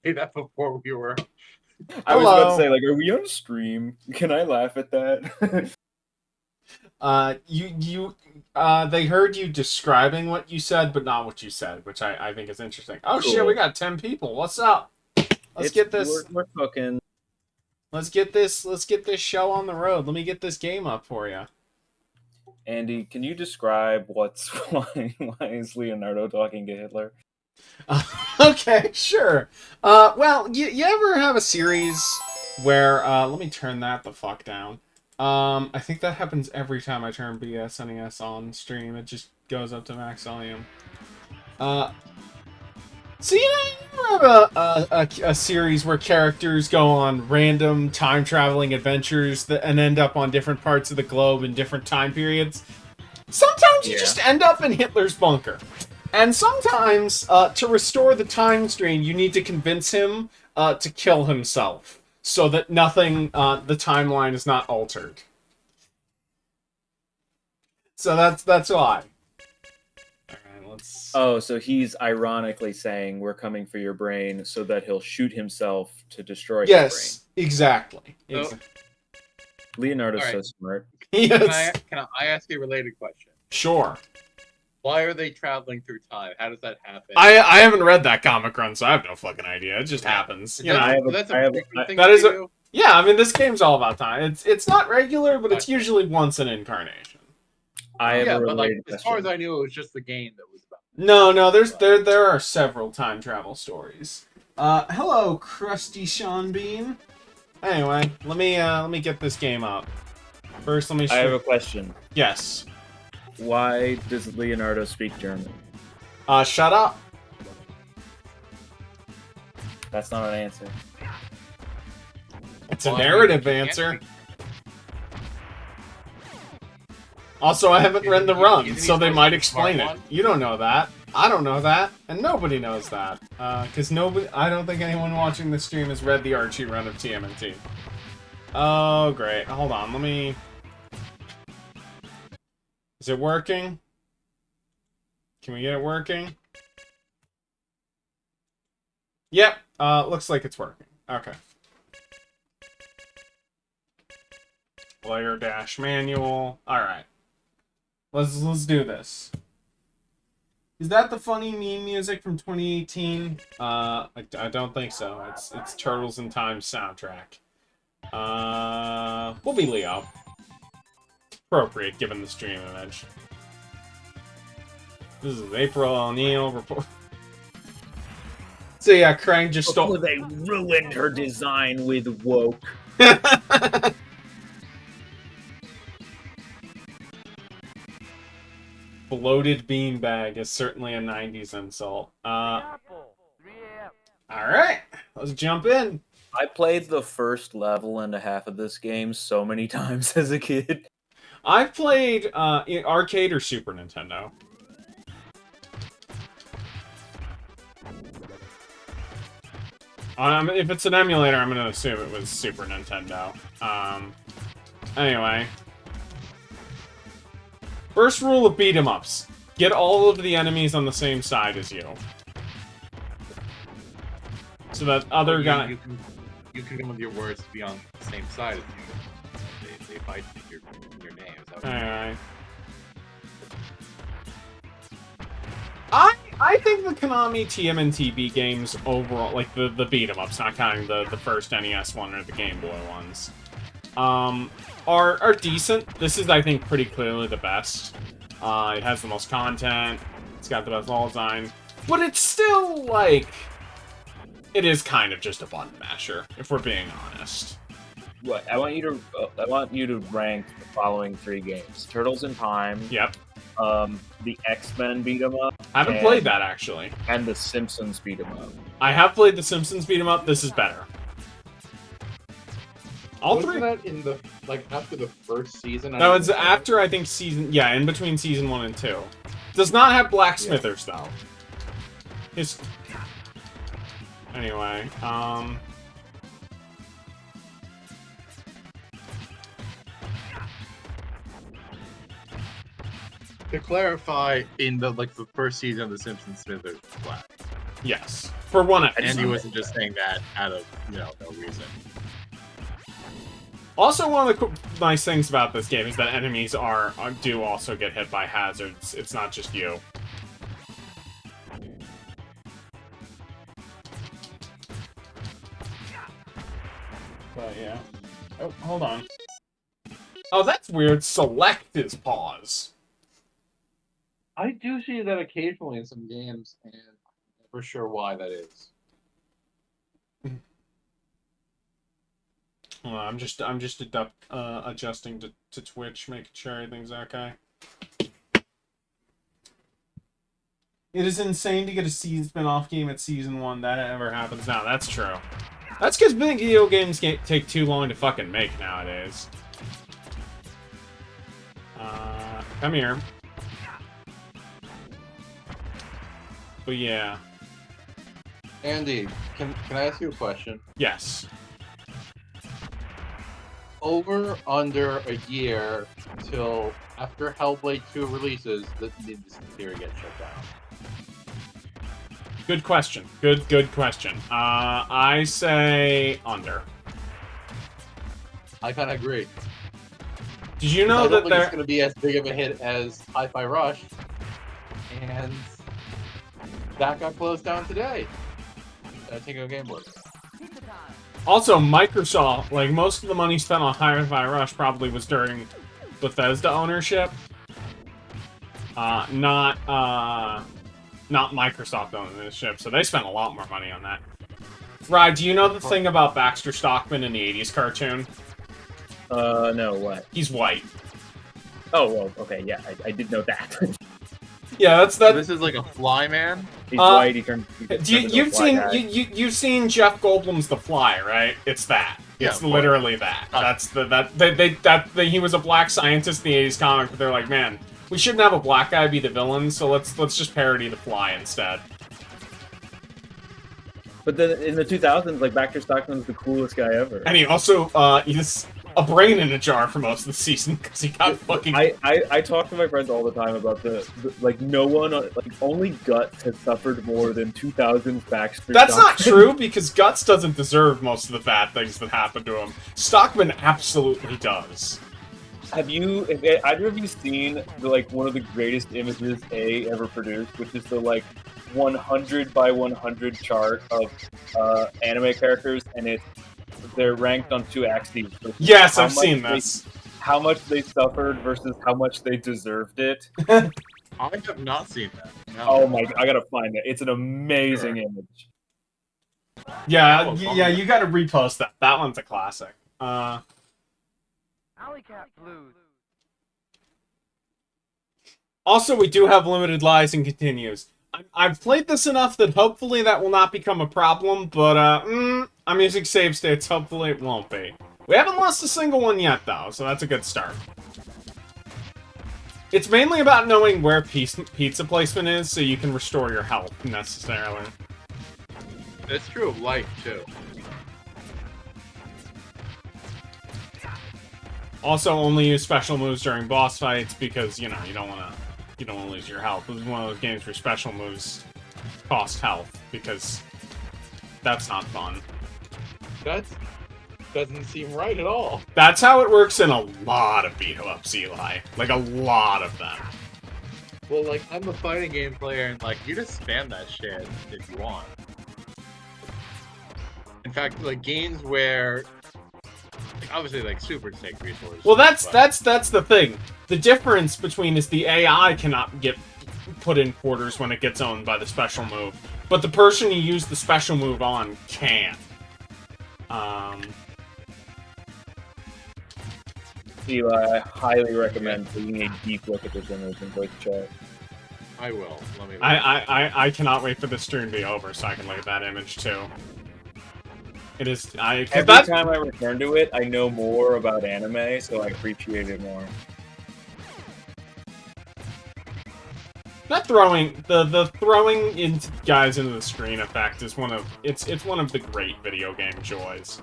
say that before we were. I was about to Hello. say, like, are we on stream? Can I laugh at that? They heard you describing what you said, but not what you said, which I think is interesting. Oh shit, Cool. we got 10 people. What's up? Let's get this. We're cooking. Let's get this show on the road. Let me get this game up for you. Andy, can you describe why is Leonardo talking to Hitler? Okay, sure. Well, you ever have a series where let me turn that the fuck down. I think that happens every time I turn BSNES on stream. It just goes up to max volume. So you have a series where characters go on random time traveling adventures and end up on different parts of the globe in different time periods. Sometimes you just end up in Hitler's bunker. And sometimes, to restore the time stream, you need to convince him to kill himself, so that nothing, the timeline is not altered. So that's why. Alright, let's... Oh, so he's ironically saying, we're coming for your brain, so that he'll shoot himself to destroy his brain. Yes, exactly. Leonardo's so smart. Yes. Can I ask you a related question? Sure. Why are they traveling through time? How does that happen? I haven't read that comic run, so I have no fucking idea. It just happens. You know, yeah. I mean, this game's all about time. It's not regular, but it's usually once an incarnation. But like, as far as I knew, it was just the game that was about. No. There are several time travel stories. Hello, Krusty Sean Bean. Anyway, let me get this game up. First, let me. I have a question. Yes. Why does Leonardo speak German? Shut up. That's not an answer. It's a narrative answer. Also, I haven't read the run, so they might explain it. You don't know that. I don't know that. And nobody knows that. Because I don't think anyone watching the stream has read the Archie run of TMNT. Oh, great. Hold on, let me... Is it working? Can we get it working? Yep. Looks like it's working. Okay. Player dash manual. Alright. Let's do this. Is that the funny meme music from 2018? I don't think so. It's Turtles in Time soundtrack. We'll be Leo. Appropriate given the stream image. This is April O'Neil report. So yeah, Krang just stole. They ruined her design with woke. Bloated beanbag is certainly a 90s insult. Alright, let's jump in. I played the first level and a half of this game so many times as a kid. I've played arcade or Super Nintendo. If it's an emulator, I'm going to assume it was Super Nintendo. Anyway. First rule of beat-em-ups. Get all of the enemies on the same side as you. So that other guy... You can come with your words to be on the same side as you. They fight your name. Alright. I think the Konami TMNT games overall, like the beat-em-ups, not counting the first NES one or the Game Boy ones, are decent. This is, I think, pretty clearly the best. It has the most content, it's got the best level design, but it's still, like, it is kind of just a button masher, if we're being honest. What? I want you to rank the following 3 games: Turtles in Time. Yep. The X-Men beat 'em up. I haven't played that actually. And the Simpsons beat 'em up. I have played the Simpsons beat 'em up. This is better. All 3. That in the after the first season? No, it's after I think season. Yeah, in between season 1 and 2. Does not have blacksmithers though. Anyway, To clarify, in the first season of The Simpsons, Smithers was black. Yes. For one And episode. he wasn't just saying that out of, no reason. Also, one of the nice things about this game is that enemies do also get hit by hazards. It's not just you. But yeah. Oh, hold on. Oh, that's weird. Select is pause. I do see that occasionally in some games, and I'm never sure why that is. I'm just adjusting to Twitch, making sure everything's okay. It is insane to get a spin-off game at Season 1. That ever happens now. That's true. That's because video games take too long to fucking make nowadays. Come here. But yeah. Andy, can I ask you a question? Yes. Over under a year till after Hellblade 2 releases, the theory gets shut down. Good question. Good question. I say under. I kind of agree. Did you know I don't that think there? it's going to be as big of a hit as Hi-Fi Rush, and that got closed down today. Tango Game Works. Also, Microsoft, like most of the money spent on Hi-Fi Rush probably was during Bethesda ownership. Not Microsoft ownership, so they spent a lot more money on that. Rye, do you know the thing about Baxter Stockman in the 80s cartoon? No, what? He's white. Oh, well, okay, yeah, I did know that. Yeah, that's that. So this is like a fly man? He's white, he turns You've seen Jeff Goldblum's The Fly, right? It's that. It's literally that. He was a black scientist in the 80s comic, but they're like, man, we shouldn't have a black guy be the villain, so let's just parody The Fly instead. But then in the 2000s, like, Baxter Stockman's the coolest guy ever. And he also, he's a brain in a jar for most of the season, because he got fucking... I talk to my friends all the time about like, no one, like, only Guts has suffered more than 2000's Baxter That's Stockman. not true, because Guts doesn't deserve most of the bad things that happen to him. Stockman absolutely does. Have either of you seen one of the greatest images ever produced, which is the 100 by 100 chart of anime characters, and they're ranked on two axes. Yes, I've seen this. How much they suffered versus how much they deserved it. I have not seen that. No. Oh my! I gotta find it. It's an amazing image. Yeah, you gotta repost that. That one's a classic. Alley Cat Blues. Also, we do have limited lives and continues. I've played this enough that hopefully that will not become a problem, but I'm using save states. Hopefully it won't be. We haven't lost a single one yet, though, so that's a good start. It's mainly about knowing where pizza placement is, so you can restore your health, necessarily. It's true of life, too. Also, only use special moves during boss fights, because, you know, you don't want to lose your health. This is one of those games where special moves cost health, because that's not fun. That doesn't seem right at all. That's how it works in a lot of beat-em-ups, Eli. Like, a lot of them. Well, like, I'm a fighting game player, and, like, you just spam that shit if you want. In fact, like, games where... Like, obviously, like, super take resources. Well, that's the thing. The difference between is the AI cannot get put in quarters when it gets owned by the special move, but the person you use the special move on can. Eli, I highly recommend taking a deep look at this image and voice chat. I will. Let me look. I cannot wait for this stream to be over so I can look at that image too. It is Every time I return to it, I know more about anime, so I appreciate it more. That throwing the throwing into guys into the screen effect is one of it's one of the great video game joys.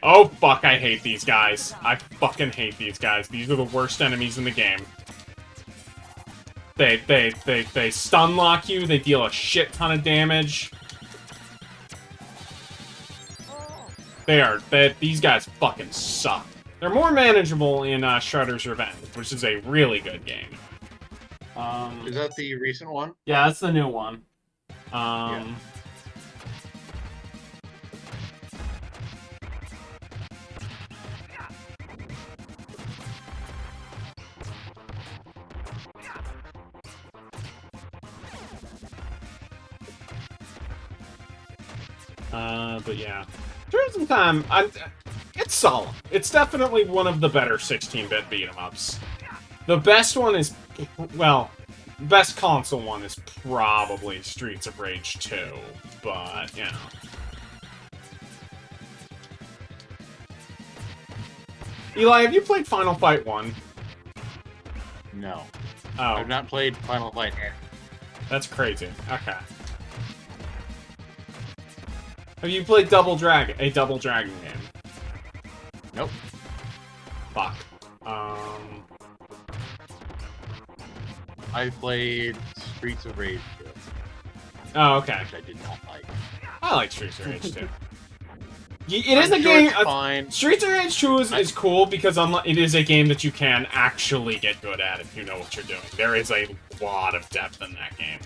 Oh, fuck, I hate these guys. I fucking hate these guys. These are the worst enemies in the game. They stun lock you, they deal a shit ton of damage. These guys fucking suck. They're more manageable in Shredder's Revenge, which is a really good game. Is that the recent one? Yeah, that's the new one. Yeah. But yeah. Turns in Time, it's solid. It's definitely one of the better 16-bit beat-em-ups. The best one is, well, best console one is probably Streets of Rage 2, but, you know. Eli, have you played Final Fight 1? No. Oh. I've not played Final Fight. That's crazy. Okay. Have you played Double Dragon? A Double Dragon game? Nope. Fuck. I played Streets of Rage 2, Oh, okay. which I did not like. I like Streets of Rage 2. It is a sure game. it's fine. Streets of Rage 2 is cool because it is a game that you can actually get good at if you know what you're doing. There is a lot of depth in that game.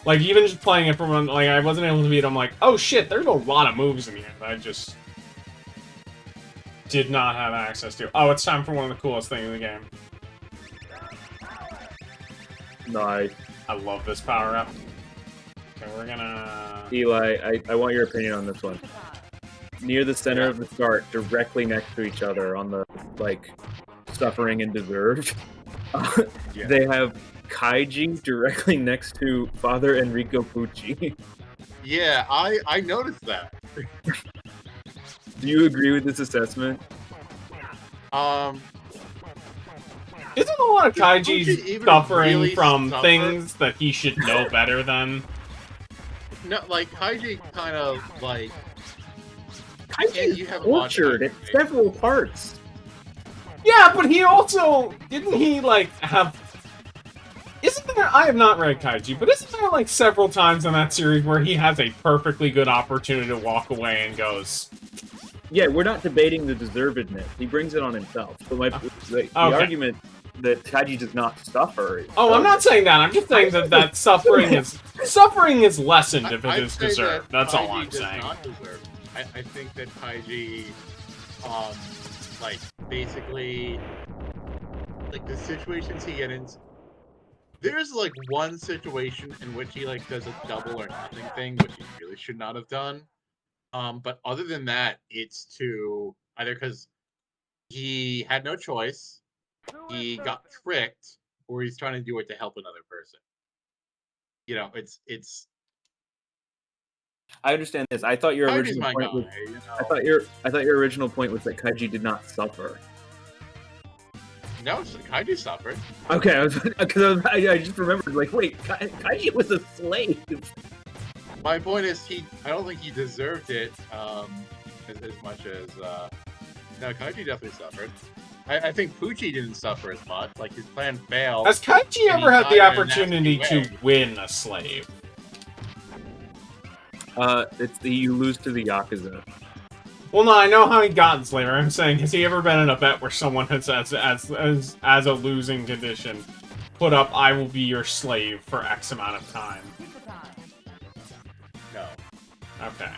Like, even just playing it from, like, I wasn't able to beat it, I'm like, oh shit, there's a lot of moves in here that I just did not have access to. Oh, it's time for one of the coolest things in the game. Nice. I love this power-up. Okay, we're gonna... Eli, I want your opinion on this one. Near the center of the start, directly next to each other on the, like, Suffering and Deserved, they have Kaiji directly next to Father Enrico Pucci. Yeah, I noticed that. Do you agree with this assessment? Isn't a lot of Does Pucci Kaiji's even suffering really from suffer? things that he should know better than? No, like, Kaiji kind of, like... Kaiji you is haven't watched tortured it, in right? several parts. Yeah, but he also... Didn't he, like, have... Isn't there... I have not read Kaiji, but isn't there, like, several times in that series where he has a perfectly good opportunity to walk away and goes... Yeah, we're not debating the deservedness. He brings it on himself. So the argument that Kaiji does not suffer is... Oh, I'm not saying that. I'm just saying that suffering is lessened if it I'd is say deserved. that That's all Kaiji I'm does saying. not deserve it. I think that Kaiji, like, basically, like, the situations he gets in... There's, like, one situation in which he, like, does a double or nothing thing, which he really should not have done. But other than that, it's to either because he had no choice, he got tricked, or he's trying to do it to help another person. You know, it's. I understand this. I thought your Kaiji's original my point guy. was... You know? I thought your original point was that Kaiji did not suffer. No, Kaiji suffered. Okay, I just remembered, like, wait, Kaiji was a slave. My point is, I don't think he deserved it as much as. No, Kaiji definitely suffered. I think Pucci didn't suffer as much. Like, his plan failed. Has Kaiji and ever he had the died in a opportunity nasty to way. win a slave? You lose to the Yakuza. Well, no, I know how he got enslaved. I'm saying, has he ever been in a bet where someone has, as a losing condition, put up, I will be your slave for X amount of time? No. Okay.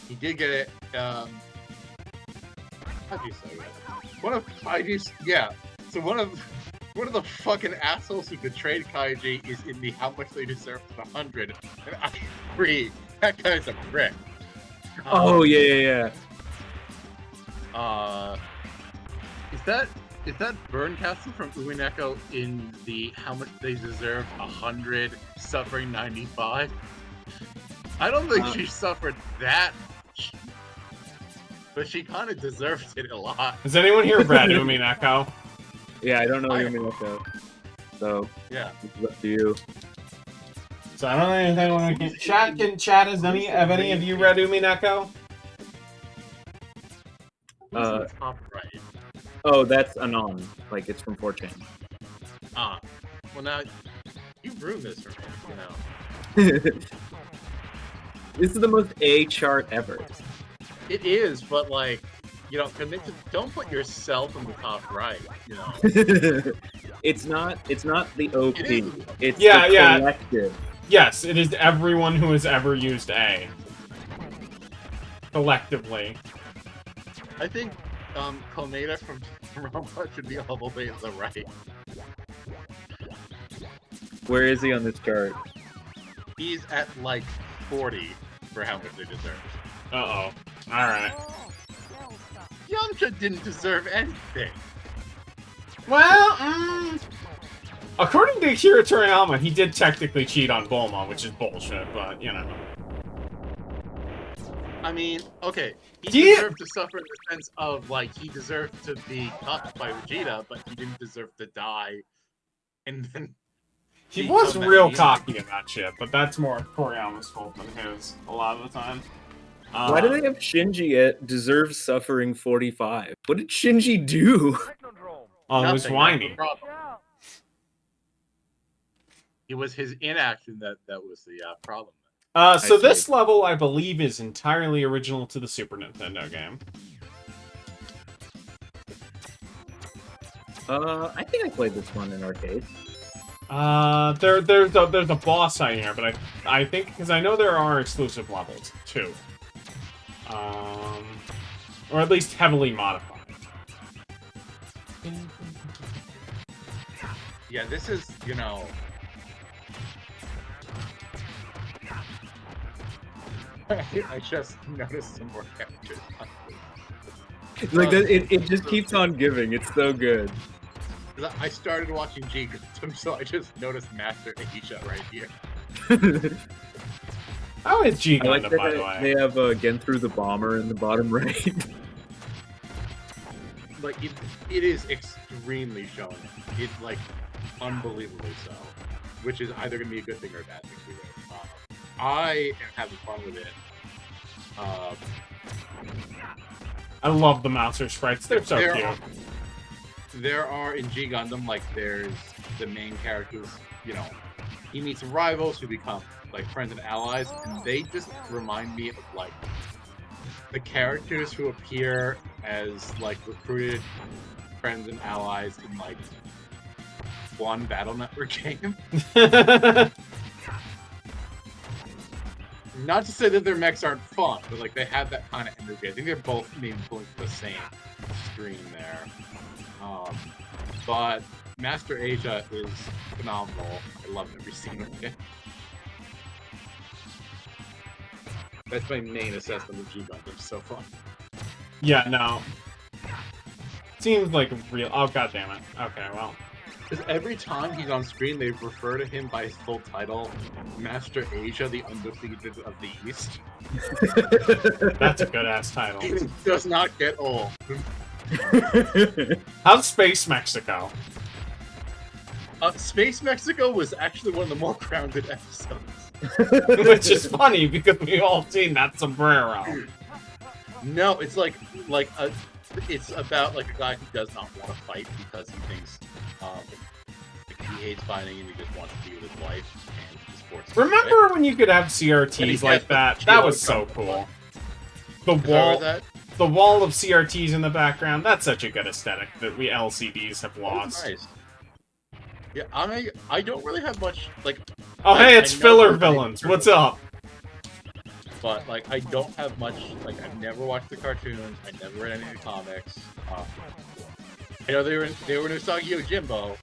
He did get it. How'd you say that? One of Kaiji's, yeah. So one of the fucking assholes who betrayed Kaiji is in the how much they deserve for 100, and I agree. That guy's a prick. Oh yeah. Is that Burn Castle from Umineko in the how much they deserve 100, suffering 95? I don't think she suffered that much, but she kind of deserves it a lot. Has anyone here read Umineko? Yeah, I don't know Yumineko. So Yeah. it's up to you. So I don't know anything. Chat, has any of you read Umineko? Who's in the top right? Oh, that's Anon. Like, it's from 4chan. Ah, well now you've ruined this for me. You know, This is the most A chart ever. it is, but like, you know, don't put yourself in the top right. You know, It's not the OP. It is. It's Yeah, the yeah. collective. Yes, it is everyone who has ever used A. Collectively. I think Komeda from Roma should be a level B at the right. Where is he on this chart? He's at like 40 for how much they deserve. Uh-oh. Alright. Yamcha didn't deserve anything. Well, according to Akira Toriyama, he did technically cheat on Bulma, which is bullshit, but, you know. I mean, okay, he Yeah. deserved to suffer in the sense of, like, he deserved to be cut by Vegeta, but he didn't deserve to die. And then He become was that real meme. cocky in that shit, but that's more Toriyama's fault than his, a lot of the time. Why do they have Shinji at deserves suffering 45? What did Shinji do? Oh, it was Nothing, that's the whiny. problem. It was his inaction that was the problem. So I this see. level, I believe, is entirely original to the Super Nintendo game. I think I played this one in arcade. There's a boss I hear, but I think, because I know there are exclusive levels too, or at least heavily modified. Yeah, this is, you know... I just noticed some more characters. Like it just keeps on giving. It's so good. I started watching G Gundam, so I just noticed Master Aisha right here. Oh, it's G I like Gundam, that by the way. they have Genthru the Bomber in the bottom right. Like, it is extremely shonen. It's, like, unbelievably so. Which is either going to be a good thing or a bad thing. I am having fun with it. I love the Mouser sprites. They're so cute. There are, in G Gundam, like, there's the main characters, you know, he meets rivals who become, like, friends and allies, and they just remind me of, like, the characters who appear as, like, recruited friends and allies in, like, one Battle Network game. Not to say that their mechs aren't fun, but, like, they have that kind of energy. I think they're both being pulled to the same stream there. But Master Asia is phenomenal. I love every scene of it. That's my main assessment of G Gundam so far. Yeah, no. Seems like real. Oh, god damn it. Okay, well. Because every time he's on screen, they refer to him by his full title, Master Asia, the Undefeated of the East. That's a good ass title. It does not get old. How's Space Mexico? Space Mexico was actually one of the more grounded episodes. Which is funny because we've all seen that sombrero. No, it's it's about like a guy who does not want to fight because he thinks like he hates fighting and he just wants to be with his wife and he's forced to Remember when you could have And CRTs he like gets that? the That shield was so from cool. the The wall of CRTs in the background, that's such a good aesthetic that we LCDs have lost. Nice. Yeah, I don't really have much like. Oh I- hey, it's I know filler that- villains. What's up? But like, I don't have much. Like, I've never watched the cartoons. I never read any of the comics. I know they were in Usagi Yojimbo,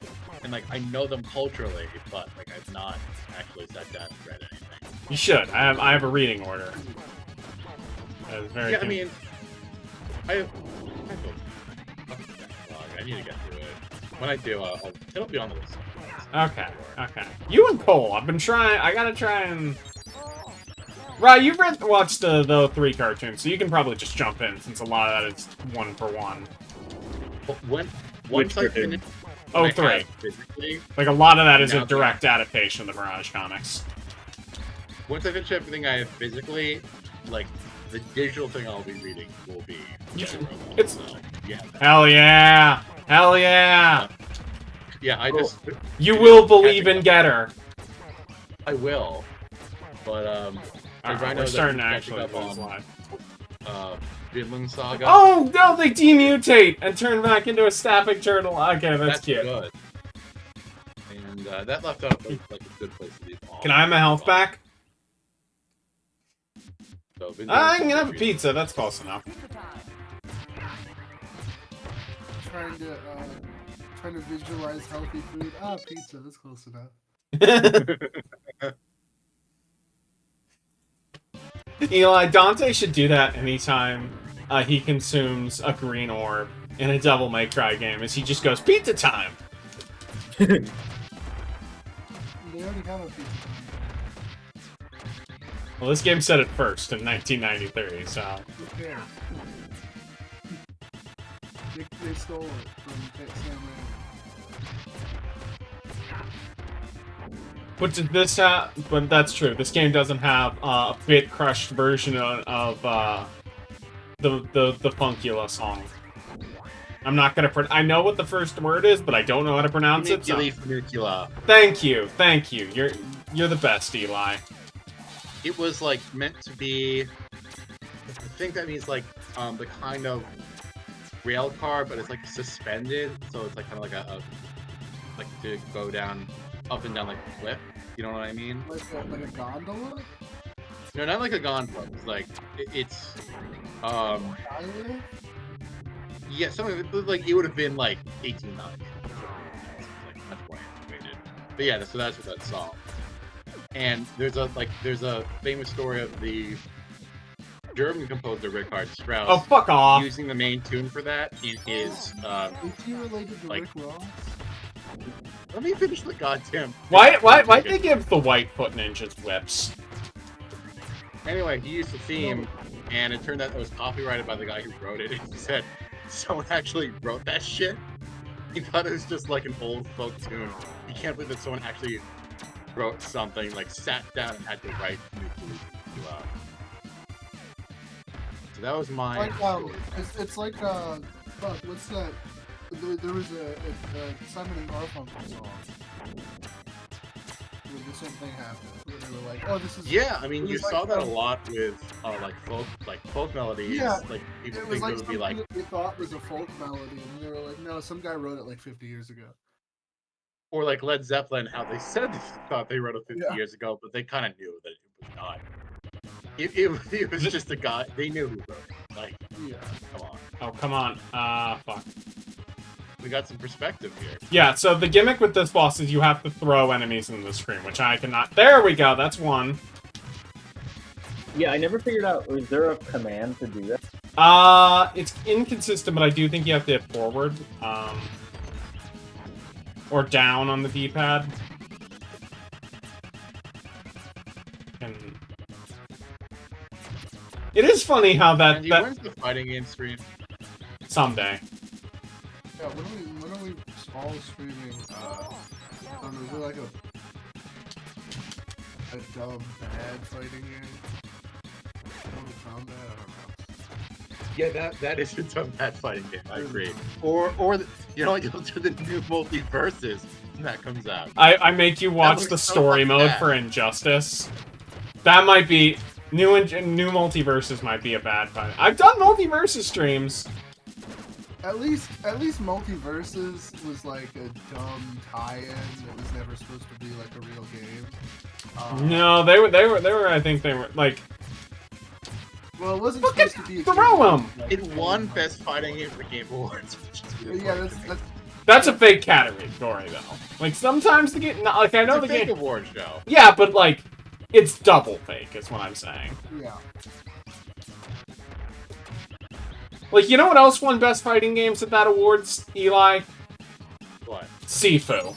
and like I know them culturally, but like I've not actually sat down and read anything. You should. I have a reading order. That is very Yeah, I con- mean, I need to get through it. When I do, it'll be on the list. Okay, okay. You and Cole, I've been trying. I gotta try and. Right, you've watched the 3 cartoons, so you can probably just jump in since a lot of that is one for one. But once I cartoon? finish, Oh, I 3. have physically, Like a lot of that is Now a that- direct adaptation of the Mirage comics. once I finish everything I have physically, like the digital thing I'll be reading will be. It's yeah. Hell yeah! Hell yeah! Yeah, You will believe in Getter. I will, but Alright, we're starting to actually lose life. Vinland Saga. Oh no! They demutate and turn back into a staffing turtle. Okay, that's cute. Good. And that left out like a good place to leave off. Can I have my health back? So, I can have a pizza. That's close enough. Trying to visualize healthy food. Ah, pizza. That's close enough. Eli, Dante should do that anytime he consumes a green orb in a Devil May Cry game, as he just goes, pizza time! They already have a pizza time. Well, this game said it first in 1993, so... Who cares? They stole it from Sam But does this have... But that's true. This game doesn't have a bit-crushed version of the Funkula song. I'm not gonna... I know what the first word is, but I don't know how to pronounce it. So... Thank you. Thank you. You're the best, Eli. It was, like, meant to be... I think that means, like, the kind of rail car, but it's, like, suspended. So it's, like, kind of like a like, to go down... up and down like a cliff, you know what I mean? Like a gondola? No, not like a gondola. It's like it's yeah, something like it would have been like 1890. Like much more animated. But yeah, so that's what that song. And there's a famous story of the German composer Richard Strauss. Oh, fuck off! Using the main tune for that in his Is he related to Rick Ross? Let me finish the goddamn. Why they give the Whitefoot ninjas whips? Anyway, he used the theme, and it turned out it was copyrighted by the guy who wrote it. And he said someone actually wrote that shit. He thought it was just like an old folk tune. He can't believe that someone actually wrote something, like sat down and had to write new tunes. So that was my. Like it's like fuck, what's that? There was a Simon and Garfunkel song where the same thing happened. Where they were like, "Oh, this is." Yeah, I mean, you saw like, that a lot with folk melodies. Yeah, like people it was think like it would be like something that they thought was a folk melody, and they were like, "No, some guy wrote it like 50 years ago." or like Led Zeppelin, how they said they thought they wrote it 50 Yeah. years ago, but they kind of knew that it was not. It was just a guy. They knew who wrote it. Like, Yeah. come on. Oh, come on. Fuck. We got some perspective here. Yeah, so the gimmick with this boss is you have to throw enemies into the screen, which I cannot. There we go, that's one. Yeah, I never figured out, is there a command to do that? It's inconsistent, but I do think you have to hit forward. Or down on the D-pad. And... It is funny how that... And when's the fighting game stream? Someday. Yeah, when are we all streaming, is it like a dumb, bad fighting game? Total Combat? I don't know. Yeah, that is a dumb bad fighting game, I agree. Or you know, you'll do the new multiverses when that comes out. I make you watch looks the so story fucking mode bad. for Injustice. That might be... New multiverses might be a bad fight. I've done multiverses streams. At least Multiverses was like a dumb tie-in that was never supposed to be like a real game. No, they were. I think they were like. Well, it wasn't Fucking supposed to be. throw 'em! It won Best Fighting Game for the Game Awards. Which is really Yeah, funny to me. That's a fake category though. Like sometimes the game, like I know It's a the fake game. award show. Yeah, but like, it's double fake, is what I'm saying. Yeah. Like, you know what else won Best Fighting Games at that awards, Eli? What? Sifu.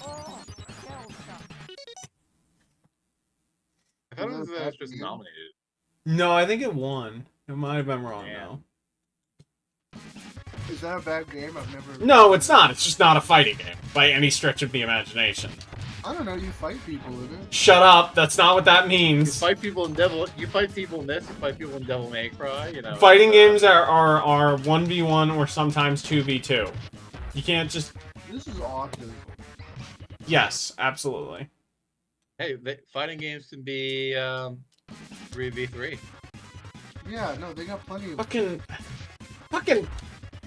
I thought it was just nominated. No, I think it won. It might have been wrong Yeah. though. Is that a bad game? I've never. No, it's not. It's just not a fighting game by any stretch of the imagination. I don't know. You fight people in it. Shut up. That's not what that You means. fight people in Devil. You fight people in this. You fight people in Devil May Cry. You know. Fighting games are 1v1 or sometimes 2v2. You can't just... This is autism. Yes, absolutely. Hey, fighting games can be 3v3. Yeah, no, they got plenty of. Fucking...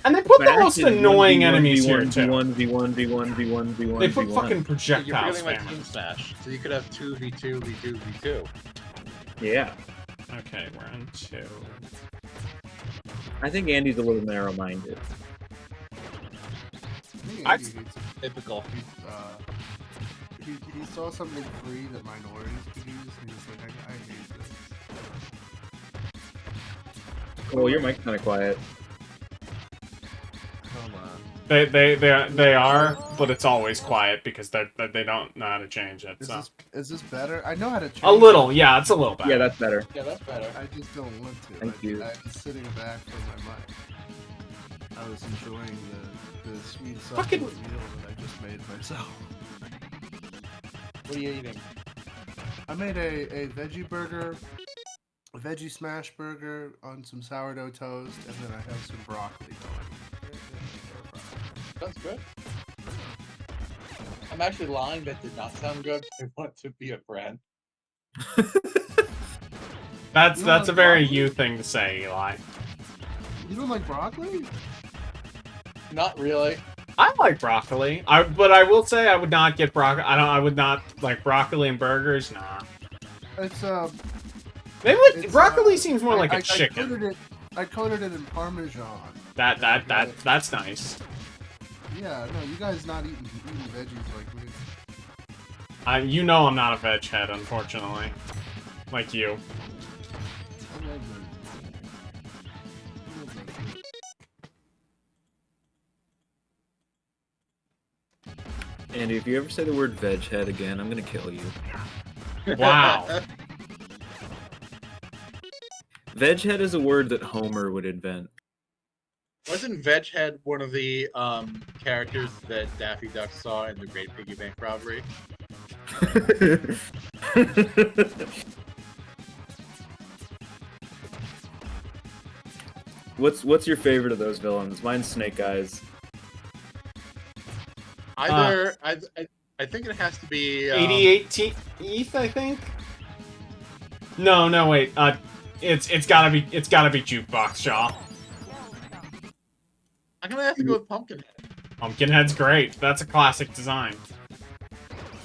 And they put the most annoying enemies here, too. V1. They put fucking You're projectile feeling like spam. Team Smash, so you could have 2v2, v2, v2. Yeah. Okay, we're on 2. I think Andy's a little narrow-minded. I think I- Andy hates it. Typical. He saw something free that minorities could use, and he was like, I hate this. Oh, your mic's kind of quiet. Come on. They are, but it's always quiet because they don't know how to change it. So Is this better? I know how to change a little, yeah, it's a little better. Yeah, that's better. Yeah, that's better. I just don't want to. Thank you. I was sitting back from my mic. I was enjoying the sweet Fucking- succulent meal that I just made myself. What are you eating? I made a veggie burger, a veggie smash burger on some sourdough toast, and then I have some broccoli going. Sounds good. I'm actually lying. That did not sound good. I want to be a friend. That's You don't a like very broccoli? you thing to say, Eli. You don't like broccoli? Not really. I like broccoli. But I will say I would not get broccoli. I would not like broccoli and burgers. Nah. It's Maybe It's, broccoli seems more like a I chicken. I coated it in Parmesan. That's nice. Yeah, no, you guys not eating veggies like me. You know I'm not a veg head, unfortunately. Like you. I love veggies. I love veggies. Andy, if you ever say the word veg head again, I'm gonna kill you. Wow. Veg head is a word that Homer would invent. Wasn't Veghead one of the characters that Daffy Duck saw in the Great Piggy Bank robbery? What's your favorite of those villains? Mine's Snake Eyes. Either I think it has to be 88 ETH, I think. No, wait. It's gotta be Jukebox Jaw. I'm gonna have to go with Pumpkinhead. Pumpkinhead's great. That's a classic design.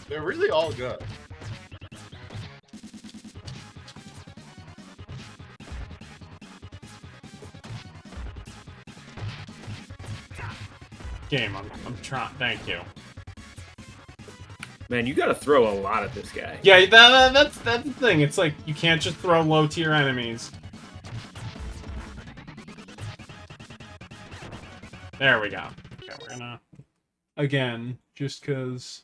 They're really all good. Game, I'm trying. Thank you. Man, you gotta throw a lot at this guy. Yeah, that's the thing. It's like you can't just throw low tier enemies. There we go. Okay, we're gonna again just cause.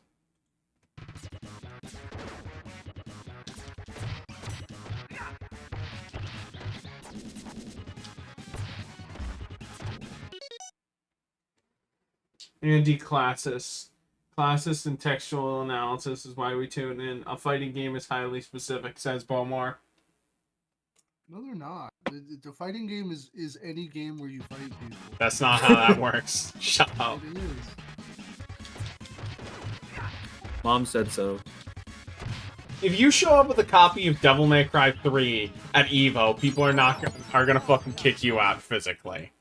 Andy Classis. Classist and textual analysis is why we tune in. A fighting game is highly specific, says Bomar. No, they're not. The fighting game is any game where you fight people. That's not how that works. Shut up. It is. Mom said so. If you show up with a copy of Devil May Cry 3 at EVO, people are gonna fucking kick you out physically.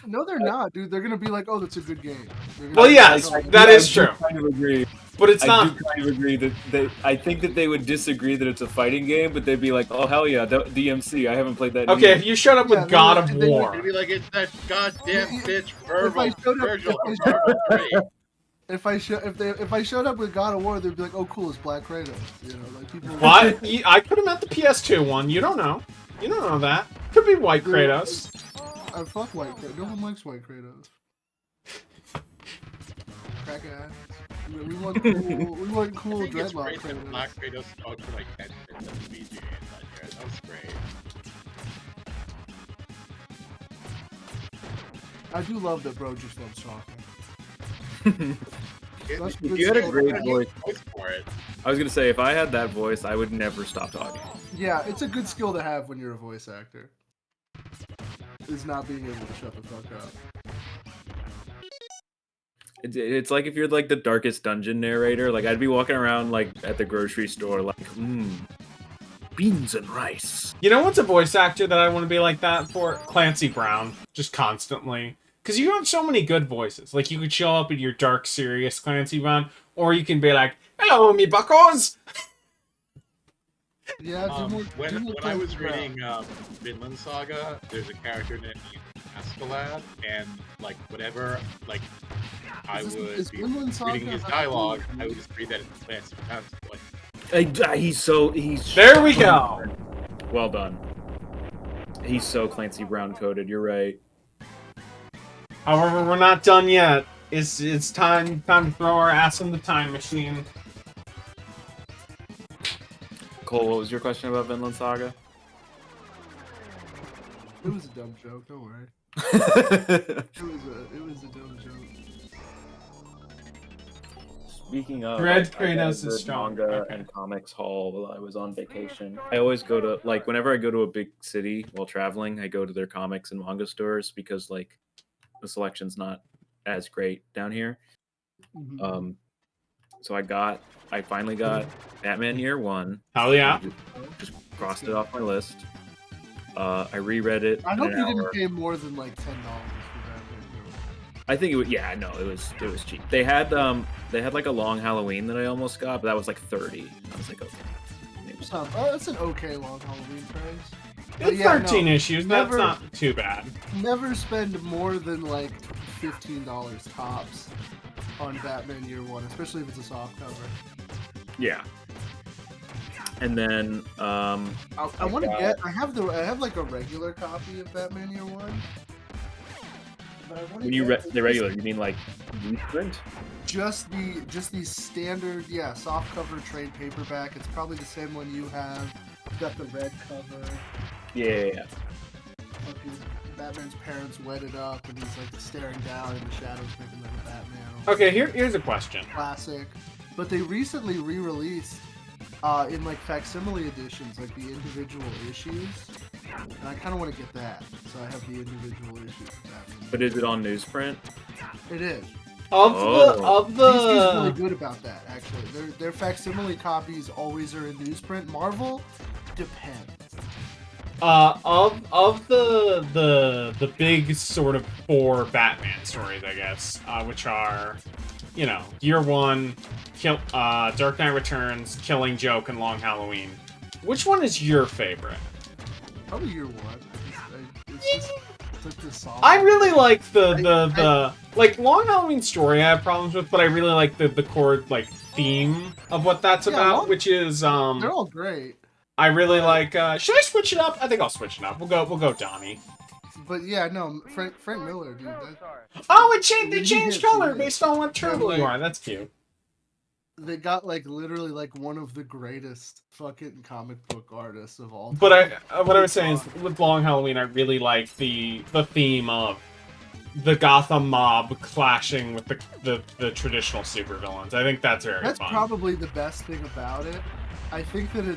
No, they're not, dude. They're gonna be like, "Oh, that's a good game." They're gonna Well, be yes, like, that Yeah, is I true. do kind of agree. But it's I not. do kind of agree that I think that they would disagree that it's a fighting game, but they'd be like, "Oh hell yeah, DMC! I haven't played that." Okay, either." if you showed up Yeah, with God of they- War, It'd be like it's that goddamn bitch I showed up- Virgil if from I Marvel 3. if I showed up with God of War, they'd be like, "Oh, cool, it's Black Kratos." You know, like people. what? I could have meant the PS2 one. You don't know. You don't know that. Could be White Kratos. I fuck White Kratos. No one likes White Kratos. Crack ass. We want cool. We want I cool think it's dreadlock great that Kratos. Black Kratos talked for like 10 minutes of the BGA that year. That was great. I do love that bro just loves talking. That's If good you had a skill. great There's voice, a voice for it. I was gonna say if I had that voice, I would never stop talking. Yeah, it's a good skill to have when you're a voice actor. Is not being able to shut the fuck up. It's like if you're like the darkest dungeon narrator. Like I'd be walking around like at the grocery store, like, beans and rice. You know what's a voice actor that I want to be like that for? Clancy Brown, just constantly. Because you have so many good voices. Like you could show up in your dark, serious Clancy Brown, or you can be like, "Hello, me buckos." Yeah, do more, When I was Clancy Brown. reading Vinland Saga, there's a character named Askeladd, and like whatever, like I Is would be Vinland Saga reading his a- dialogue, I would just read that in Clancy Brown's voice. He's There we go. Well done. He's so Clancy Brown coded. You're right. However, we're not done yet. It's time to throw our ass in the time machine. Cole, what was your question about Vinland Saga? It was a dumb joke. Don't worry. It was a dumb joke. Speaking of, Red I had Kratos is good strong. manga Okay. and comics haul while I was on vacation. I always go to like whenever I go to a big city while traveling, I go to their comics and manga stores because like the selection's not as great down here. Mhm. So I finally got Batman Year One. Hell yeah. Just crossed it off my list. I reread it. I in hope an you hour. didn't pay more than like $10 for that. I think it was it was cheap. They had like a long Halloween that I almost got, but that was like 30. I was like, okay. Maybe. That's an okay long Halloween price. But It's yeah, 13 no, issues. never- That's not too bad. Never spend more than like $15 tops on Batman Year One, especially if it's a soft cover. Yeah. And then I want to got- get. I have like a regular copy of Batman Year One. But I wanna when you get the regular, you mean like newsprint? just the standard, yeah, soft cover trade paperback. It's probably the same one you have. It's got the red cover. Yeah. Fucking Batman's parents wet it up, and he's like staring down in the shadows, making like a Batman. Okay, here's a question. Classic. But they recently re-released in like facsimile editions, like the individual issues. And I kind of want to get that, so I have the individual issues of Batman. But is it on newsprint? It is. Of Oh. DC's really good about that, actually. Their facsimile copies always are in newsprint. Marvel depends. Of the big sort of 4 Batman stories, I guess, which are, you know, Year One, Dark Knight Returns, Killing Joke, and Long Halloween. Which one is your favorite? Probably Year One. It's like the solid. I really like the like Long Halloween story I have problems with, but I really like the core like theme of what that's Yeah, about, which is They're all great. I really like should I switch it up? I think I'll switch it up. We'll go Donnie. But yeah, no, Frank Miller, dude. Oh, they He changed did, color he did. based on what turtle like- you are. That's cute. They got like literally like one of the greatest fucking comic book artists of all time. But what I was saying is, with Long Halloween, I really like the theme of the Gotham mob clashing with the traditional supervillains. I think that's very That's fun. probably the best thing about it. I think that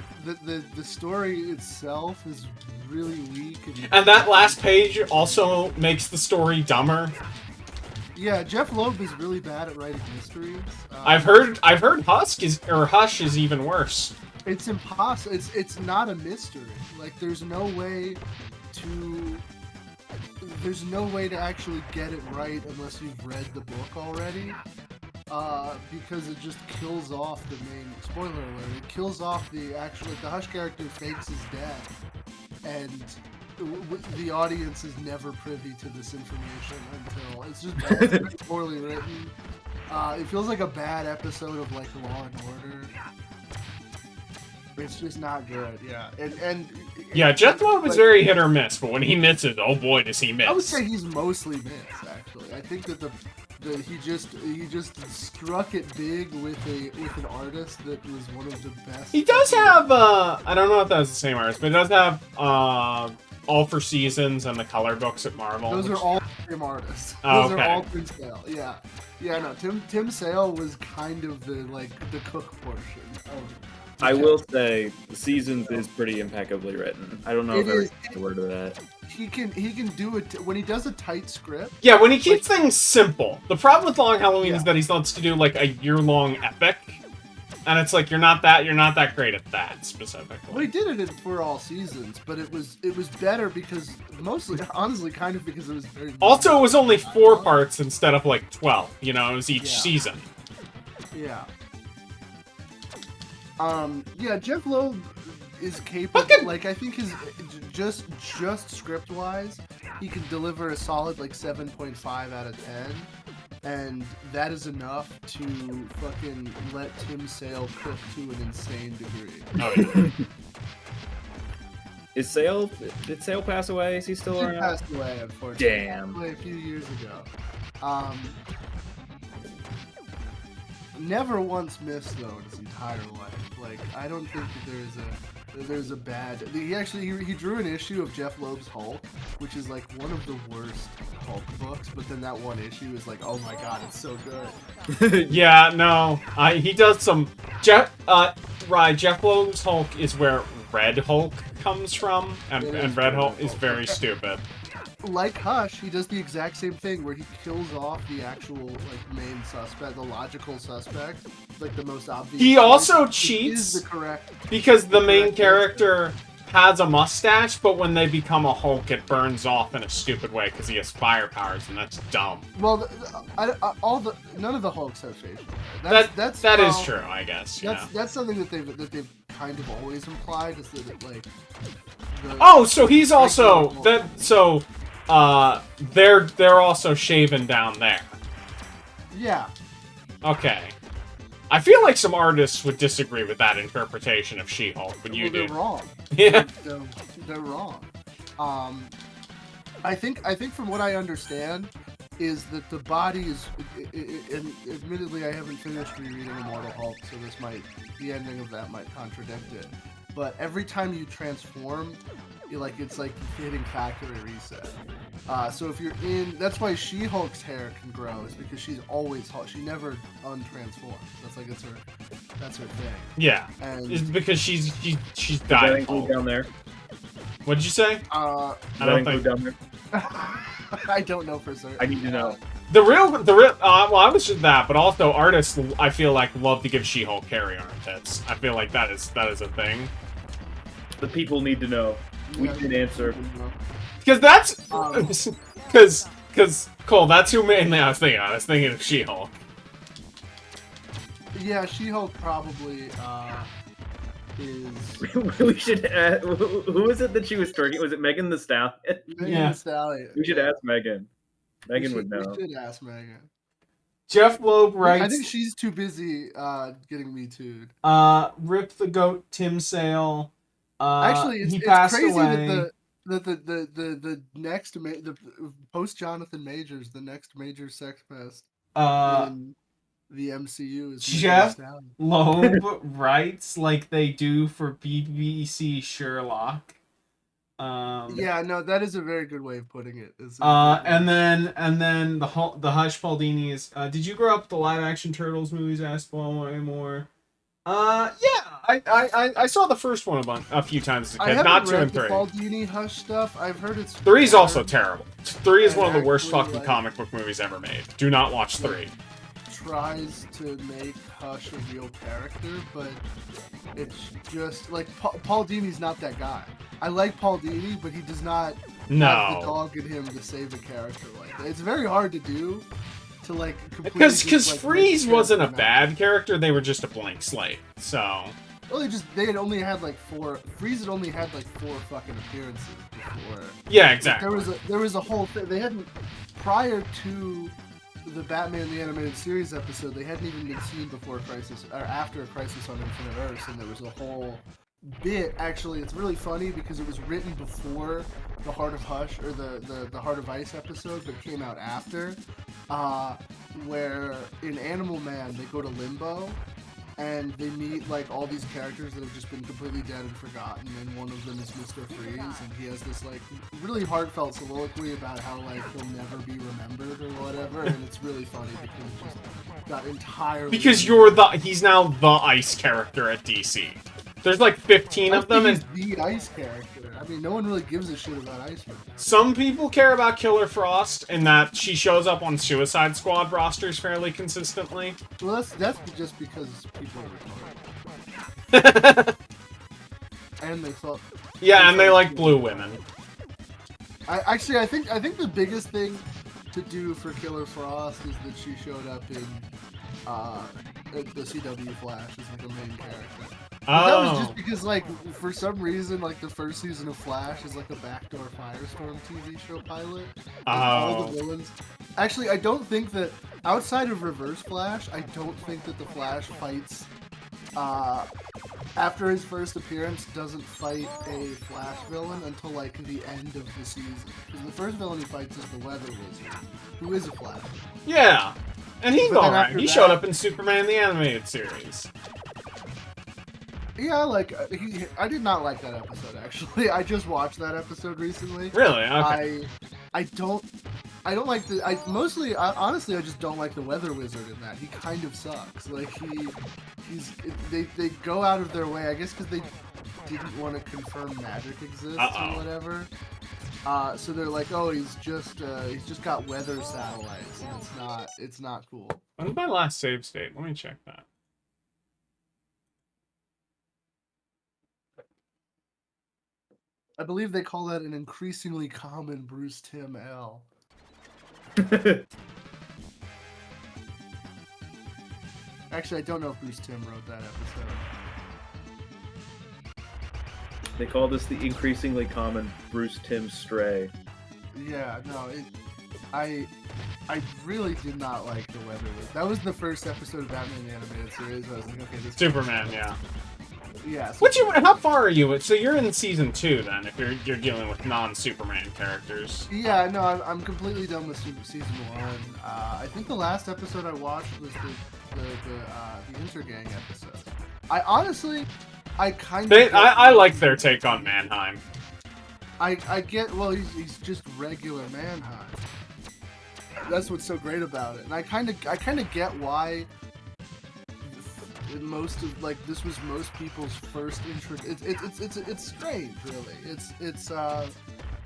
the story itself is really weak. And that last page also makes the story dumber. Yeah, Jeff Loeb is really bad at writing mysteries. I've heard Hush is even worse. It's impossible. It's not a mystery. Like there's no way to actually get it right unless you've read the book already. Because it just kills off the main spoiler alert. It kills off the Hush character fakes his death, and the audience is never privy to this information until it's just bad. It's very poorly written. It feels like a bad episode of like Law and Order. It's just not good. Yeah, and Yeah, Jeff Loeb is like, very hit or miss, but when he misses, oh boy, does he miss. I would say he's mostly miss. Actually, I think that he just struck it big with an artist that was one of the best. He does have I don't know if that was the same artist, but he does have All for Seasons and the color books at Marvel. Those are which- all same artist. Oh, Those are okay. all Tim Sale. Yeah, yeah. No, Tim Sale was kind of the cook portion of. I will say, Seasons is pretty impeccably written. I don't know It if I is. a word of that. He can do it when he does a tight script. Yeah, when he keeps things simple. The problem with Long Halloween is Yeah. that he wants to do like a year-long epic, and it's like you're not that great at that specifically. Well, he did it for all seasons, but it was better because mostly, honestly, kind of because it was very. Also, it was only 4 parts instead of like 12. You know, it was each season. Yeah. Yeah, Jeff Loeb is capable. Like, I think his just script wise, he can deliver a solid like 7.5 out of 10, and that is enough to fucking let Tim Sale cook to an insane degree. Oh, yeah. Did Sale pass away? Is he still He around? passed away, unfortunately. Damn. He passed away a few years ago. Never once missed though in his entire life. Like, I don't think that there's a bad. He drew an issue of Jeff Loeb's Hulk, which is like one of the worst Hulk books. But then that one issue is like, oh my god, it's so good. Yeah, no. He does some... Jeff Loeb's Hulk is where Red Hulk comes from, and Red Hulk is very stupid. Like Hush, he does the exact same thing where he kills off the actual like main suspect, the logical suspect, like the most obvious. He also choice. cheats It is the correct because the main correct character has a mustache, but when they become a Hulk, it burns off in a stupid way because he has fire powers, and that's dumb. Well, none of the Hulks have facial hair. That is true, I guess. That's something that they've kind of always implied is that like. Oh, so he's also they're also shaven down there. Yeah. Okay. I feel like some artists would disagree with that interpretation of She-Hulk, but you They're do. wrong. Yeah. They're wrong. I think from what I understand is that the body is, and admittedly I haven't finished rereading Immortal Hulk, so the ending of that might contradict it. But every time you transform, it's like hitting factory reset. So if you're that's why She-Hulk's hair can grow, is because she's always Hulk. She never untransforms. That's her thing. Yeah. And It's because she's Does that dying. include down there? What'd you say? I I don't think. down there. I don't know for certain. I need to know. The real, well, I was just that, but also artists, I feel like, love to give She-Hulk hairy armpits. I feel like that is a thing. The people need to know. We can answer. Because that's, because Cole, that's who mainly I was thinking. I was thinking of She-Hulk. Yeah, She-Hulk probably is. We should ask, who is it that she was twerking? Was it Megan the Stallion? Megan Thee Stallion. We should ask Megan. Megan would know. We should ask Megan. Jeff Loeb writes. I think she's too busy getting Me Too'd. Rip the Goat, Tim Sale. Actually, it's crazy away. that the next the post Jonathan Majors, the next major sex pest in the MCU is Jeff Loeb writes like they do for BBC Sherlock. Yeah, no, that is a very good way of putting it. And then the Hush Pauldini's. Did you grow up with the live action Turtles movies? Asked more. Yeah, I saw the first one a few times as a kid, not 2 and 3. Pauldini Hush stuff. I've heard it's 3 is also terrible. 3 is one of the worst actually, fucking comic book movies ever made. Do not watch 3. Tries to make Hush a real character, but it's just like Paul Dini's not that guy. I like Paul Dini, but he does not have the dog in him to save a character like that. It's very hard to do. To like because Freeze wasn't a bad character, they were just a blank slate. So well, they had only had like 4. Freeze had only had like 4 fucking appearances before. Yeah, exactly. There was a whole thing. They hadn't prior to the Batman the Animated Series episode. They hadn't even been seen before Crisis or after Crisis on Infinite Earths, and there was a whole bit. Actually, it's really funny because it was written before the Heart of Hush or the Heart of Ice episode, but came out after. Where in Animal Man they go to limbo, and they meet like all these characters that have just been completely dead and forgotten, and one of them is Mr. Freeze, and he has this like really heartfelt soliloquy about how like he'll never be remembered or whatever, and it's really funny because it just got entirely Because he's now the ice character at DC. There's like 15 of them, and he's the ice character. I mean, no one really gives a shit about Iceman. some people care about Killer Frost in that she shows up on Suicide Squad rosters fairly consistently. Well, that's just because people are retarded. And they thought. Yeah, and they like blue women. I think the biggest thing to do for Killer Frost is that she showed up in the CW Flash as like a main character. But that was just because, like, for some reason, like, the first season of Flash is, like, a backdoor Firestorm TV show pilot. All the villains. Actually, I don't think that, outside of Reverse Flash, I don't think that the Flash fights, after his first appearance, doesn't fight a Flash villain until, like, the end of the season. Because the first villain he fights is the Weather Wizard, who is a Flash. Yeah, and he's alright. He showed that- up in Superman the Animated Series. Yeah, like, I did not like that episode, actually. I just watched that episode recently. Really? Okay. I don't like the, honestly, I just don't like the Weather Wizard in that. He kind of sucks. Like, they go out of their way, I guess because they didn't want to confirm magic exists or whatever. So they're like, oh, he's just got weather satellites, and it's not cool. When's my last save state? Let me check that. I believe they call that an increasingly common Bruce Timm L. Actually, I don't know if Bruce Timm wrote that episode. They call this the increasingly common Bruce Timm stray. Yeah, no, I really did not like the Weather Wizard. That was the first episode of Batman the Animated Series. I was like, okay, this Superman, yeah. Yeah. So How far are you? So you're in season 2 then, if you're dealing with non-Superman characters. Yeah, no, I'm completely done with season 1. I think the last episode I watched was the Intergang episode. I honestly, I kind of. I like their take on Mannheim. I get, well, he's just regular Mannheim. That's what's so great about it, and I kind of get why. Most of this was most people's first intro. It's strange, really.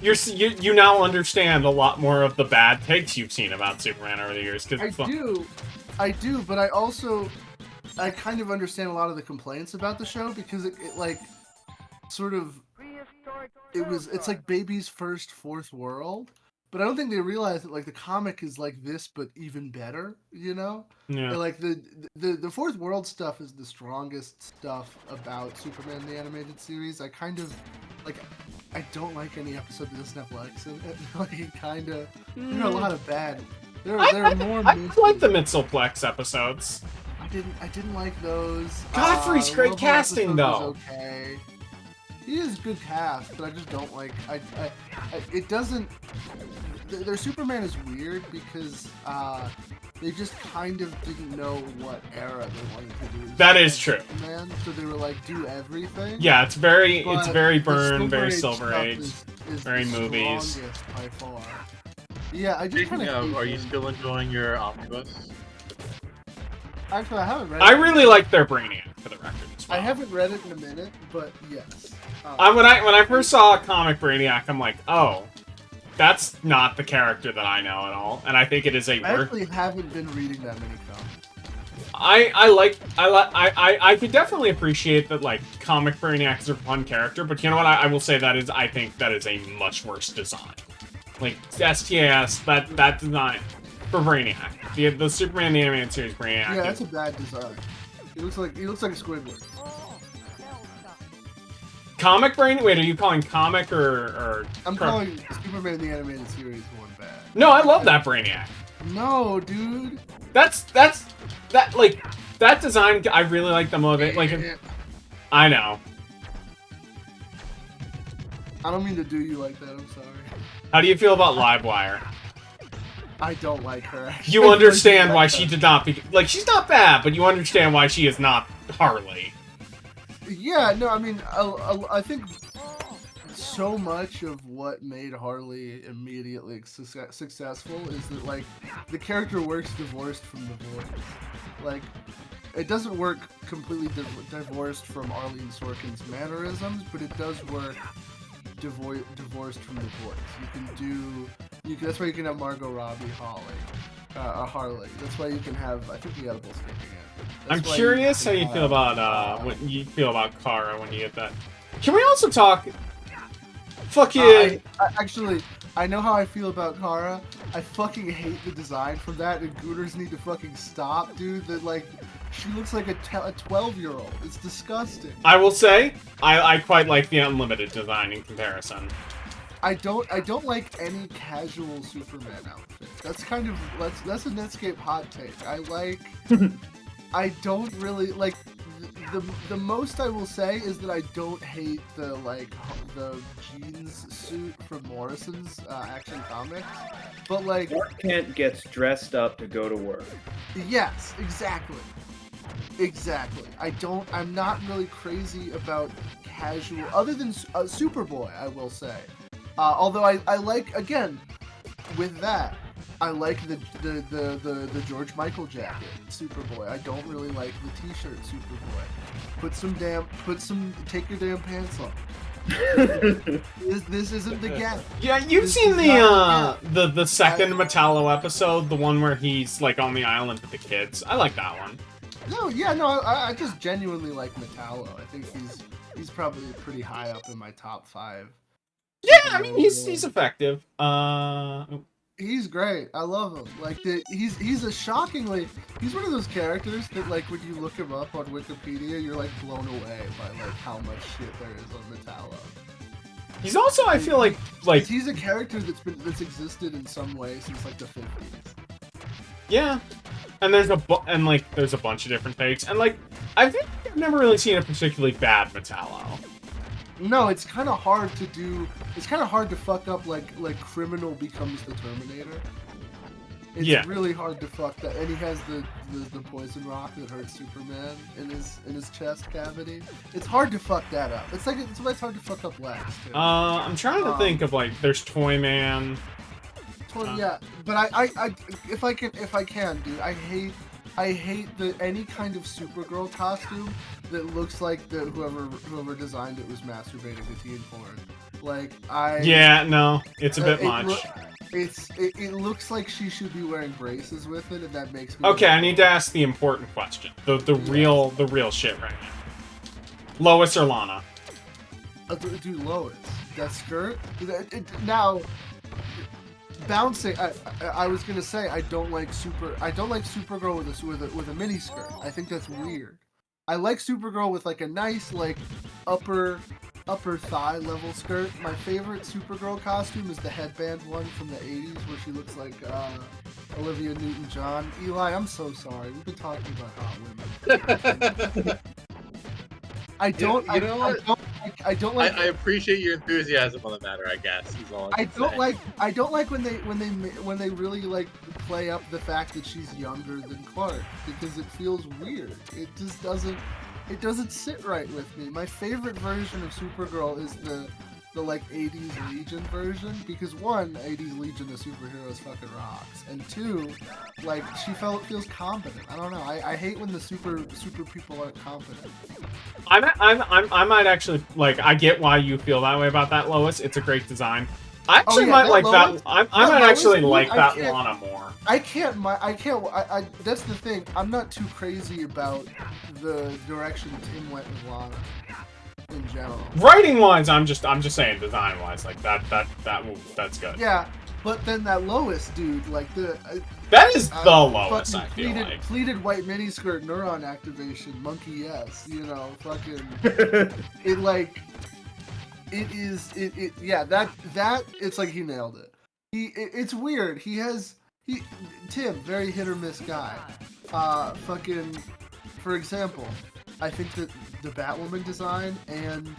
You now understand a lot more of the bad takes you've seen about Superman over the years. I do, but I kind of understand a lot of the complaints about the show because it's like baby's first fourth world. But I don't think they realize that the comic is like this, but even better. You know, yeah. And, the fourth world stuff is the strongest stuff about Superman the Animated Series. I kind of I don't like any episode that doesn't have Lex in it. There are a lot of bad. There are more. I like the Mitzelplex episodes. I didn't like those. Godfrey's great casting though. Okay. He is good cast, but I just don't like. It doesn't. Their Superman is weird because they just kind of didn't know what era they wanted to do. That is true. Superman, so they were like, do everything. Yeah, it's very But Byrne, very Age Silver stuff Age, is very the movies. strongest by far. Yeah, I just Speaking kind of, are you still enjoying your omnibus? Actually, I haven't read it. I really like their Brainiac, for the record. As well. I haven't read it in a minute, but yes. When I first saw a comic Brainiac, I'm like, oh, that's not the character that I know at all, and I think it is a. I actually haven't been reading that many comics. I could definitely appreciate that comic Brainiacs are a fun character, but you know what? I will say I think that is a much worse design. STAS, that design for Brainiac, the Superman the Animated Series Brainiac. Yeah, that's a bad design. He looks like a Squidward. Comic Brainiac? Wait, are you calling comic or? I'm calling Superman the Animated Series one bad. No, I love that Brainiac. No, dude. That design. I really like the motive. I know. I don't mean to do you like that. I'm sorry. How do you feel about Livewire? I don't like her. Actually. You understand why she did not be she's not bad, but you understand why she is not Harley. Yeah, no, I mean, I think so much of what made Harley immediately successful is that, like, the character works divorced from the voice. Like, it doesn't work completely divorced from Arlene Sorkin's mannerisms, but it does work divorced from the voice. That's why you can have Margot Robbie Harley. That's why you can have, I think we got a bull sticking in. I'm curious how you feel about what you feel about Kara when you get that. Can we also talk? Fucking. Actually, I know how I feel about Kara. I fucking hate the design from that, and Gooners need to fucking stop, dude. That, like, she looks like a 12-year-old. It's disgusting. I will say, I quite like the Unlimited design in comparison. I don't like any casual Superman outfit. That's kind of that's a Netscape hot take. I don't really like the most I will say is that I don't hate the jeans suit from Morrison's Action Comics, but like Clark Kent gets dressed up to go to work. Yes, exactly. I'm not really crazy about casual, other than Superboy, I will say. Although I like, again, with that, I like the George Michael jacket, Superboy. I don't really like the T-shirt Superboy. Take your damn pants off. This isn't the Gap. Yeah, you've seen the second Metallo episode, the one where he's like on the island with the kids. I like that one. I just genuinely like Metallo. I think he's probably pretty high up in my top 5. Yeah, I mean he's effective. He's great. I love him. Like he's one of those characters that, like, when you look him up on Wikipedia, you're like blown away by like how much shit there is on Metallo. He's also, I feel like he's a character that's existed in some way since like the 50s. Yeah, and there's a bunch of different takes, and like I think I've never really seen a particularly bad Metallo. No, it's kind of hard to do. It's kind of hard to fuck up like Criminal becomes the Terminator. It's really hard to fuck that, and he has the poison rock that hurts Superman in his chest cavity. It's hard to fuck that up. It's hard to fuck up Lex too. I'm trying to think of like there's Toyman. Yeah, but I if I can, dude, I hate any kind of Supergirl costume that looks like whoever designed it was masturbating to teen porn. Like Yeah, no, it's a bit much. It looks like she should be wearing braces with it, and that makes me. Okay, I need to ask the important question. The real shit right now. Lois or Lana? Dude, Lois. That skirt. Now. Bouncing, I was gonna say I don't like Supergirl with a mini skirt. I think that's weird. I like Supergirl with like a nice like upper thigh level skirt. My favorite Supergirl costume is the headband one from the 80s where she looks like Olivia Newton-John. Eli, I'm so sorry. We've been talking about hot women. I don't like. I appreciate your enthusiasm on the matter. I guess is all I don't like when they really like play up the fact that she's younger than Clark, because it feels weird. It just doesn't sit right with me. My favorite version of Supergirl is the like 80s Legion version, because one, 80s Legion of superheroes fucking rocks, and two, like she feels competent. I don't know. I hate when the super people aren't competent. I might actually like. I get why you feel that way about that, Lois. It's a great design. I actually might like Lois, that. I might actually like that Lana more. I can't. That's the thing. I'm not too crazy about the direction Tim went with Lana in general. Writing wise, I'm just saying design wise, like that's good. Yeah, but then that Lois dude, like that is the Lois. I feel like pleated white miniskirt, neuron activation, monkey yes, fucking it like it is it yeah that it's like he nailed it. It's weird. Tim, very hit or miss guy. Fucking, for example, I think that the Batwoman design and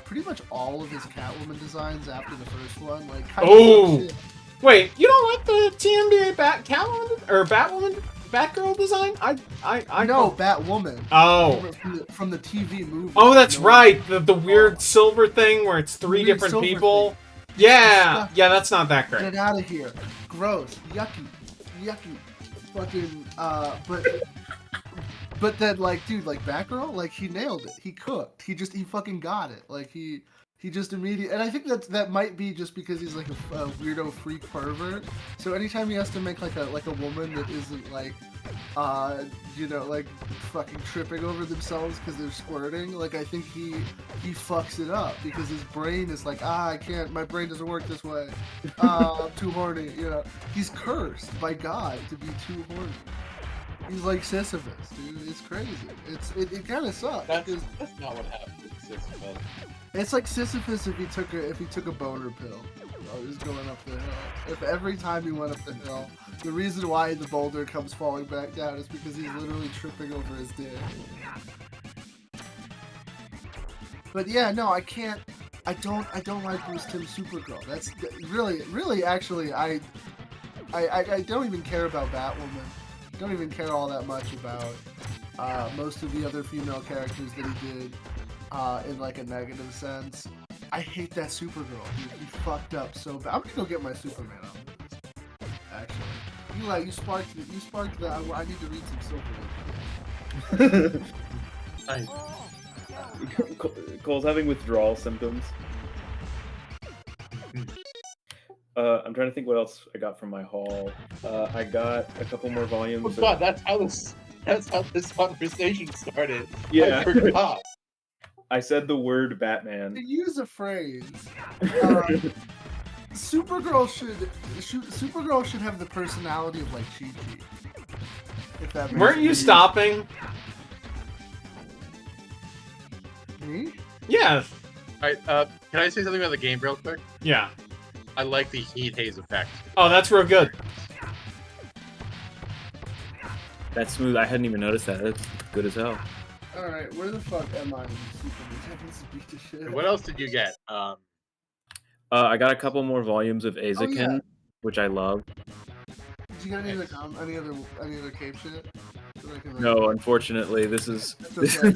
pretty much all of his Catwoman designs after the first one, like kind of wait, you don't like the TMDA Catwoman or Batwoman Batgirl design? I No, Batwoman. Oh. From the TV movie. Oh, that's No, right. The weird silver thing where it's three Weird different silver people. thing. Yeah, Disgusting. yeah, that's not that Get great. it out of here. Gross. Yucky. Fucking, but then, like, dude, like, Batgirl, like, he nailed it. He cooked. He fucking got it. Like, he just immediately, and I think that might be just because he's like a weirdo freak pervert. So anytime he has to make like a woman that isn't like, like fucking tripping over themselves because they're squirting, like I think he fucks it up because his brain is like, I can't, my brain doesn't work this way. I'm too horny. He's cursed by God to be too horny. He's like Sisyphus, dude. It's crazy. It kind of sucks. That's not what happened with Sisyphus. It's like Sisyphus if he took a boner pill. He was going up the hill. If every time he went up the hill, the reason why the boulder comes falling back down is because he's literally tripping over his dick. But yeah, no, I can't. I don't like Bruce Timm's Supergirl. That's really actually I don't even care about Batwoman. Don't even care all that much about most of the other female characters that he did. In like a negative sense. I hate that Supergirl, dude. He fucked up so bad. I'm gonna go get my Superman on. Actually. You sparked the I need to read some Silver. Cole's having withdrawal symptoms. I'm trying to think what else I got from my haul. I got a couple more volumes. Oh God, that's how this conversation started. Yeah. I forgot. I said the word Batman. To use a phrase, Supergirl should have the personality of like Chi-Chi. If that makes Weren't you sense. stopping? Me? Yeah. Alright, can I say something about the game real quick? Yeah. I like the heat haze effect. Oh, that's real good. That's smooth. I hadn't even noticed that. That's good as hell. Alright, where the fuck am I in Superman? Beat the shit. And what else did you get? I got a couple more volumes of Azakin, yeah. which I love. Did you get any other cape shit? That I can, like, No, unfortunately, this is That's okay.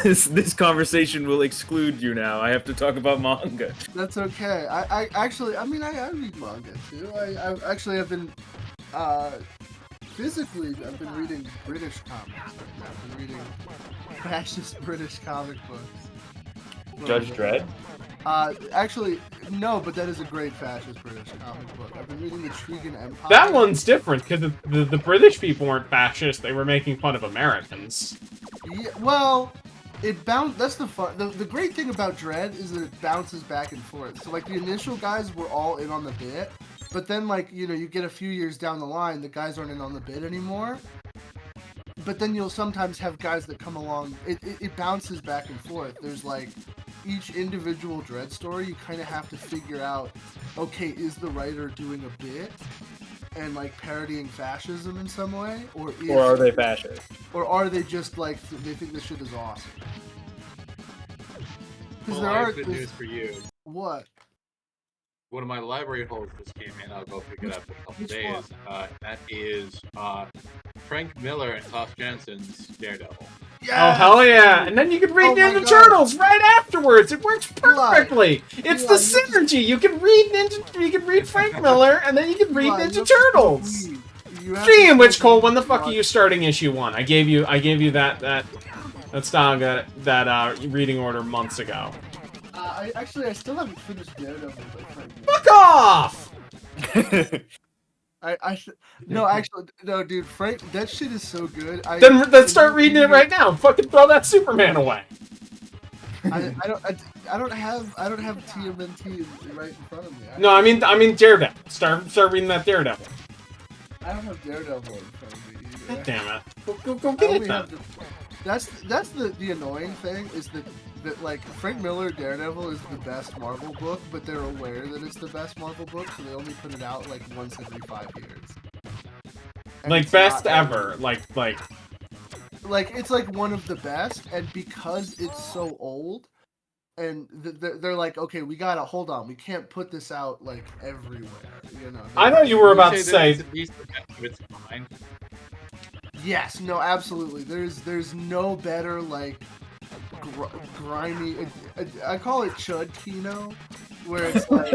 this conversation will exclude you now. I have to talk about manga. That's okay. I actually, I read manga too. I've been, physically, I've been reading British comics right now. I've been reading fascist British comic books. Judge Dredd? Actually, no, but that is a great fascist British comic book. I've been reading the Trigan Empire. That one's different because the British people weren't fascist; they were making fun of Americans. Yeah, well, that's the fun. The great thing about Dredd is that it bounces back and forth. So like the initial guys were all in on the bit, but then like you get a few years down the line, the guys aren't in on the bit anymore. But then you'll sometimes have guys that come along. It bounces back and forth. There's like each individual Dredd story, you kind of have to figure out, okay, is the writer doing a bit and like parodying fascism in some way, or Or are they fascist? or are they just like they think this shit is awesome? Because Well, I have good news for you. what? One of my library holds just came in. I'll go pick it up in a couple Which days. That is Frank Miller and Toss Jensen's Daredevil. Oh hell yeah! And then you can read Oh my Ninja God. Turtles right afterwards. It works perfectly. It's the Eli, you synergy. You can read Frank Miller, and then you can read Eli, Ninja you have to Turtles. smoke weed. You have Gee, to in which smoke Cole, weed when the to fuck are watch- you starting issue 1? I gave you that style that reading order months ago. I still haven't finished Daredevil. But Frank Miller. Fuck off! No, dude, Frank, that shit is so good. Then start reading it right now. Fucking throw that Superman away. I don't have TMNT right in front of me. No, I mean Daredevil. Start reading that Daredevil. I don't have Daredevil in front of me either. God damn it. Go I get it only then. have that's the annoying thing is that like Frank Miller Daredevil is the best Marvel book, but they're aware that it's the best Marvel book, so they only put it out like once every 5 years. And Like it's best not ever. Like it's like one of the best, and because it's so old, and they're like, okay, we gotta hold on, we can't put this out like everywhere, I know you were about to Would you say that it's at least the best of its kind. Yes, no, absolutely. There's no better like grimy. I call it chud kino, where it's like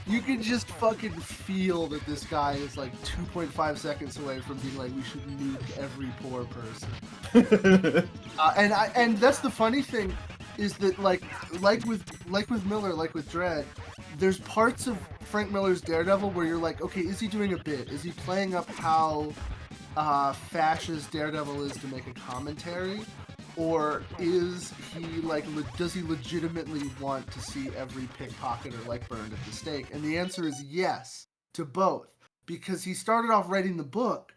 you can just fucking feel that this guy is like 2.5 seconds away from being like, we should nuke every poor person. And that's the funny thing, is that like with Miller, like with Dredd, there's parts of Frank Miller's Daredevil where you're like, okay, is he doing a bit? Is he playing up how fascist Daredevil is to make a commentary? Or is he like, does he legitimately want to see every pickpocketer like burned at the stake? And the answer is yes to both, because he started off writing the book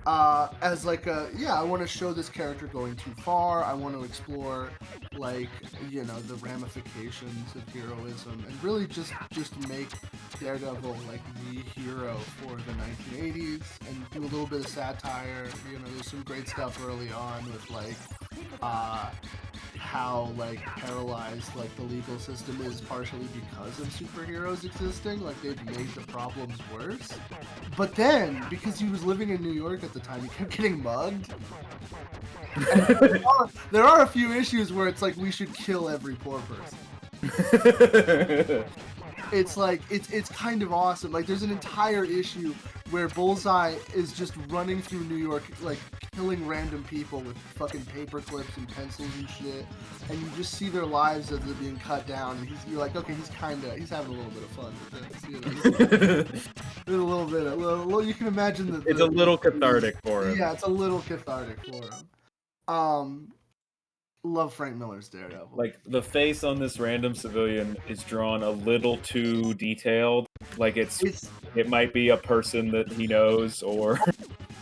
as like I want to show this character going too far. I want to explore like, you know, the ramifications of heroism and really just make Daredevil like the hero for the 1980s and do a little bit of satire. You know, there's some great stuff early on with like how like paralyzed like the legal system is partially because of superheroes existing. Like they've made the problems worse. But then, because he was living in New York at the time, he kept getting mugged. And there are a few issues where it's like, we should kill every poor person. It's like, it's kind of awesome. Like there's an entire issue where Bullseye is just running through New York, like killing random people with fucking paper clips and pencils and shit, and you just see their lives as they're being cut down, and you're like, okay, he's having a little bit of fun with this, you know. You can imagine that it's a little cathartic for him. Yeah, it's a little cathartic for him. Love Frank Miller's Daredevil. Like the face on this random civilian is drawn a little too detailed. Like it might be a person that he knows or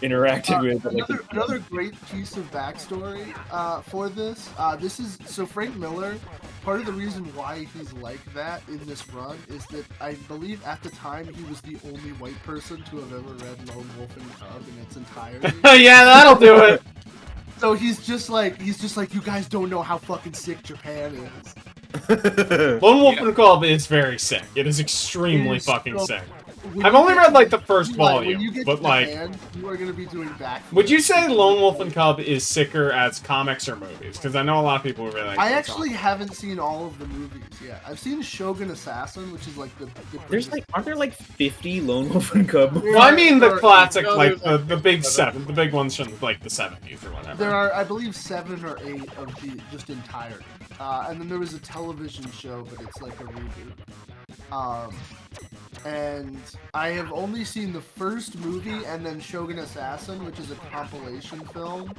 interacted with. Another great piece of backstory for this. This is so Frank Miller. Part of the reason why he's like that in this run is that I believe at the time he was the only white person to have ever read Lone Wolf and Cub in its entirety. Yeah, that'll do it. So he's just like, you guys don't know how fucking sick Japan is. Lone Wolf and Cub is very sick. It is extremely fucking sick. When I've you only get read to- like the first Eli, volume, when you get but to like, Japan, you are gonna be doing back. would you say Lone Wolf and Cub is sicker as comics or movies? Because I know a lot of people who really like I those actually comics. haven't seen all of the movies yet. I've seen Shogun Assassin, which is like the There's like, aren't there like 50 Lone Wolf and Cub? Well, I mean the Or- classic, no, like there's the big seven, the big ones from like the 70s or whatever. There are, I believe, 7 or 8 of the just entirety. And then there was a television show, but it's like a reboot. And I have only seen the first movie and then Shogun Assassin, which is a compilation film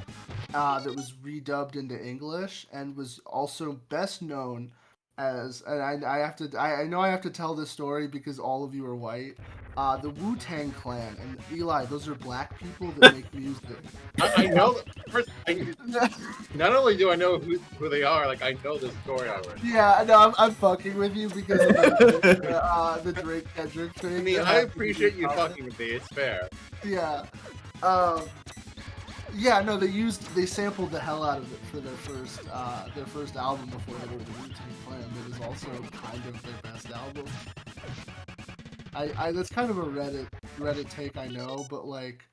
that was redubbed into English and was also best known as, and I know I have to tell this story because all of you are white. The Wu-Tang Clan, and Eli, those are black people that make music. I know. First, not only do I know who they are, like I know this story already. Yeah, no, I'm fucking with you because of the Drake Kendrick thing. I mean, I appreciate you fucking with me. It's fair. Yeah. Yeah, no, they sampled the hell out of it for their first album before they were the Wu-Tang Clan. That is also kind of their best album. That's kind of a Reddit take, I know, but like,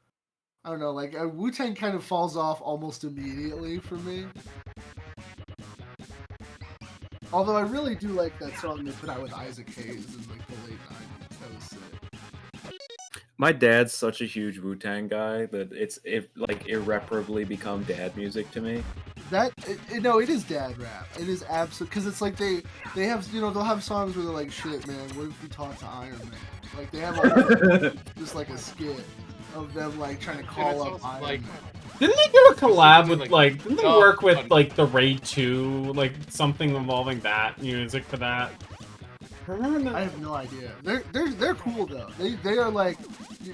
I don't know, like Wu-Tang kind of falls off almost immediately for me. Although I really do like that song they put out with Isaac Hayes in like the late 90s. That was sick. My dad's such a huge Wu-Tang guy that it's like irreparably become dad music to me. No, it is dad rap. It is absolute, because it's like they have, you know, they'll have songs where they're like, shit, man, what if we talk to Iron Man? Like they have like just like a skit of them like trying to call up Iron Man. Didn't they do a collab with like, like? Didn't they work with like the Raid 2, like something involving that music for that? I have no idea. They're cool though. They are like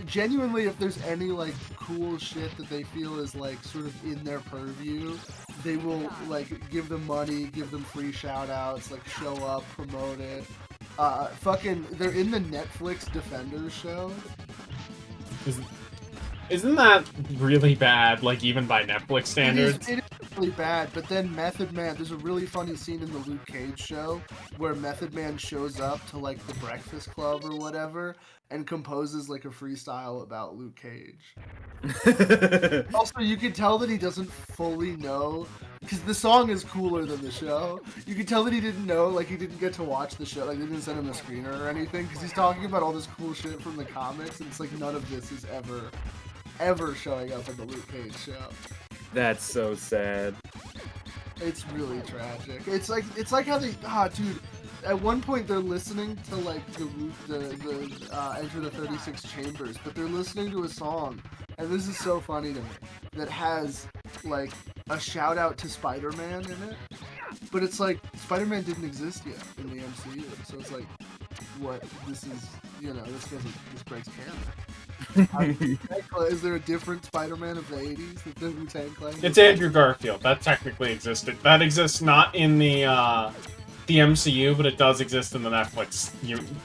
genuinely, if there's any like cool shit that they feel is like sort of in their purview, they will like give them money, give them free shout outs, like show up, promote it. They're in the Netflix Defenders show. Isn't that really bad? Like even by Netflix standards? really bad, but then Method Man, there's a really funny scene in the Luke Cage show where Method Man shows up to like the Breakfast Club or whatever and composes like a freestyle about Luke Cage. Also, you can tell that he doesn't fully know, because the song is cooler than the show. You can tell that he didn't know, like he didn't get to watch the show, like they didn't send him a screener or anything, because he's talking about all this cool shit from the comics, and it's like none of this is ever showing up in the Luke Cage show. That's so sad. It's really tragic. It's like how they dude. At one point, they're listening to like the Enter the 36 Chambers, but they're listening to a song, and this is so funny to me, that has like a shout out to Spider-Man in it, but it's like Spider-Man didn't exist yet in the MCU, so it's like, what? This is, this breaks canon. Is there a different Spider-Man of the 80s that the Wu-Tang Clan? It's Andrew Garfield. That technically existed. That exists not in the MCU, but it does exist in the Netflix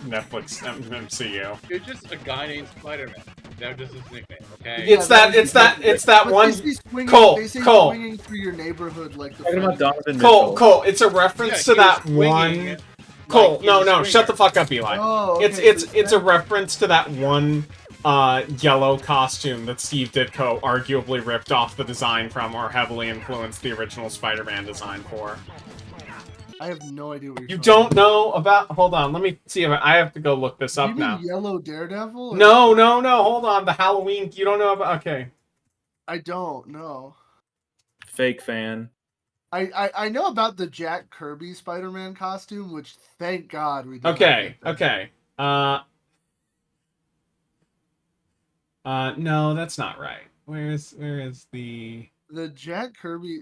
MCU. You're just a guy named Spider-Man. That was just his nickname, okay? It's that one. Cole. Swinging through your neighborhood like the. Talking about Donovan Mitchell. Cole. It's a reference to that one. Cole, like no, shut the fuck up, Eli. Oh, okay, it's a reference to that one yellow costume that Steve Ditko arguably ripped off the design from, or heavily influenced the original Spider-Man design for. I have no idea what you're You talking don't know about? Hold on, let me see if I have to go look this up you mean now. Yellow Daredevil? Or... No, hold on. The Halloween. You don't know about? Okay. I don't know. Fake fan. I know about the Jack Kirby Spider-Man costume, which thank God we did. Okay. No, that's not right. Where is the Jack Kirby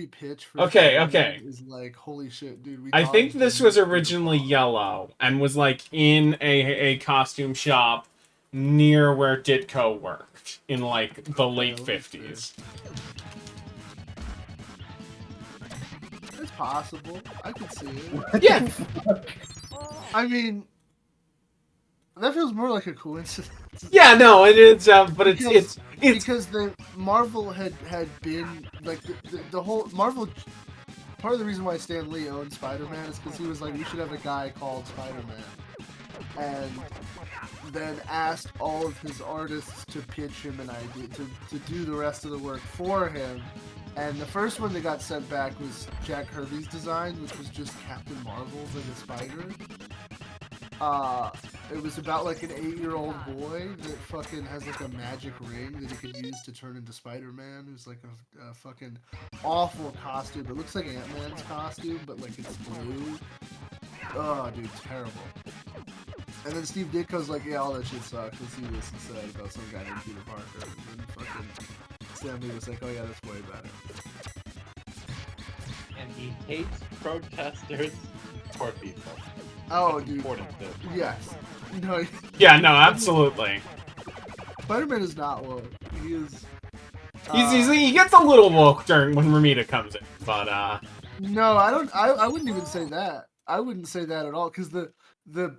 pitch for Okay. is like, holy shit, dude. I think this was originally yellow and was like in a costume shop near where Ditko worked in like the late 50s. It's possible. I could see it. Yeah. I mean, that feels more like a coincidence. Yeah, no, it is, but it's because the Marvel had been like the whole Marvel. Part of the reason why Stan Lee owned Spider-Man is because he was like, we should have a guy called Spider-Man, and then asked all of his artists to pitch him an idea to do the rest of the work for him. And the first one that got sent back was Jack Kirby's design, which was just Captain Marvel as a spider. It was about like an 8-year-old boy that fucking has like a magic ring that he could use to turn into Spider-Man. It was like a fucking awful costume. It looks like Ant-Man's costume, but like it's blue. Oh, dude, terrible. And then Steve Ditko's like, yeah, all that shit sucks. Let's see what this said about some guy named Peter Parker. And then fucking Stan Lee was like, oh yeah, that's way better. And he hates protesters or people. Oh, That's dude. important too. Yes. No. yeah, no, absolutely. Spider-Man is not woke. He is. He gets a little woke when Ramita comes in, but No, I don't. I wouldn't even say that. I wouldn't say that at all, because the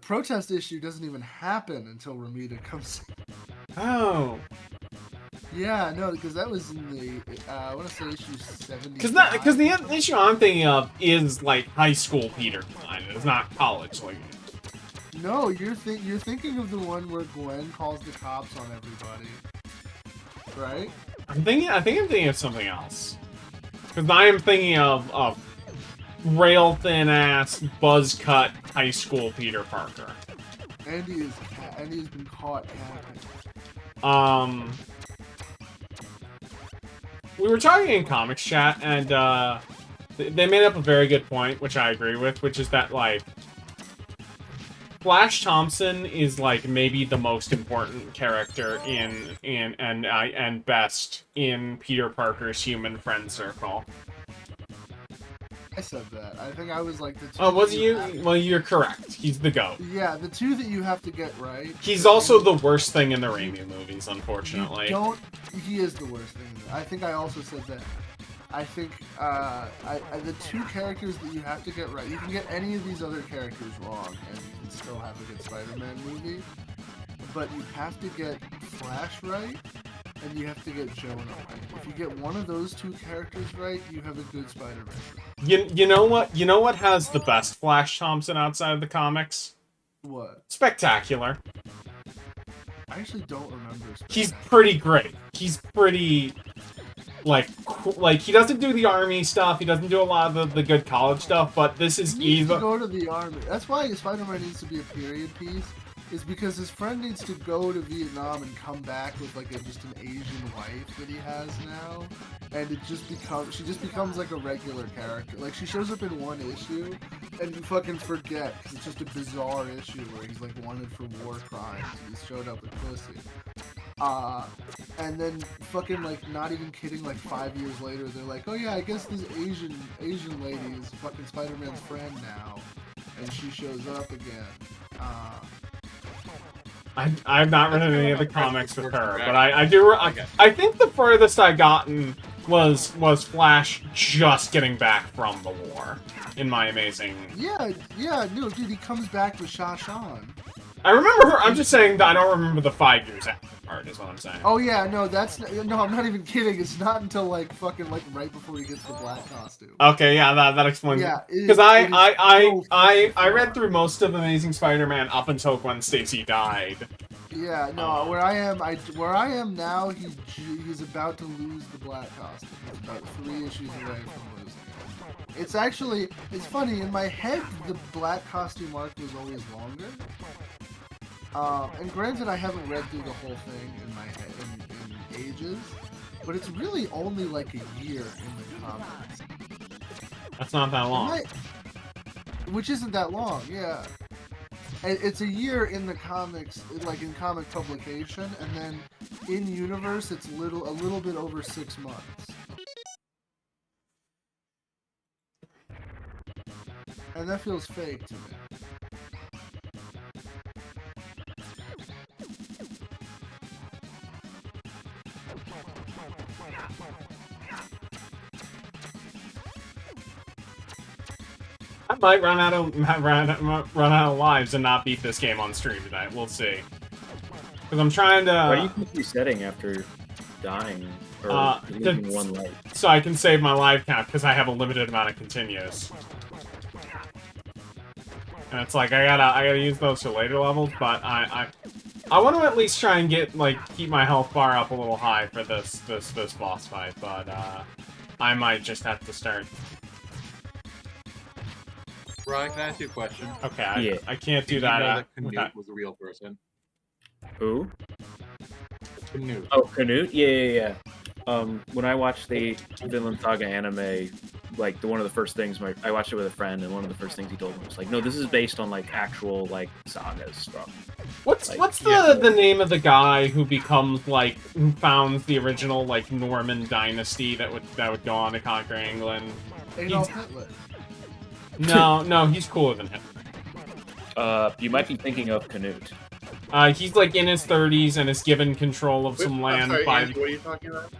protest issue doesn't even happen until Ramita comes in. Oh. Yeah, no, because that was in the I want to say issue 70. Because the issue I'm thinking of is like high school Peter Klein. It's not college like. No, you're thinking of the one where Gwen calls the cops on everybody, right? I think I'm thinking of something else. Because I am thinking of rail thin ass buzz cut high school Peter Parker. Andy has been caught capping. We were talking in comics chat, and they made up a very good point, which I agree with, which is that like Flash Thompson is like maybe the most important character and best in Peter Parker's human friend circle. I said that. I think I was like the two. Oh, was you? Well, you're correct. He's the GOAT. Yeah, the two that you have to get right. He's also the worst thing in the Raimi movies, unfortunately. He is the worst thing. I think I also said that. I think the two characters that you have to get right. You can get any of these other characters wrong, and you can still have a good Spider-Man movie. But you have to get Flash right, and you have to get Jonah right. If you get one of those two characters right, you have a good Spider-Man. You know what? You know what has the best Flash Thompson outside of the comics? What? Spectacular. I actually don't remember. He's pretty great. He's pretty like he doesn't do the army stuff. He doesn't do a lot of the good college stuff. But this is He needs to Eva. go to the army. That's why Spider-Man needs to be a period piece. Is because his friend needs to go to Vietnam and come back with like just an Asian wife that he has now, and she just becomes like a regular character. Like she shows up in one issue, and you fucking forget because it's just a bizarre issue where he's like wanted for war crimes. And he's showed up with pussy. And then fucking like not even kidding, like 5 years later, they're like, oh yeah, I guess this Asian lady is fucking Spider-Man's friend now, and she shows up again. I've not read any of the comics with her, but I do. I think the furthest I gotten was Flash just getting back from the war in my amazing. Yeah, no, dude, he comes back with Shashan. I remember her. I'm just saying that I don't remember the 5 years after part. Is what I'm saying. Oh yeah, no, I'm not even kidding. It's not until like fucking like right before he gets the black costume. Okay, yeah, that explains. Yeah, because I read through most of Amazing Spider-Man up until Gwen Stacy died. Yeah, no, where I am now, he's about to lose the black costume. He's about 3 issues away from losing it. It's funny, in my head, the black costume arc was always longer. And granted, I haven't read through the whole thing in my head in ages, but it's really only like a year in the comics. That's not that long. Which isn't that long, yeah. It's a year in the comics, like in comic publication, and then in universe, it's a little bit over 6 months. And that feels fake to me. I might run out of lives and not beat this game on stream tonight. We'll see. Because I'm trying to. Why do you keep resetting after dying or losing one life? So I can save my life count because I have a limited amount of continues. And it's like I gotta use those for later levels, but I want to at least try and keep my health bar up a little high for this boss fight, but I might just have to start. Ryan, can I ask you a question? Okay, I can't do that. You know that Canute was a real person. Who? Canute. Oh, Canute? Yeah. When I watched the Vinland Saga anime, like one of the first things I watched it with a friend, and one of the first things he told me was like, "No, this is based on like actual like sagas stuff." What's the name of the guy who becomes who founds the original Norman dynasty that would go on to conquer England? Adolf Hitler. No, he's cooler than him. You might be thinking of Canute. He's in his 30s and is given control of some land by. Andy, what are you talking about?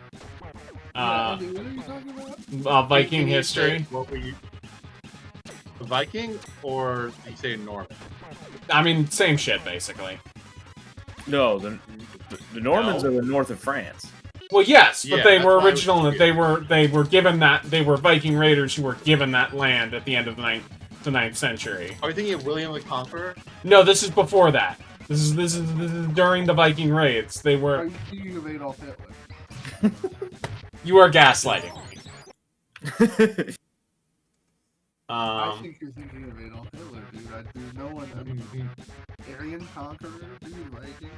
Andy, what are you talking about? Viking history. What were you? The Viking, or did you say Norman? I mean, same shit basically. No, the Normans are the north of France. Well, yes, but Yeah, they were that's why original, I was and they were given that they were Viking raiders who were given that land at the end of the 9th century. Are you thinking of William the Conqueror? No, this is before that. This is during the Viking raids. They Are were. you thinking of Adolf Hitler? You are gaslighting me. I think you're thinking of Adolf Hitler, dude. There's no one. Aryan conqueror, dude, Viking.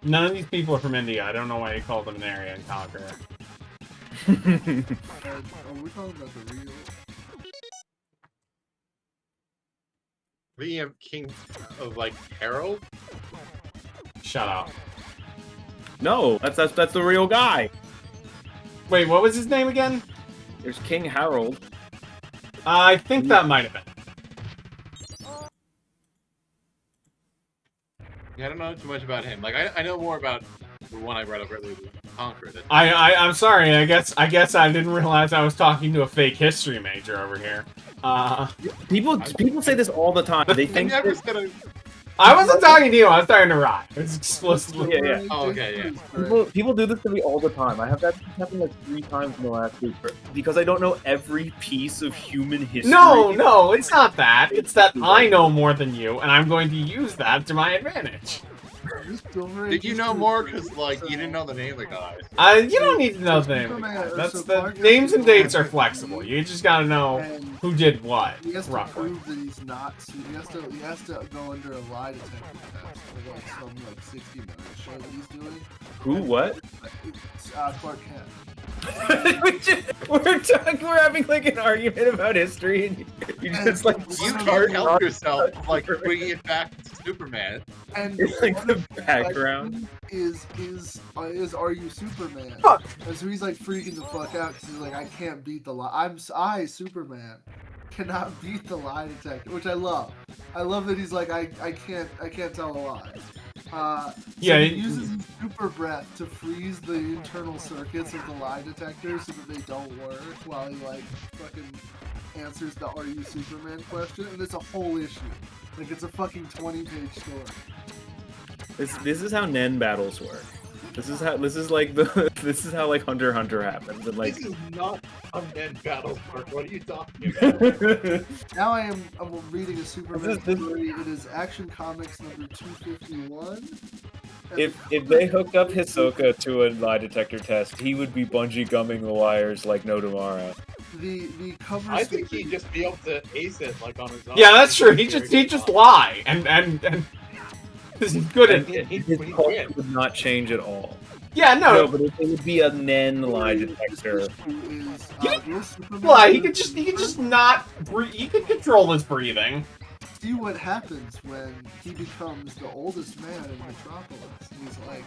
None of these people are from India. I don't know why you call them an Aryan conqueror. Are we talking about the real? The king of Harold? Shut up. No, that's the real guy. Wait, what was his name again? There's King Harold. I think that might have been. Yeah, I don't know too much about him. I know more about the one I read of Ridley the Conqueror. I'm sorry. I guess I didn't realize I was talking to a fake history major over here. People say this all the time. They think I wasn't talking to you. I was talking to Rod. It was explicitly. Yeah. Oh, okay, yeah. People do this to me all the time. I have that happen like 3 times in the last week because I don't know every piece of human history. No, it's not that. It's that I know more than you, and I'm going to use that to my advantage. Did you know more? Because, like, you didn't know the name of the guy. You don't need to know the name of the guy. That's the names and dates are flexible. You just gotta know who did what. He has to Roughly. prove that he's not. He has to go under a lie detector test for like some 60-minute show that he's doing. Who? What? It's, Clark Kent. We're having like an argument about history, and you just like You can't help yourself, like, bringing it back to Superman. And It's like one the of background. is Are You Superman? Fuck. And so he's like freaking the fuck out because he's like, I can't beat the lie. I Superman cannot beat the lie detector, which I love. I love that he's like, I can't tell a lie. So Yeah, he uses his super breath to freeze the internal circuits of the lie detector so that they don't work while he like fucking answers the "Are you Superman?" question, and it's a whole issue. Like it's a fucking 20-page story. This is how Nen battles work. This is how like Hunter x Hunter happens, and like This is not a men battle work. What are you talking about? Now I'm reading a Superman story. It is Action Comics number 251. if they hooked up Hisoka to a lie detector test, he would be bungee gumming the wires like no tomorrow. The cover. I think he'd just be able to ace it, like, on his own. Yeah, that's true. He just lie and he's good at. His culture would not change at all. Yeah, No, no. but it would be a Nen lie detector. Lie. He could just not breathe. He could control his breathing. See what happens when he becomes the oldest man in Metropolis. He's like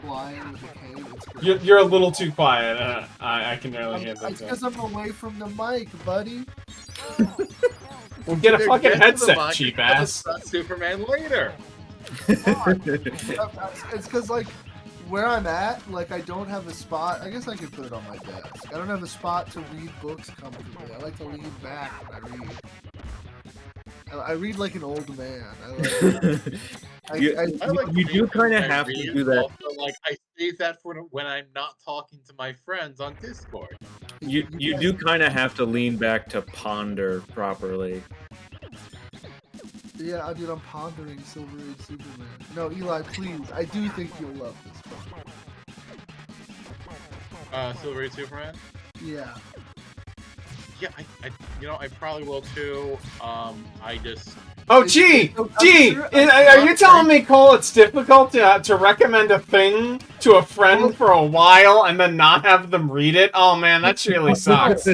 flying with a cane. It's great. You're a little too quiet. I can barely hear It's that. because I'm away from the mic, buddy. Well, get a They're fucking getting to the headset, mic cheap and ass. discuss Superman later. It's because like where I'm at, like I don't have a spot. I guess I could put it on my desk. I don't have a spot to read books comfortably. I like to lean back when I read. I read like an old man. You do kind of have to do that. Also, like, I save that for when I'm not talking to my friends on Discord. you do kind of have to lean back to ponder properly. Yeah, dude, I'm pondering Silver Age Superman. No, Eli, please. I do think you'll love this book. Silver Age Superman? Yeah. Yeah, I probably will too. I just... Oh, gee! Are you telling me, Cole, it's difficult to recommend a thing to a friend for a while and then not have them read it? Oh, man, that really sucks.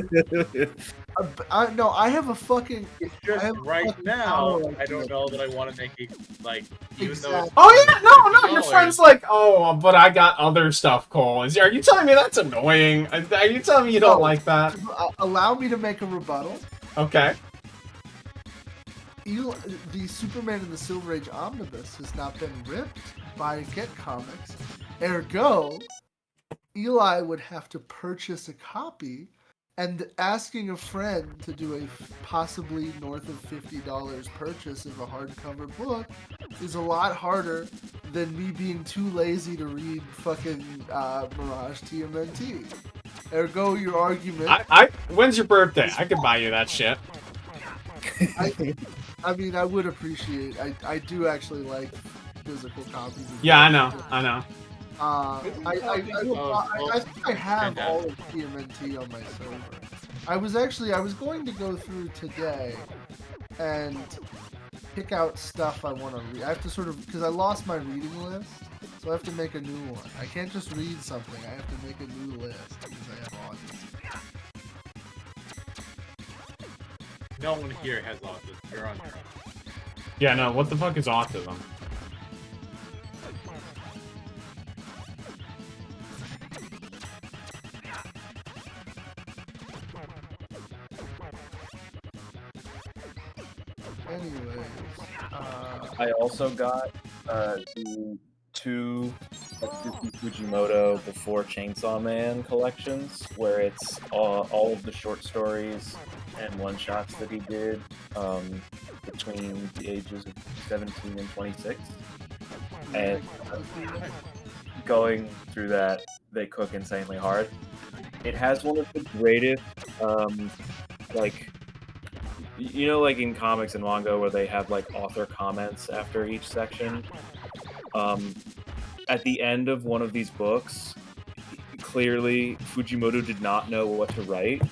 No, I have a fucking... It's just right now, I don't know that I want to make it, like, even though... Oh, yeah, no, your friend's like, oh, but I got other stuff, Cole. Are you telling me that's annoying? Are you telling me you don't like that? Allow me to make a rebuttal. Okay. The Superman in the Silver Age Omnibus has not been ripped by Get Comics. Ergo, Eli would have to purchase a copy, and asking a friend to do a possibly north of $50 purchase of a hardcover book is a lot harder than me being too lazy to read fucking Mirage TMNT. Ergo, your argument... When's your birthday? I could buy you that shit. I mean, I would appreciate. I do actually like physical copies. Yeah, I know. I think I have all of TMNT on my server. I was going to go through today and pick out stuff I want to read. I have to sort of, because I lost my reading list, so I have to make a new one. I can't just read something. I have to make a new list because I have autism. No one here has autism. You're on your own. Yeah, no, what the fuck is autism? Anyways, I also got the 2 Atsushi Fujimoto Before Chainsaw Man collections, where it's all of the short stories and one-shots that he did between the ages of 17 and 26. And going through that, they cook insanely hard. It has one of the greatest, like, you know, like in comics and manga where they have like author comments after each section. At the end of one of these books, clearly Fujimoto did not know what to write.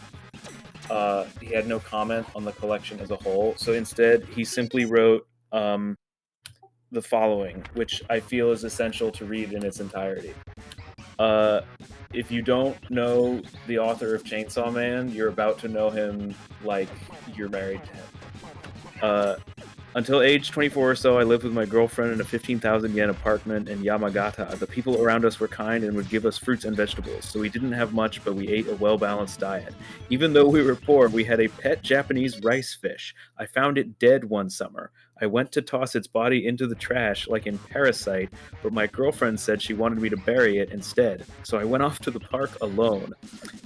He had no comment on the collection as a whole, so instead he simply wrote the following, which I feel is essential to read in its entirety. If you don't know the author of Chainsaw Man, you're about to know him like you're married to him. Until age 24 or so, I lived with my girlfriend in a 15,000 yen apartment in Yamagata. The people around us were kind and would give us fruits and vegetables, so we didn't have much, but we ate a well-balanced diet. Even though we were poor, we had a pet Japanese rice fish. I found it dead one summer. I went to toss its body into the trash like in Parasite, but my girlfriend said she wanted me to bury it instead, so I went off to the park alone.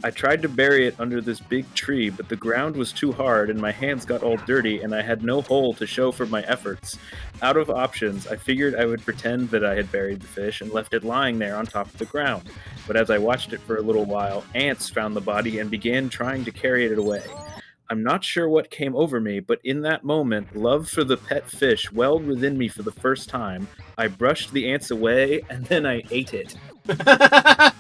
I tried to bury it under this big tree, but the ground was too hard and my hands got all dirty and I had no hole to show for my efforts. Out of options, I figured I would pretend that I had buried the fish and left it lying there on top of the ground. But as I watched it for a little while, ants found the body and began trying to carry it away. I'm not sure what came over me, but in that moment, love for the pet fish welled within me for the first time. I brushed the ants away and then I ate it. That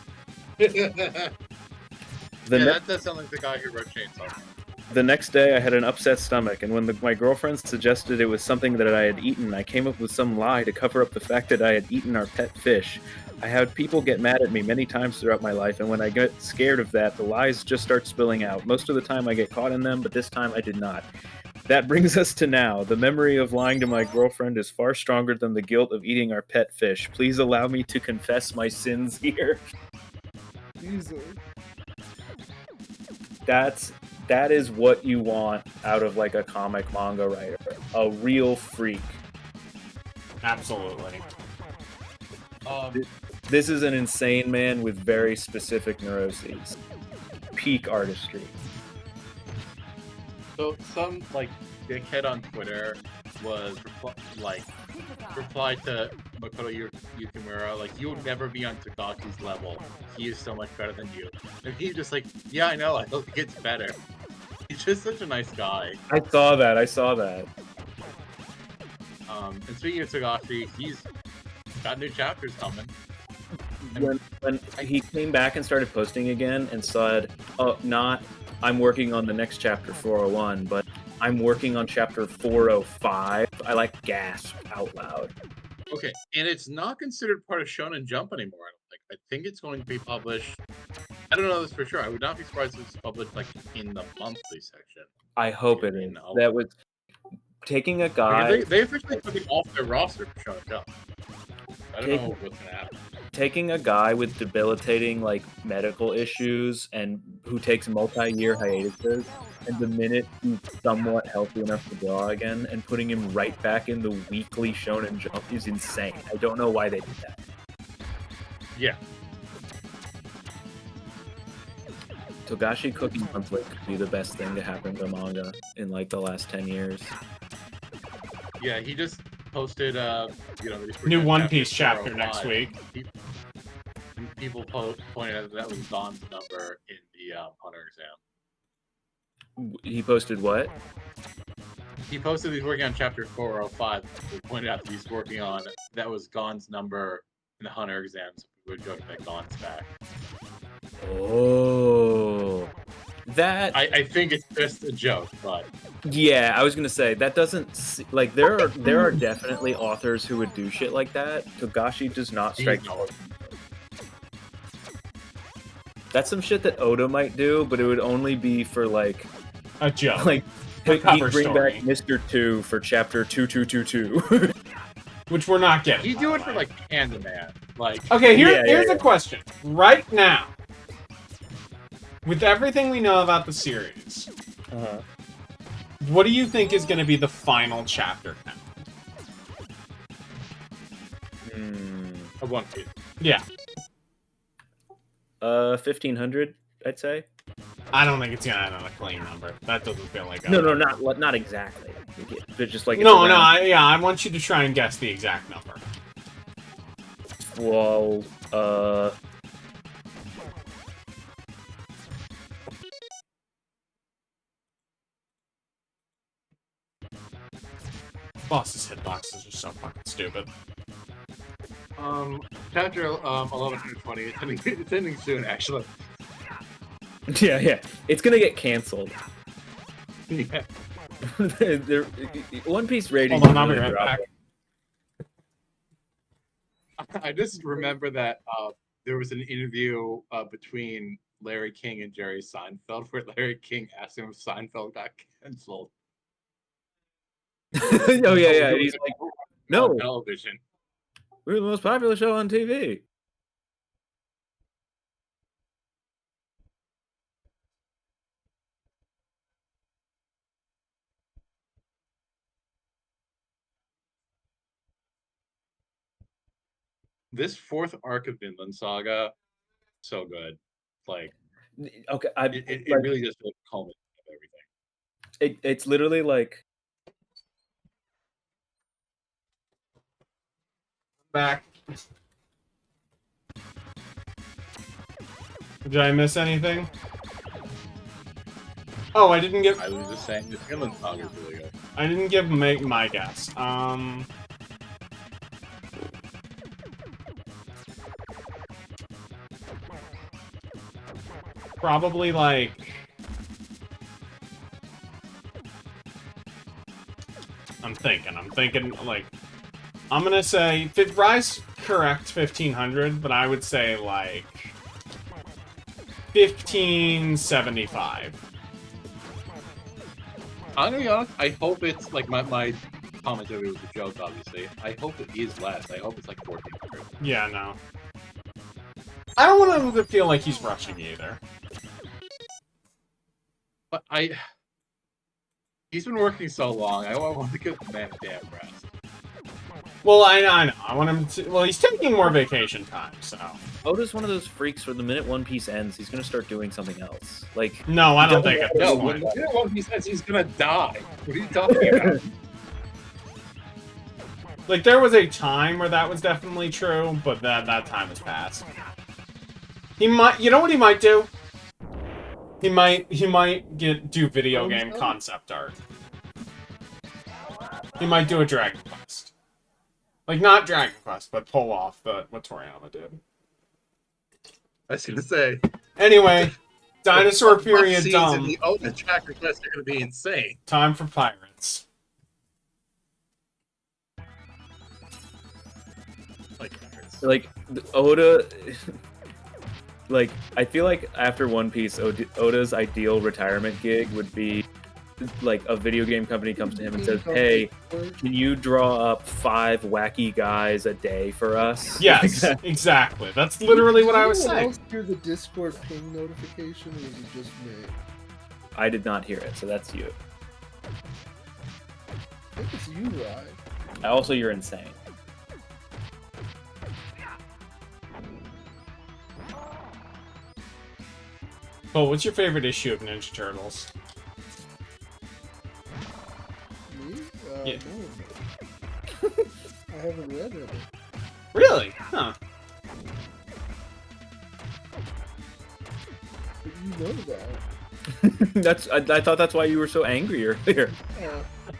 does sound like the guy who wrote Chainsaw. The next day, I had an upset stomach, and when my girlfriend suggested it was something that I had eaten, I came up with some lie to cover up the fact that I had eaten our pet fish. I had people get mad at me many times throughout my life, and when I get scared of that, the lies just start spilling out. Most of the time I get caught in them, but this time I did not. That brings us to now. The memory of lying to my girlfriend is far stronger than the guilt of eating our pet fish. Please allow me to confess my sins here. Easily. That is what you want out of like a comic manga writer. A real freak. Absolutely. This is an insane man with very specific neuroses. Peak artistry. So some like dickhead on Twitter was replied to Makoto Yukimura like, "You'll never be on Tagashi's level. He is so much better than you." And he's just like, "Yeah, I know. I hope it gets better." He's just such a nice guy. I saw that. And speaking of Tagashi, he's got new chapters coming. When he came back and started posting again and said, "Oh, not I'm working on the next chapter 401, but I'm working on chapter 405," I like gasped out loud. Okay, and it's not considered part of Shonen Jump anymore. I don't think. I think it's going to be published. I don't know this for sure. I would not be surprised if it's published like in the monthly section. I hope it is. That was taking a guy. They officially took it off their roster for Shonen Jump. I don't know what's gonna happen. Taking a guy with debilitating like medical issues and who takes multi-year hiatuses, and the minute he's somewhat healthy enough to draw again, and putting him right back in the weekly Shonen Jump is insane. I don't know why they did that. Yeah. Togashi Cookie Monthly could be the best thing to happen to manga in like the last 10 years. Yeah, he just posted new One Piece chapter next week. People pointed out that was Don's number in the Hunter exam. He posted what? He posted he's working on chapter 405. We pointed out that he's working on that was Gon's number in the Hunter exams. We would go to make Gon's back. Oh, that I think it's just a joke, but yeah, I was gonna say that doesn't like there are definitely authors who would do shit like that. Togashi does not strike. That's some shit that Oda might do, but it would only be for like a joke. Like a cover he'd bring story. back Mr. 2 for chapter 2222. Which we're not getting. You do it for like Panda Man. Like okay, here's a question. Right now, with everything we know about the series, what do you think is going to be the final chapter count? Of One Piece. Yeah. 1500, I'd say. I don't think it's gonna end on a clean number. That doesn't feel like a... No, not exactly. But just like No, I want you to try and guess the exact number. Well, Boss's hitboxes are so fucking stupid. Chapter 11 through 20. It's ending soon, actually. yeah, it's gonna get canceled. Yeah. One Piece rating. Hold on, I'll be right back. I just remember that there was an interview between Larry King and Jerry Seinfeld where Larry King asked him if Seinfeld got canceled. Oh yeah. And he's like, no, on television. we're the most popular show on TV. This fourth arc of Vinland Saga, so good. Like, Okay, it like, really just culminates of everything. it's literally like Back. Did I miss anything? Oh, I didn't give... I was just saying, the Vinland Saga is really good. I didn't give my guess. Probably like... I'm thinking like... I'm gonna say... Rise correct 1500, but I would say like... 1575. I'm gonna be honest, I hope it's like my comment of it was a joke, obviously. I hope it is less. I hope it's like 1400. Yeah, no. I don't want him to feel like he's rushing either. But he's been working so long, I want to give the man a damn rest. Well, I know. I want him to... Well, he's taking more vacation time, so... Oda's one of those freaks where the minute One Piece ends, he's gonna start doing something else. Like, No, I don't think at this No, point. when he says he's gonna die. What are you talking about? Like, there was a time where that was definitely true, but that time has passed. He might... You know what he might do? He might do video game concept art. He might do a Dragon Quest. Like, not Dragon Quest, but pull off what Toriyama did. I was gonna say. Anyway, dinosaur period scenes dumb. in the Oda Tracker Quest are gonna be insane. Time for pirates. like Oda. Like, I feel like after One Piece, Oda's ideal retirement gig would be like a video game company comes to him and says, "Hey, can you draw up 5 wacky guys a day for us?" Yes, exactly. That's literally what I was saying. Else hear the Discord ping notification, or was it just me? I did not hear it, so that's you. I think it's you, Ryan. Also, you're insane. Oh, what's your favorite issue of Ninja Turtles? Me? Yeah. No. I haven't read it. Really? Huh. But you know that. I thought that's why you were so angry earlier. Yeah.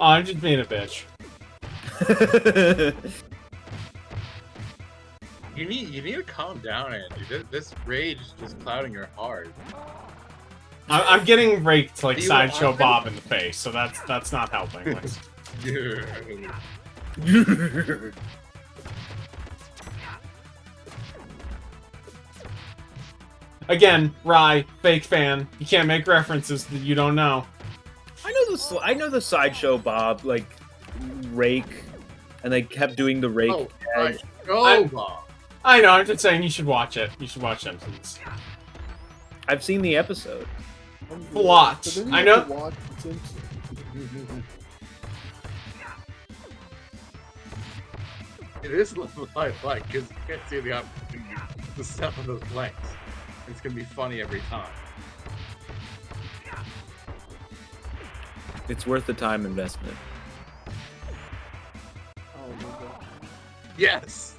Oh, I'm just being a bitch. You need to calm down, Andy. This rage is just clouding your heart. I'm getting raked like Do you Sideshow want it? Bob in the face, so that's not helping. Like, again, Rye, fake fan. You can't make references that you don't know. I know the Sideshow Bob like rake, and they kept doing the rake. Oh, right. I'm- Bob. I know. I'm just saying you should watch it. You should watch Simpsons. I've seen the episode. Plot. But then you I have know. to watch The Simpsons. It is a little like because you can't see the opportunity to step on those planks. It's gonna be funny every time. It's worth the time investment. Oh my god. Yes.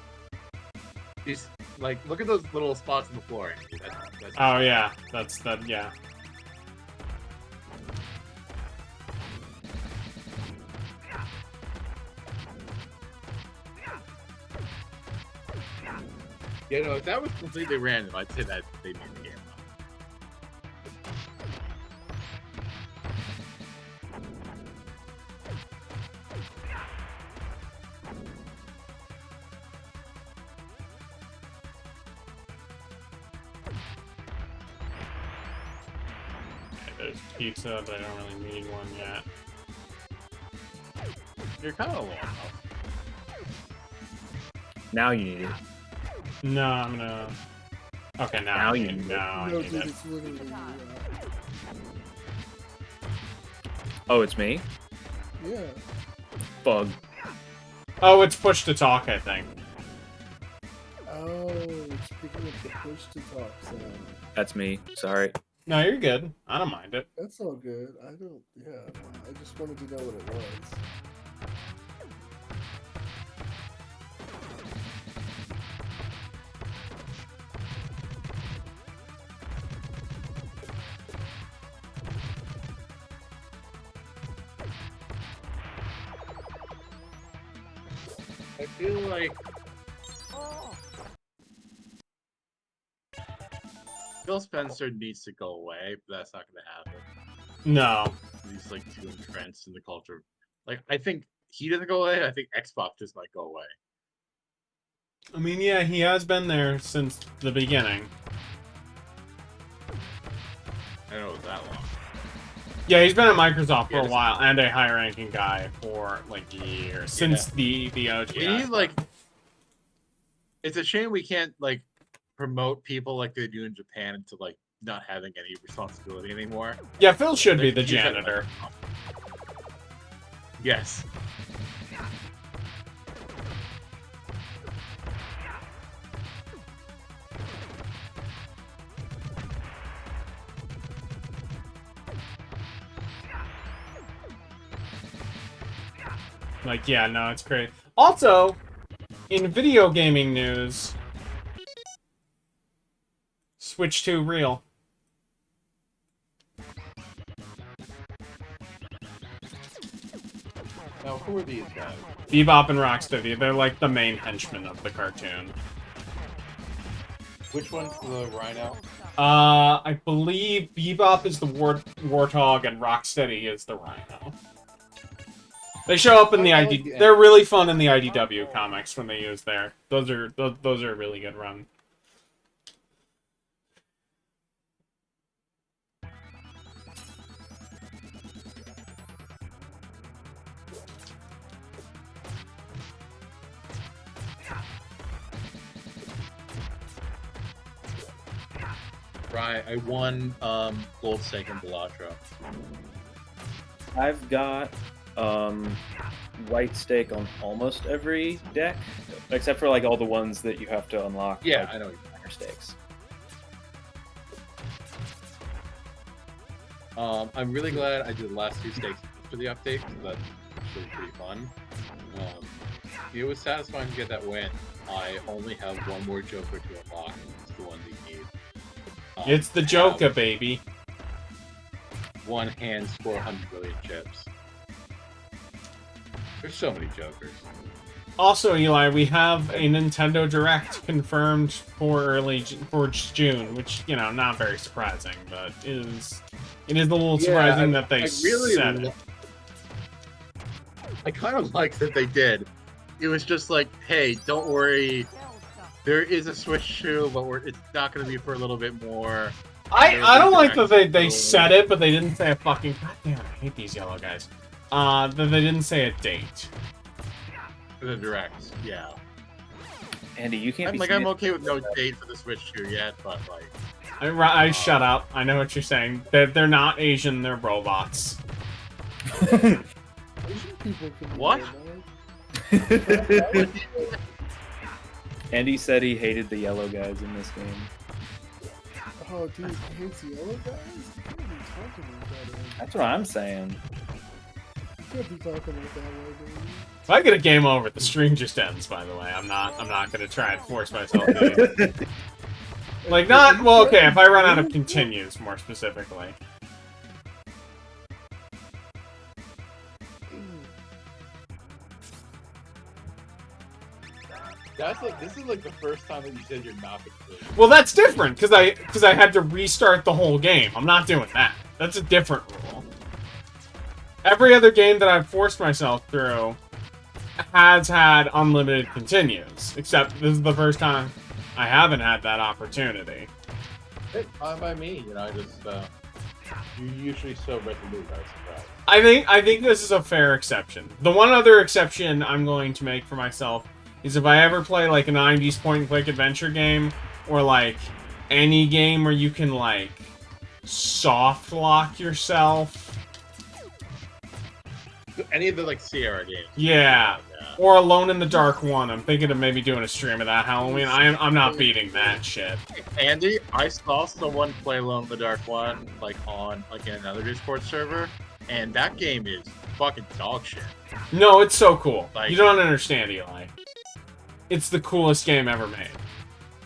He's like, look at those little spots on the floor. That's Oh yeah, that's that. Yeah. You know, if that was completely random, I'd say that they made the game up. Okay, there's pizza, but I don't really need one yet. You're kind of low. Now you need it. No, I'm gonna. Okay, now Now I you need. need it. No, I No, need dude, it. it's literally. Oh, it's me? Yeah. Bug. Oh, it's push to talk, I think. Oh, it's picking up the push to talk sound. That's me. Sorry. No, you're good. I don't mind it. That's all good. I don't. Yeah. I just wanted to know what it was. I feel like Phil Spencer needs to go away, but that's not going to happen. No. He's like too entrenched in the culture. Like, I think he doesn't go away. I think Xbox just might go away. I mean, yeah, he has been there since the beginning. I don't know it was that long. Yeah, he's been at Microsoft for Yeah, a just- while, and a high-ranking guy for like years since the OG. We need like. It's a shame we can't like promote people like they do in Japan into like not having any responsibility anymore. Yeah, Phil should be Like, the he's at, like, janitor. Yes. Like, yeah, no, it's great. Also, in video gaming news, Switch 2 real. Now, who are these guys? Bebop and Rocksteady, they're like the main henchmen of the cartoon. Which one's the Rhino? I believe Bebop is the Warthog and Rocksteady is the Rhino. They show up in the I ID. like the They're really fun in the IDW comics when they use there. Those are a really good run. Right, I won gold stake in Balatro. I've got white stake on almost every deck, except for like all the ones that you have to unlock. Yeah, like, I know. minor stakes. I'm really glad I did the last two stakes for the update, because that's actually pretty fun. It was satisfying to get that win. I only have one more Joker to unlock. It's the one that you need. It's the Joker, baby. One hand score 100 million chips. There's so many Jokers. Also, Eli, we have a Nintendo Direct confirmed for June, which, you know, not very surprising, but it is a little surprising that they said it. I kind of like that they did. It was just like, hey, don't worry, there is a Switch 2, but it's not going to be for a little bit more. I don't like that they said it, but they didn't say a fucking... God damn, I hate these yellow guys. That they didn't say a date. For the Direct, yeah. Andy, you can't be. I'm okay with no date for the Switch 2 yet, but like... I shut up. I know what you're saying. They're not Asian, they're robots. Asian people can be What? robots. Andy said he hated the yellow guys in this game. Oh, dude, he hates yellow guys? You can't even talk about that. That's what I'm saying. Can't be talking about that way, baby. If I get a game over, the stream just ends. By the way, I'm not gonna try and force myself to. Like not well. Okay, if I run out of continues, more specifically. That's like this is like the first time that you said you're not gonna do it. Well, that's different because I had to restart the whole game. I'm not doing that. That's a different rule. Every other game that I've forced myself through has had unlimited continues, except this is the first time I haven't had that opportunity. It's fine by me, you know. I just you're usually so resolute. I was surprised. I think this is a fair exception. The one other exception I'm going to make for myself is if I ever play like a 90s point-and-click adventure game, or like any game where you can like soft lock yourself. Any of the like Sierra games. Yeah. Or Alone in the Dark 1. I'm thinking of maybe doing a stream of that Halloween. I'm not beating that shit. Andy, I saw someone play Alone in the Dark 1 like on like in another Discord server, and that game is fucking dog shit. No, it's so cool. Like- You don't understand, Eli. It's the coolest game ever made.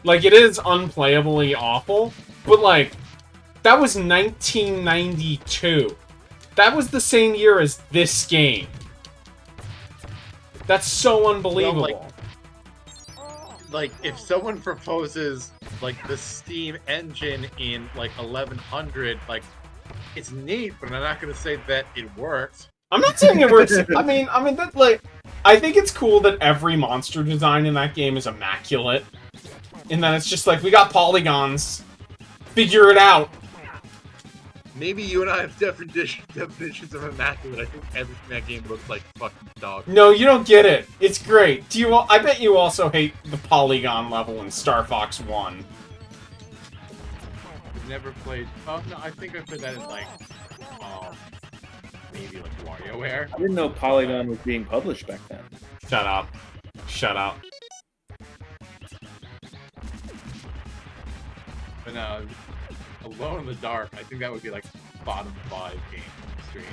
Like, it is unplayably awful, but like, that was 1992. That was the same year as this game. That's so unbelievable. Like if someone proposes like the Steam engine in like 1100, like it's neat, but I'm not gonna say that it worked. I'm not saying it works. I mean, that like, I think it's cool that every monster design in that game is immaculate, and that it's just like we got polygons, figure it out. Maybe you and I have definitions of immaculate. I think everything in that game looks like fucking dog. No, you don't get it. It's great. Do you? I bet you also hate the polygon level in Star Fox 1. I've never played. Oh no, I think I played that in like, maybe like WarioWare. I didn't know Polygon was being published back then. Shut up. Shut up. But no, Alone in the Dark. I think that would be like bottom 5 game stream.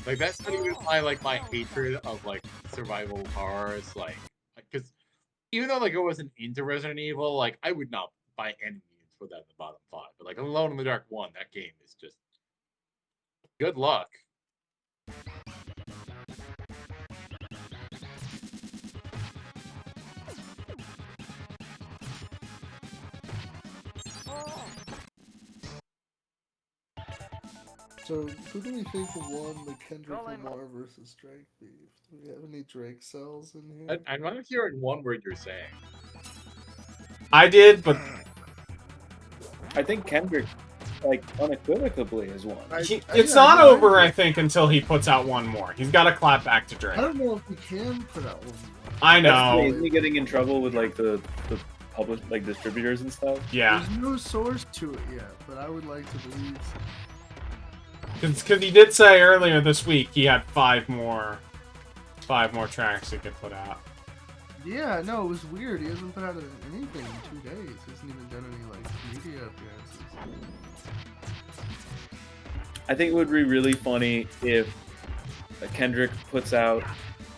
Like that's not even my hatred of like survival horrors, like because even though like I wasn't into Resident Evil, like I would not by any means put that in the bottom 5. But like Alone in the Dark 1, that game is just good luck. So, who do we think won the Kendrick Lamar versus Drake beef? Do we have any Drake cells in here? I'm not hearing one word you're saying. I did, but I think Kendrick, like, unequivocally is one. it's not over, I think, until he puts out one more. He's got to clap back to Drake. I don't know if we can put out one more. I know. Isn't he getting in trouble with, like, the public, like, distributors and stuff? Yeah. There's no source to it yet, but I would like to believe so. Because he did say earlier this week he had 5 more tracks he could put out. Yeah, no, it was weird. He hasn't put out anything in 2 days. He hasn't even done any like media appearances. I think it would be really funny if Kendrick puts out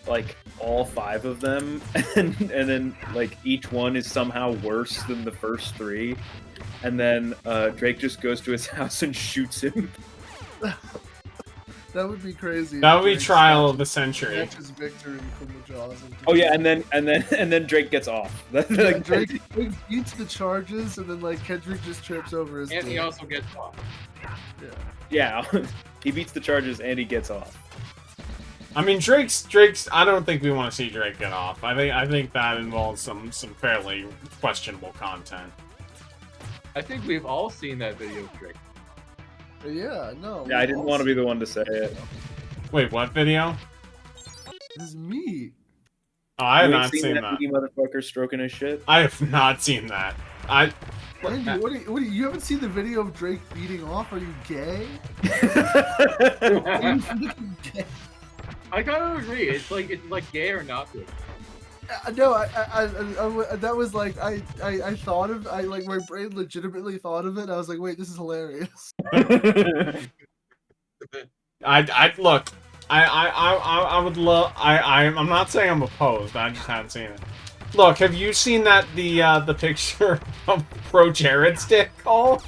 like all 5 of them, and then like each one is somehow worse than the first 3, and then Drake just goes to his house and shoots him. That would be crazy. That would be trial of the century. Snatches victory from the jaws of Oh yeah, and then Drake gets off. yeah, Drake beats the charges, and then like Kendrick just trips over his. And he also gets off. Yeah. Yeah, he beats the charges and he gets off. I mean, Drake's. I don't think we want to see Drake get off. I think that involves some fairly questionable content. I think we've all seen that video of Drake. Yeah, no. Yeah, I didn't want to be the one to say it. Wait, what video? This is me. Oh, I have You ain't not seen that. Petey motherfucker stroking his shit. I have not seen that. Andy, what do you haven't seen the video of Drake beating off? Are you gay? Are you fucking gay? I gotta agree. It's like gay or not good. No, I that was like I thought of like my brain legitimately thought of it. I was like, wait, this is hilarious. I look. I would love. I'm not saying I'm opposed. I just haven't seen it. Look, have you seen the picture of Pro Jared stick, Cole?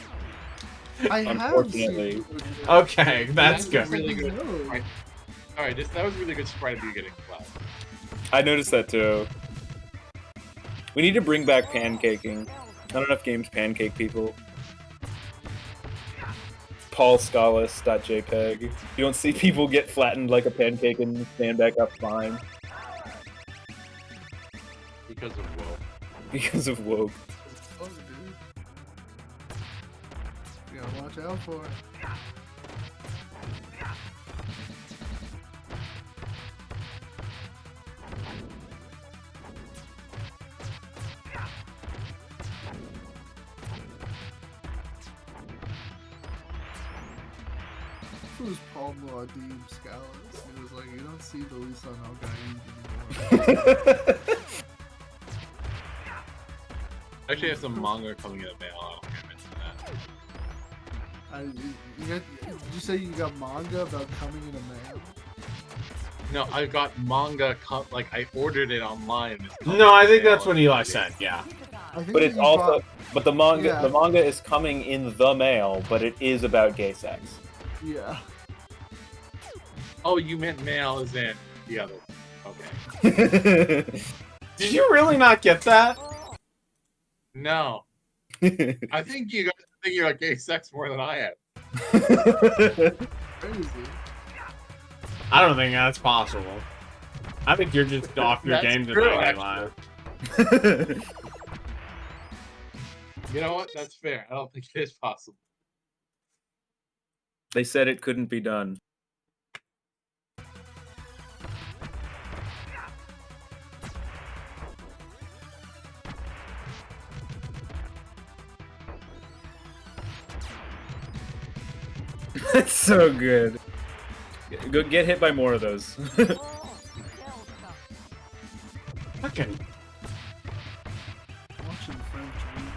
I have Unfortunately. seen. Okay, that's a good. really good. No. Right. All right, that was a really good sprite of you getting flat. I noticed that too. We need to bring back pancaking. Not enough games pancake people. paulscholus.jpg. You don't see people get flattened like a pancake and stand back up fine Because of woke. because of woke. Oh, dude. You gotta watch out for it. It was Paul Muad'Dib Scholars. He was like, you don't see the Lisan al-Gaib anymore. Actually, I have some manga coming in the mail. I don't think I mentioned that. Did you say you got manga about coming in the mail? No, I got manga. Like I ordered it online. And it's coming No, in I the think mail that's what in Eli 3 said. days. Yeah. I think But that it's you also bought- the manga Yeah. the manga is coming in the mail, but it is about gay sex. Yeah. Oh, you meant mail as in the other. Okay. Did you really not get that? No, I think you guys think you're like gay sex more than I am. Crazy. I don't think that's possible. I think you're just off your That's game true, tonight, Eli. You know what? That's fair. I don't think it is possible. They said it couldn't be done. That's so good. Go get hit by more of those. Fucking. Watching French movies.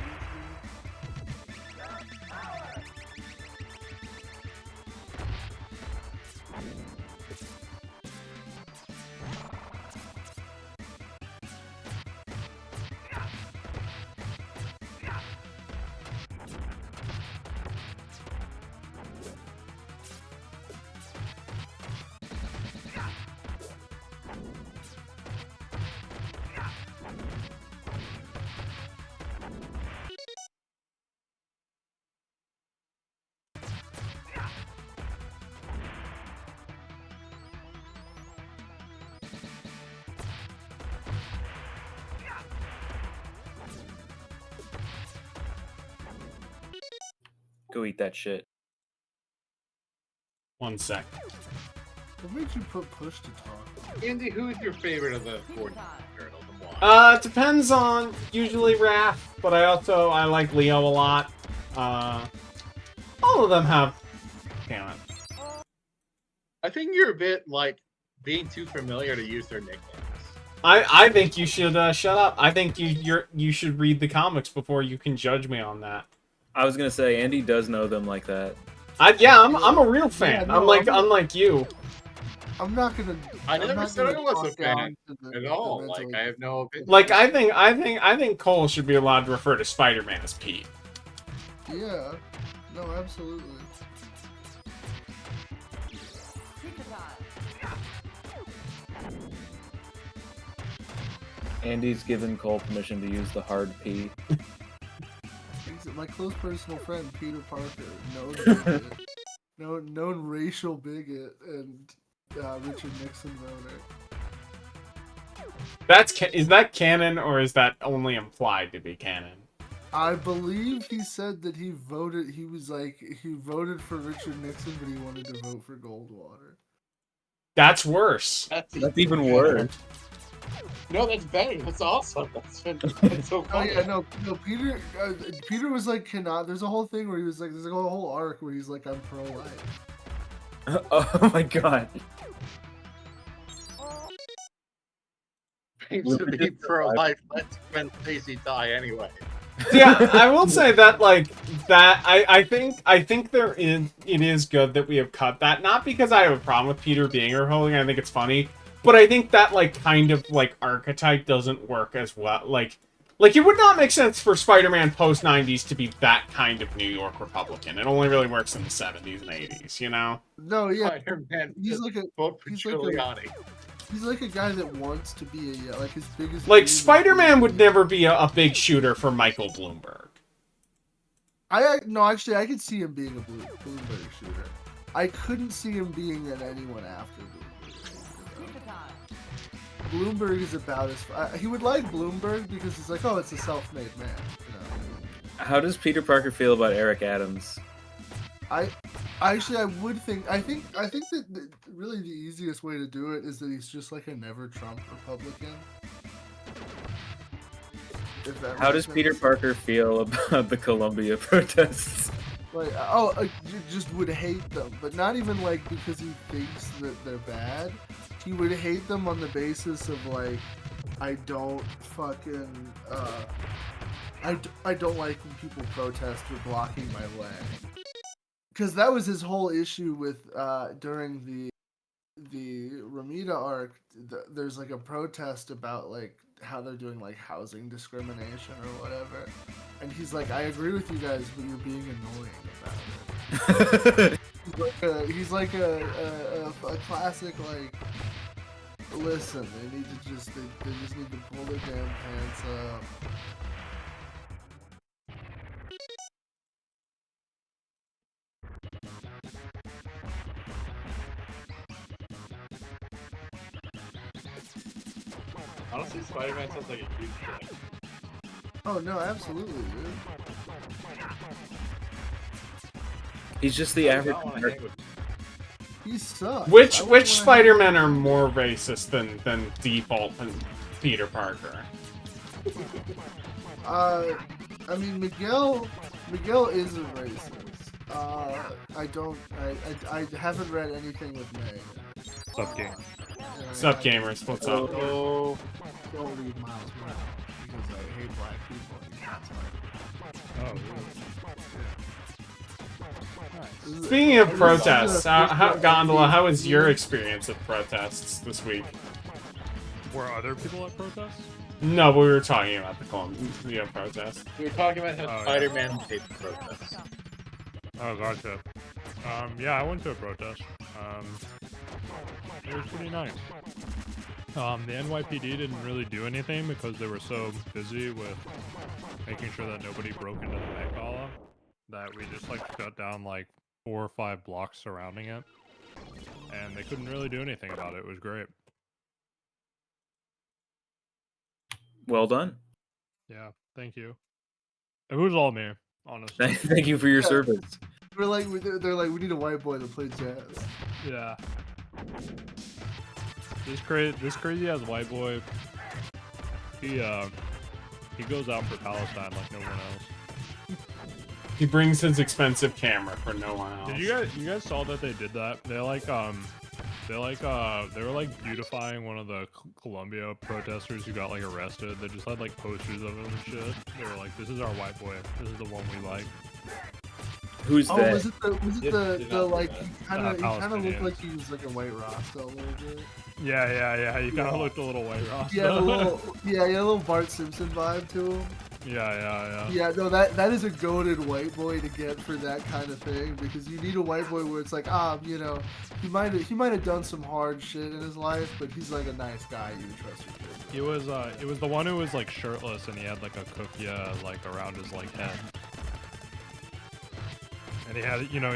Go eat that shit. 1 sec. What made you put push to talk? Andy, who's your favorite of the 4 turtles and why? It depends on usually Raph, but I like Leo a lot. All of them have. Damn it. I think you're a bit like being too familiar to use their nicknames. I think you should shut up. I think you should read the comics before you can judge me on that. I was gonna say Andy does know them like that. I'm a real fan. Yeah, no, Unlike you. I'm not gonna. I I'm never not said I gonna was a talk fan down to the- at the all. mental- Like I have no opinion. Like I think Cole should be allowed to refer to Spider-Man as Pete. Yeah. No, absolutely. Andy's given Cole permission to use the hard P. My close personal friend Peter Parker, known bigot, known racial bigot, and Richard Nixon voter. Is that canon or is that only implied to be canon? I believe he said that he voted. He was like he voted for Richard Nixon, but he wanted to vote for Goldwater. That's worse. That's even worse. No, that's better. That's awesome. That's so Oh funny. yeah, no. Peter. Peter was like, cannot. There's a whole thing where he was like, there's a whole arc where he's like, I'm pro-life. Oh my god. To be pro-life, let's when Stacey die anyway. Yeah, I will say that like that I think it is good that we have cut that, not because I have a problem with Peter being her holding, I think it's funny, but I think that like kind of like archetype doesn't work as well. Like it would not make sense for Spider-Man post 90s to be that kind of New York Republican. It only really works in the 70s and 80s, you know? No, yeah, Spider-Man, he's like a vote for he's like a Giuliani. he's like a guy that wants to be a like his biggest Like dream is Spider-Man would being- never be a big shooter for Michael Bloomberg. No, actually, I could see him being a Bloomberg shooter. I couldn't see him being an anyone after Bloomberg. Bloomberg is about as he would like Bloomberg because it's like, oh, it's a self-made man. You know? How does Peter Parker feel about Eric Adams? I think that really the easiest way to do it is that he's just like a never Trump Republican. How does Peter Parker feel about the Columbia protests? Like, you just would hate them, but not even like because he thinks that they're bad. He would hate them on the basis of like, I don't fucking, I don't like when people protest for blocking my way. Because that was his whole issue with during the Ramita arc. There's like a protest about like how they're doing like housing discrimination or whatever, and he's like, I agree with you guys, but you're being annoying about it. He's like a classic like. Listen, they need to just they just need to pull their damn pants up. Honestly, Spider-Man sounds like a huge thing. Oh no, absolutely, dude. He's just the I average. don't wanna hang with He sucks. Which I wouldn't wanna Spider-Men are more racist than default and Peter Parker? I mean, Miguel is a racist. I haven't read anything with May. Sup, game? What's up, gamers? What's up? Oh, Don't read Miles Morales because I hate black people. And he's not smart. Oh, really? Speaking of protests, Gondola, how was your experience of protests this week? Were other people at protests? No, but we were talking about the Columbia protests. we were talking about how Oh, yeah. Spider-Man hates protests. Oh, gotcha. Yeah, I went to a protest. It was pretty nice. The NYPD didn't really do anything because they were so busy with making sure that nobody broke into the Met Gala that we just like shut down like 4 or 5 blocks surrounding it, and they couldn't really do anything about it. It was great. Well done. Yeah, thank you. It was all me, honestly. Thank you for your Yeah. service. They're like, we need a white boy to play jazz. Yeah. This crazy ass white boy. He goes out for Palestine like no one else. He brings his expensive camera for no one else. Did you guys saw that they did that? They were like beautifying one of the Columbia protesters who got like arrested. They just had like posters of him and shit. They were like, "This is our white boy. This is the one we like." Who's Oh, that? was it Did the not like do he kind of looked Palestinians. like he was like a white Rasta a little bit. Yeah. He kind of looked a little white Rasta. He had a little Bart Simpson vibe to him. Yeah. Yeah, no, that is a goated white boy to get for that kind of thing, because you need a white boy where it's like, you know, he might have done some hard shit in his life, but he's like a nice guy you trust your kid. It was the one who was like shirtless and he had like a cookie like around his like head. And he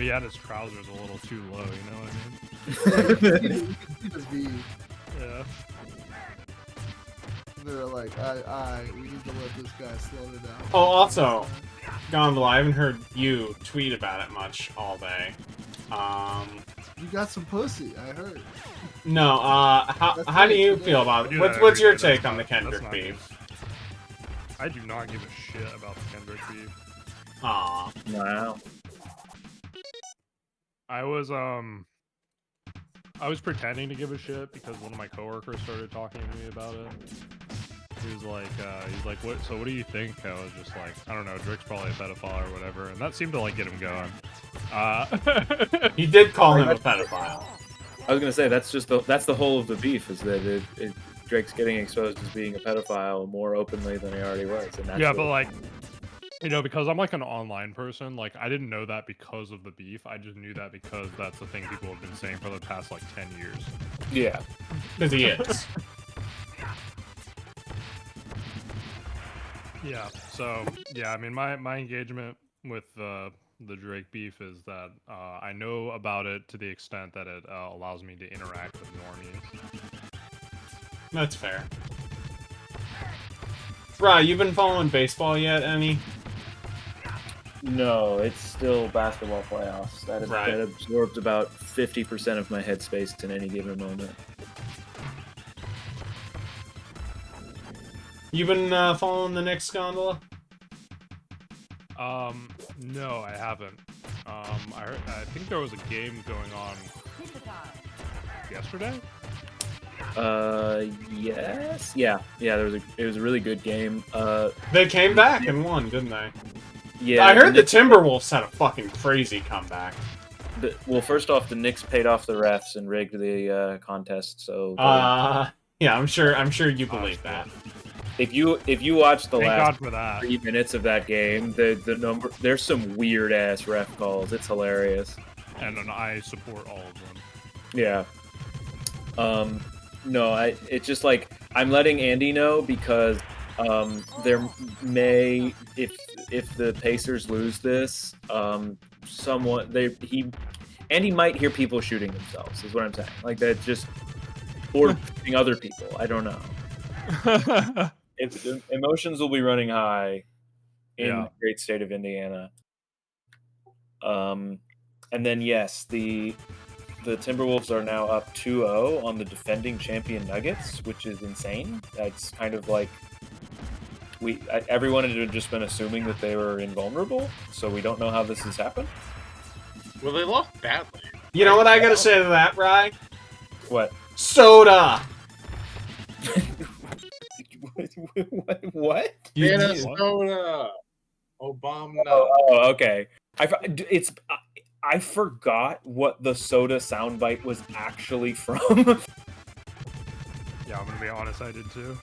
had his trousers a little too low, you know what I mean? Yeah, you can see the V. Yeah. They're like, we need to let this guy slow it down. Oh, also, Gondola, I haven't heard you tweet about it much all day. You got some pussy, I heard. No, how do you feel about it? What's your take on the Kendrick beef? I do not give a shit about the Kendrick beef. Aw. Wow. I was pretending to give a shit because one of my coworkers started talking to me about it. he's like, what? So what do you think? I was just like, I don't know. Drake's probably a pedophile or whatever, and that seemed to like get him going. He did call him a pedophile. I was gonna say that's the whole of the beef is that Drake's getting exposed as being a pedophile more openly than he already was, and that's Yeah, but like, you know, because I'm like an online person, like I didn't know that because of the beef. I just knew that because that's the thing people have been saying for the past like 10 years. yeah. Because he is. Yeah. So yeah, I mean, my engagement with the Drake beef is that I know about it to the extent that it allows me to interact with normies. That's fair. Bri, you been following baseball yet, any? No, it's still basketball playoffs. That Right. absorbs about 50% of my headspace in any given moment. You been following the Knicks gondola? No, I haven't. I think there was a game going on yesterday. Yes. Yeah. It was a really good game. They came back and won, didn't they? Yeah. I heard the Knicks- Timberwolves had a fucking crazy comeback. well, first off, the Knicks paid off the refs and rigged the contest. So Yeah, I'm sure you believe that. if you watch the Thank last God for that. 3 minutes of that game, there's some weird ass ref calls. It's hilarious. And I support all of them. Yeah. No, it's just like I'm letting Andy know because there may if the Pacers lose this, Andy might hear people shooting themselves. Is what I'm saying. Like that just or shooting other people. I don't know. Emotions will be running high in Yeah. the great state of Indiana. And then yes, the Timberwolves are now up 2-0 on the defending champion Nuggets, which is insane. That's kind of like everyone had just been assuming that they were invulnerable, so we don't know how this has happened. Well, they lost badly. You know what I gotta say to that, Bri? What? Soda! What? Minnesota. Obama. Oh, okay. I forgot what the soda soundbite was actually from. Yeah, I'm gonna be honest, I did too.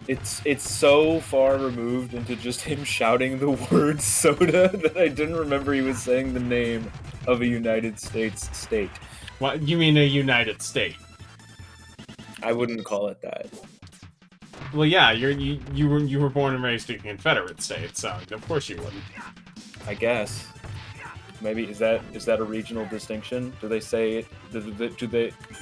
It's so far removed into just him shouting the word soda that I didn't remember he was saying the name of a United States state. What, you mean a United State? I wouldn't call it that. Well, yeah, you were born and raised in a Confederate state, so of course you wouldn't. I guess. Maybe is that a regional distinction? Do they say it?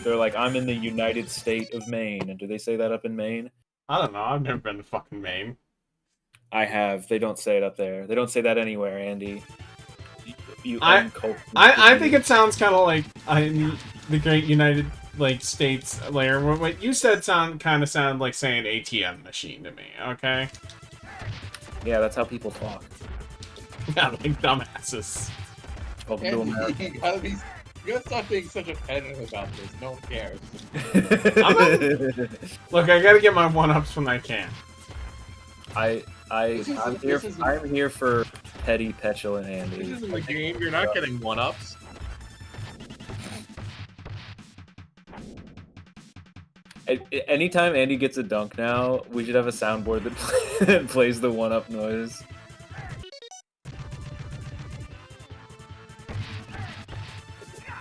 They're like, I'm in the United State of Maine, and do they say that up in Maine? I don't know. I've never been to fucking Maine. I have. They don't say it up there. They don't say that anywhere, Andy. I think it sounds kind of like the Great United States layer. What you said kind of sounded like saying ATM machine to me. Okay. Yeah, that's how people talk. Yeah, like dumbasses. Welcome to America. You gotta stop being such a pedant about this. No one cares. Look, I gotta get my one-ups when I can. I'm here for petty, petulant Andy. This isn't the game. You're not getting one-ups. Anytime Andy gets a dunk now, we should have a soundboard that plays the one-up noise.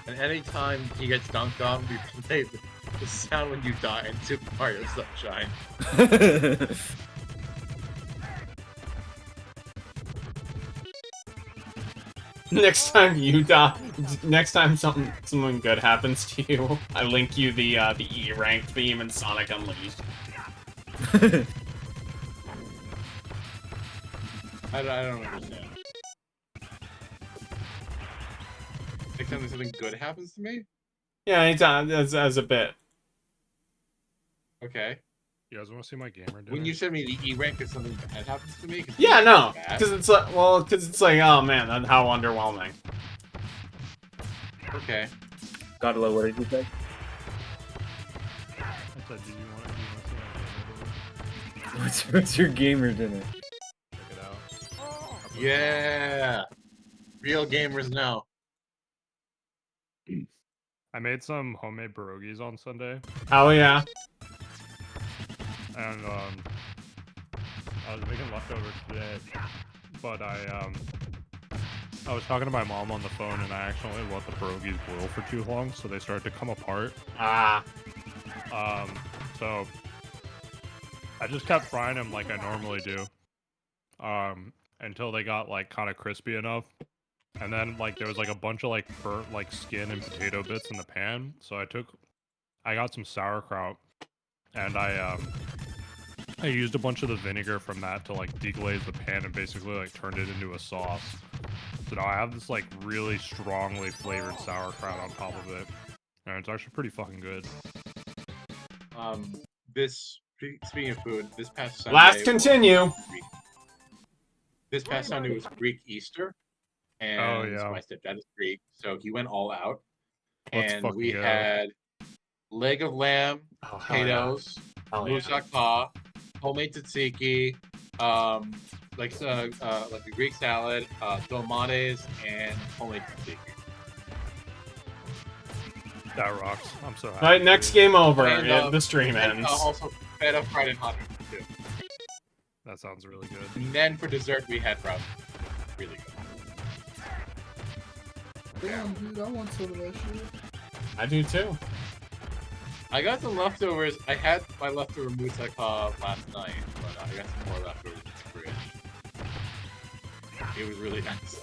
And anytime he gets dunked on, we play the sound when you die in Super Mario Sunshine. Next time something good happens to you, I link you the E rank theme in Sonic Unleashed. I don't understand. Next time something good happens to me? Yeah, it's as a bit. Okay. You guys want to see my gamer dinner? When you send me the E rank, if something bad happens to me? Yeah, no, Bad? because it's like, oh man, how underwhelming. Okay. Godlo, what did you say? I said, do you want to see my What's your gamer dinner? Check it out. Yeah. Real gamers know. I made some homemade pierogies on Sunday, Oh yeah. and I was making leftovers today, but I was talking to my mom on the phone, and I accidentally let the pierogies boil for too long, so they started to come apart. Ah. So I just kept frying them like I normally do, until they got like kind of crispy enough. And then like there was like a bunch of like burnt like skin and potato bits in the pan. So I got some sauerkraut, and I used a bunch of the vinegar from that to like deglaze the pan and basically like turned it into a sauce. So now I have this like really strongly flavored sauerkraut on top of it, and it's actually pretty fucking good. Speaking of food, this past Sunday. Last continue. This past Sunday was Greek Easter, and Oh, yeah. my stepdad is Greek, so he went all out. Let's And fucking we go. had leg of lamb, Oh, hell yeah. potatoes, Hell yeah. moussaka, homemade tzatziki, like a Greek salad, tomates, and homemade tzatziki. That rocks. I'm so happy. Right, next for you. game over. And, The stream And ends. also feta fried and hot too. That sounds really good. And then for dessert we had ramen. Really good. Damn, dude, I want some of that shit. I do too. I got some leftovers. I had my leftover moussaka last night, but I got some more leftovers in the fridge. It was really nice.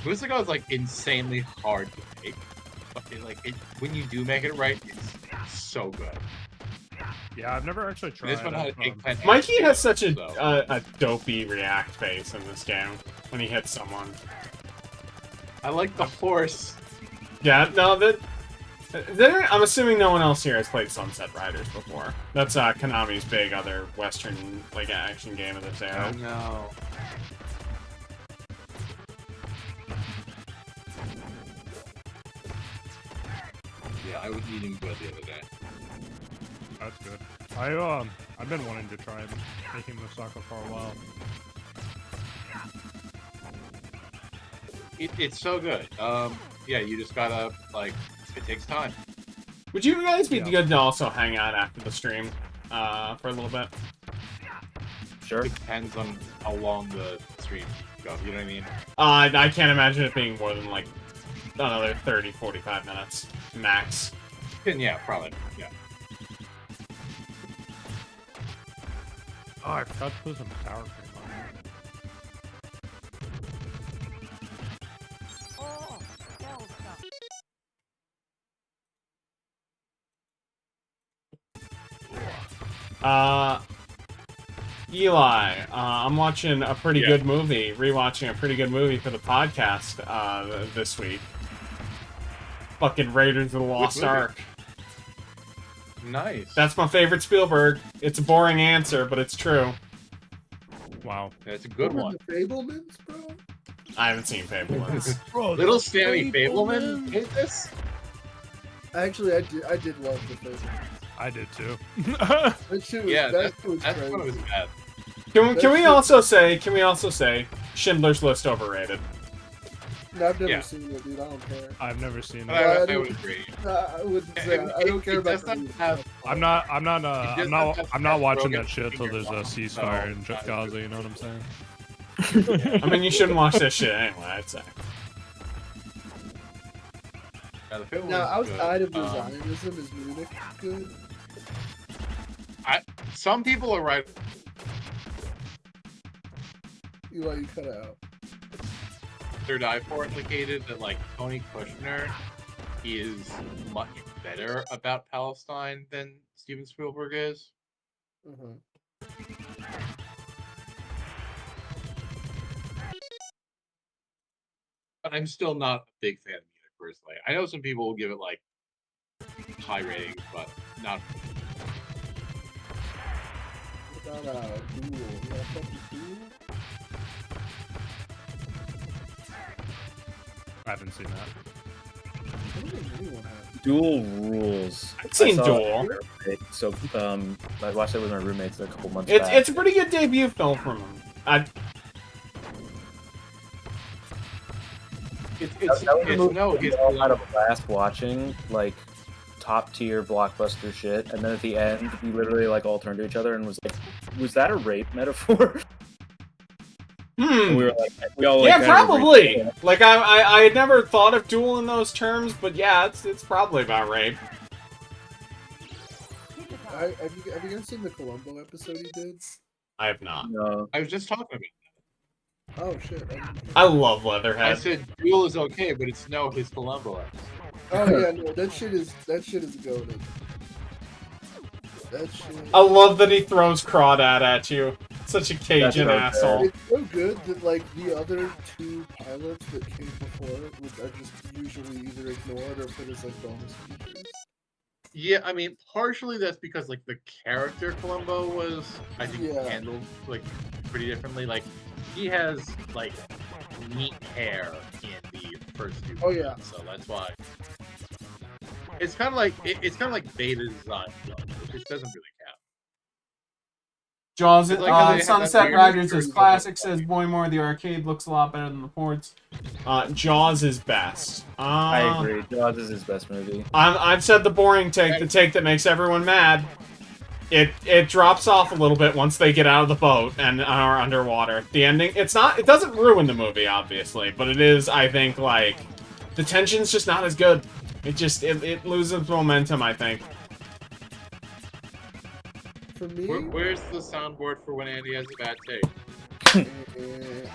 Moussaka is like insanely hard to make, but when you do make it right, it's so good. Yeah, I've never actually tried. This one had eggplant. and Mikey has potato, such a so- a dopey react face in this game when he hits someone. I like the horse. Yeah, no, I'm assuming no one else here has played Sunset Riders before. That's Konami's big other Western like action game of this era. no. Yeah, I was eating good the other day. That's good. I've been wanting to try making moussaka for a while. It's so good. Yeah, you just gotta it takes time. Would you guys be Yeah. good to also hang out after the stream for a little bit? Sure. Depends on how long the stream goes. You know what I mean? I can't imagine it being more than like another 30, 45 minutes max. And yeah, probably. Yeah. Oh, I forgot to put some sour cream on it. Eli, I'm watching a pretty Yeah. good movie, rewatching a pretty good movie for the podcast this week. Fucking Raiders of the Lost movie? Ark. Nice. That's my favorite Spielberg. It's a boring answer, but it's true. Wow. That's a good one. The Fablemans, bro? I haven't seen Fablemans. Bro, Little Sammy Fableman hit this? Actually, I did love the Fablemans. I did too. That shit was, Yeah, that shit was that's crazy. when it was bad. Can we also say Schindler's List overrated? No, I've never Yeah. seen it, dude. I don't care. I've never seen But it. Well, I would agree. I wouldn't say I don't care It about doesn't the have- I'm not just has watching Rogen that shit till there's a finger ceasefire bombs, in so- Gaza. You know what I'm saying? I mean, you shouldn't watch that shit anyway, I'd say. Yeah, the Fableman's Now, outside of good. the Zionism, is Munich good? Some people are right. You cut out. Third Eye for implicated that Tony Kushner is much better about Palestine than Steven Spielberg is. Uh-huh. But I'm still not a big fan of Munich personally. I know some people will give it high ratings, but not. What about Duel? You got fucking Duel? I haven't seen that. I don't think anyone has. Duel Duels. I've seen I saw Duel. it, so I watched it with my roommates a couple months It's back. it's a pretty good debut film from him. That was a movie no, we it's all had a blast watching, like top tier blockbuster shit, and then at the end we literally like all turned to each other and was like, "Was that a rape metaphor?" And we were like, we all like, Yeah, kind of probably. agreed. Like I had never thought of Duel in those terms, but yeah, it's probably about rape. Have you guys seen the Columbo episode he did? I have not. No. I was just talking about it. Oh shit! I love I Leatherhead. said Duel is okay, but it's no his Columbo episode. Oh yeah, no, that shit is goated. That shit. I love that he throws crawdad at you. Such a Cajun so asshole. It's so good that like the other two pilots that came before it are just usually either ignored or put as like bonus features. Yeah, I mean, partially that's because like the character Columbo was, I think, Yeah. handled like pretty differently. Like he has like neat hair in the first two. Oh, yeah. So that's why. It's kind of like it's kind of like beta design, which doesn't really count. Jaws, It's like how they have that Sunset weird Riders is version classic, of- says Boymore. The arcade looks a lot better than the ports. Jaws is best. I agree. Jaws is his best movie. I've said the boring take, the take that makes everyone mad. It drops off a little bit once they get out of the boat and are underwater. The ending, it doesn't ruin the movie, obviously, but it is, I think, like, the tension's just not as good. It loses momentum, I think. For me, Where's the soundboard for when Andy has a bad take?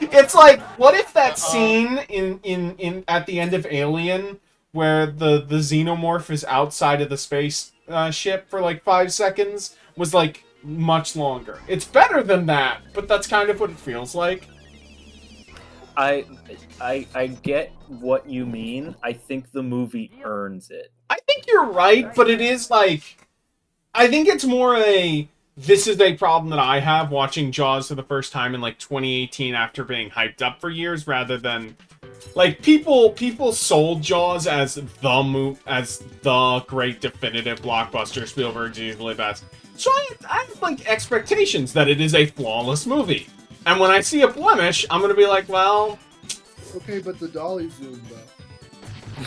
It's like, what if that scene in at the end of Alien, where the xenomorph is outside of the space ship for like 5 seconds, was like much longer. It's better than that, but that's kind of what it feels like. I get what you mean. I think the movie earns it. I think you're right, but it is like, I think it's more this is a problem that I have watching Jaws for the first time in like 2018 after being hyped up for years, rather than like people sold Jaws as the great definitive blockbuster. Spielberg's easily best. So I have like expectations that it is a flawless movie. And when I see a blemish, I'm gonna be like, well, okay, but the dolly zoom though.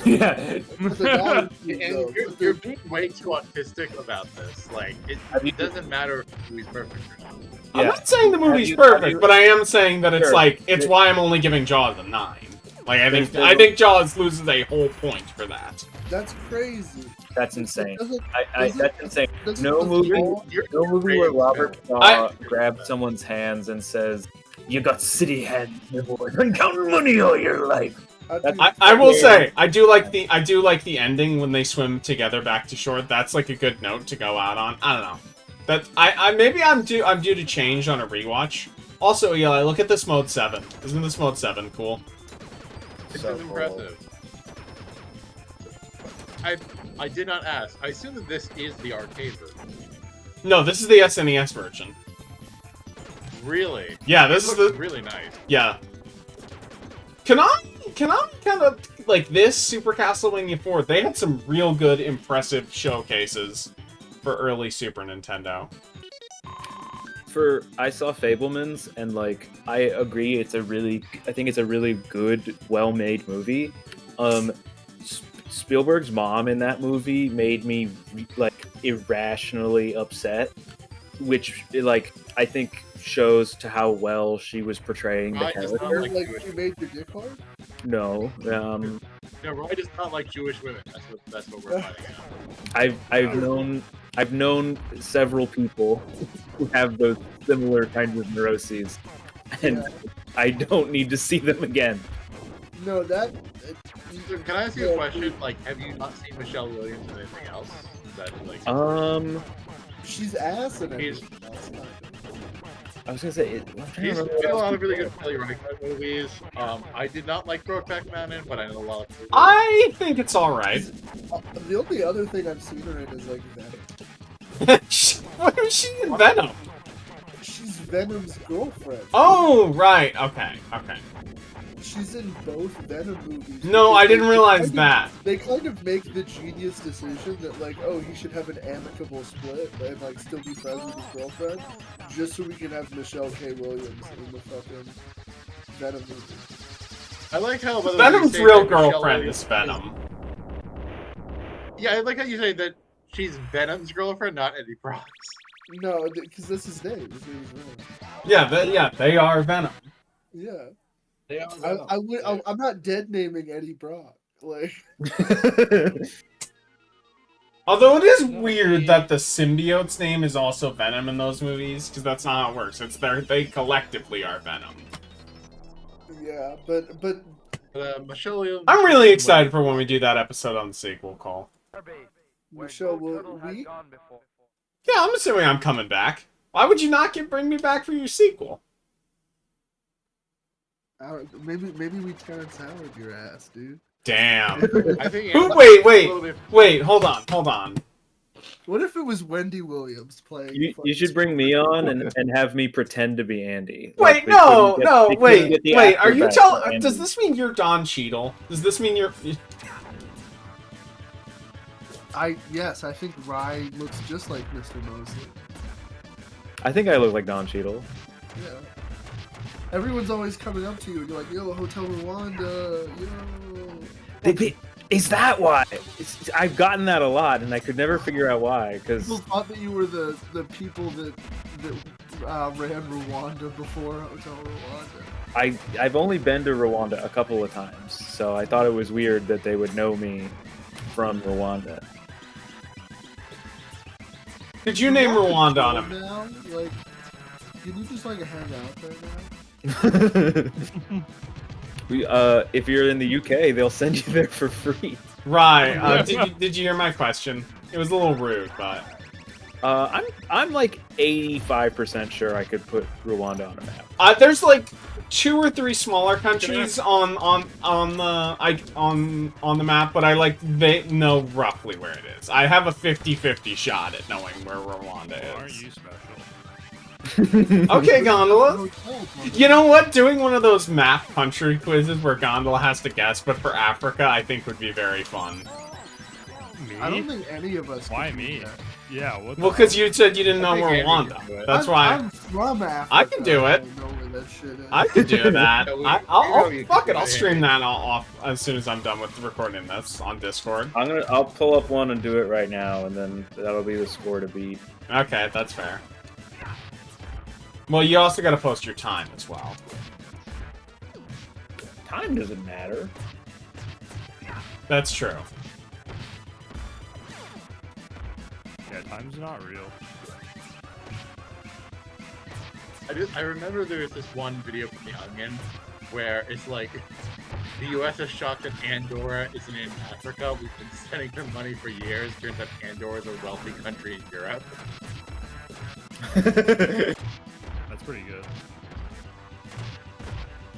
Yeah. But the dolly zoom, And though. you're being way too autistic about this. Like, it doesn't matter if the movie's perfect or not. I'm Yeah. not saying the movie's perfect, but I am saying that it's like, it's why I'm only giving Jaws a 9. Like, I think Jaws loses a whole point for that. That's crazy. That's insane. Doesn't- That's insane. doesn't No the movie, law- no movie where Robert I- Shaw grabs someone's hands and says, "You got city hands, you boy. Been counting money all your life." I will say, I do like the ending when they swim together back to shore. That's like a good note to go out on. I don't know. That maybe I'm due to change on a rewatch. Also, Eli, look at this mode 7. Isn't this mode 7 cool? This So is impressive. I did not ask. I assume that this is the arcade version. No, this is the SNES version. Really? Yeah, this is Looks the really nice. yeah. Konami kind of like this Super Castlevania 4. They had some real good, impressive showcases for early Super Nintendo. I saw Fablemans, and like I agree, I think it's a really good, well-made movie. Spielberg's mom in that movie made me like irrationally upset, which like I think shows to how well she was portraying the Right, it's not character. like Like you made your dick hard? No, No, Roy does not like Jewish women. That's what we're finding out. I've known several people who have those similar kinds of neuroses, and Yeah. I don't need to see them again. No, that. So can I ask you a question? Like, have you not seen Michelle Williams in anything else? Is that like? She's ass in He's- everything else, kind of. I was gonna say, I'm trying to He's remember been a what lot else of really he good Kelly Reichardt movies. I did not like Brokeback Mountain, but I know a lot of people. I think it's all right. The only other thing I've seen her in is like Venom. What is she in Venom? She's Venom's girlfriend. Oh, right. Okay. she's in both Venom movies. No, because I didn't they realize kind of- that. They kind of make the genius decision that, like, oh, he should have an amicable split and, like, still be friends with his girlfriend, just so we can have Michelle K. Williams in the fucking Venom movie. I like how by the way, you Venom's say real that Michelle girlfriend Williams is Venom. Yeah, I like how you say that she's Venom's girlfriend, not Eddie Brock's. No, because that's his name. His name is Venom. Yeah, they are Venom. Yeah. They are I'm not dead naming Eddie Brock. Like, Although it is weird that the symbiote's name is also Venom in those movies, because that's not how it works. They collectively are Venom. yeah, but Michelle Williams. I'm really excited for when we do that episode on the sequel call. Michelle, will we? Yeah, I'm assuming I'm coming back. Why would you not bring me back for your sequel? Maybe we Terrence Howard your ass, dude. Damn. I think Who? a little bit- Wait, hold on. What if it was Wendy Williams playing? You should bring me on and have me pretend to be Andy. Wait, Like, they couldn't get wait. the Are actor you back telling? for Andy. Does this mean you're Don Cheadle? Does this mean you're? Yes, I think Rye looks just like Mr. Mosley. I think I look like Don Cheadle. Yeah. Everyone's always coming up to you and you're like, yo, Hotel Rwanda, yo. Is that why? I've gotten that a lot, and I could never figure out why. Because People thought that you were the people that ran Rwanda before Hotel Rwanda. I've only been to Rwanda a couple of times, so I thought it was weird that they would know me from Rwanda. Did you name Rwanda on him? Now? Like, can you just, like, hang out there now? If you're in the UK, they'll send you there for free. Right. Did you hear my question? It was a little rude, but I'm like 85% sure I could put Rwanda on a map. there's like 2 or 3 smaller countries on the map, but they know roughly where it is. I have a 50-50 shot at knowing where Rwanda is. Aren't you special? Okay, Gondola. You know what? Doing one of those map country quizzes where Gondola has to guess, but for Africa, I think would be very fun. Me? I don't think any of us. Why can do me? that. Yeah. What? Well, because you said you didn't know think where Andy Rwanda. can do it. That's why I'm from Africa. I can do it. don't know where that shit is. I could do that. Yeah, we I'll know you fuck can it. I'll do it. stream that off as soon as I'm done with recording this on Discord. I'll pull up one and do it right now, and then that'll be the score to beat. Okay, that's fair. Well, you also got to post your time as well. Time doesn't matter. That's true. Yeah, time's not real. I remember there was this one video from The Onion where it's like the U.S. is shocked that Andorra isn't in Africa. We've been sending them money for years. Turns out Andorra is a wealthy country in Europe. That's pretty good.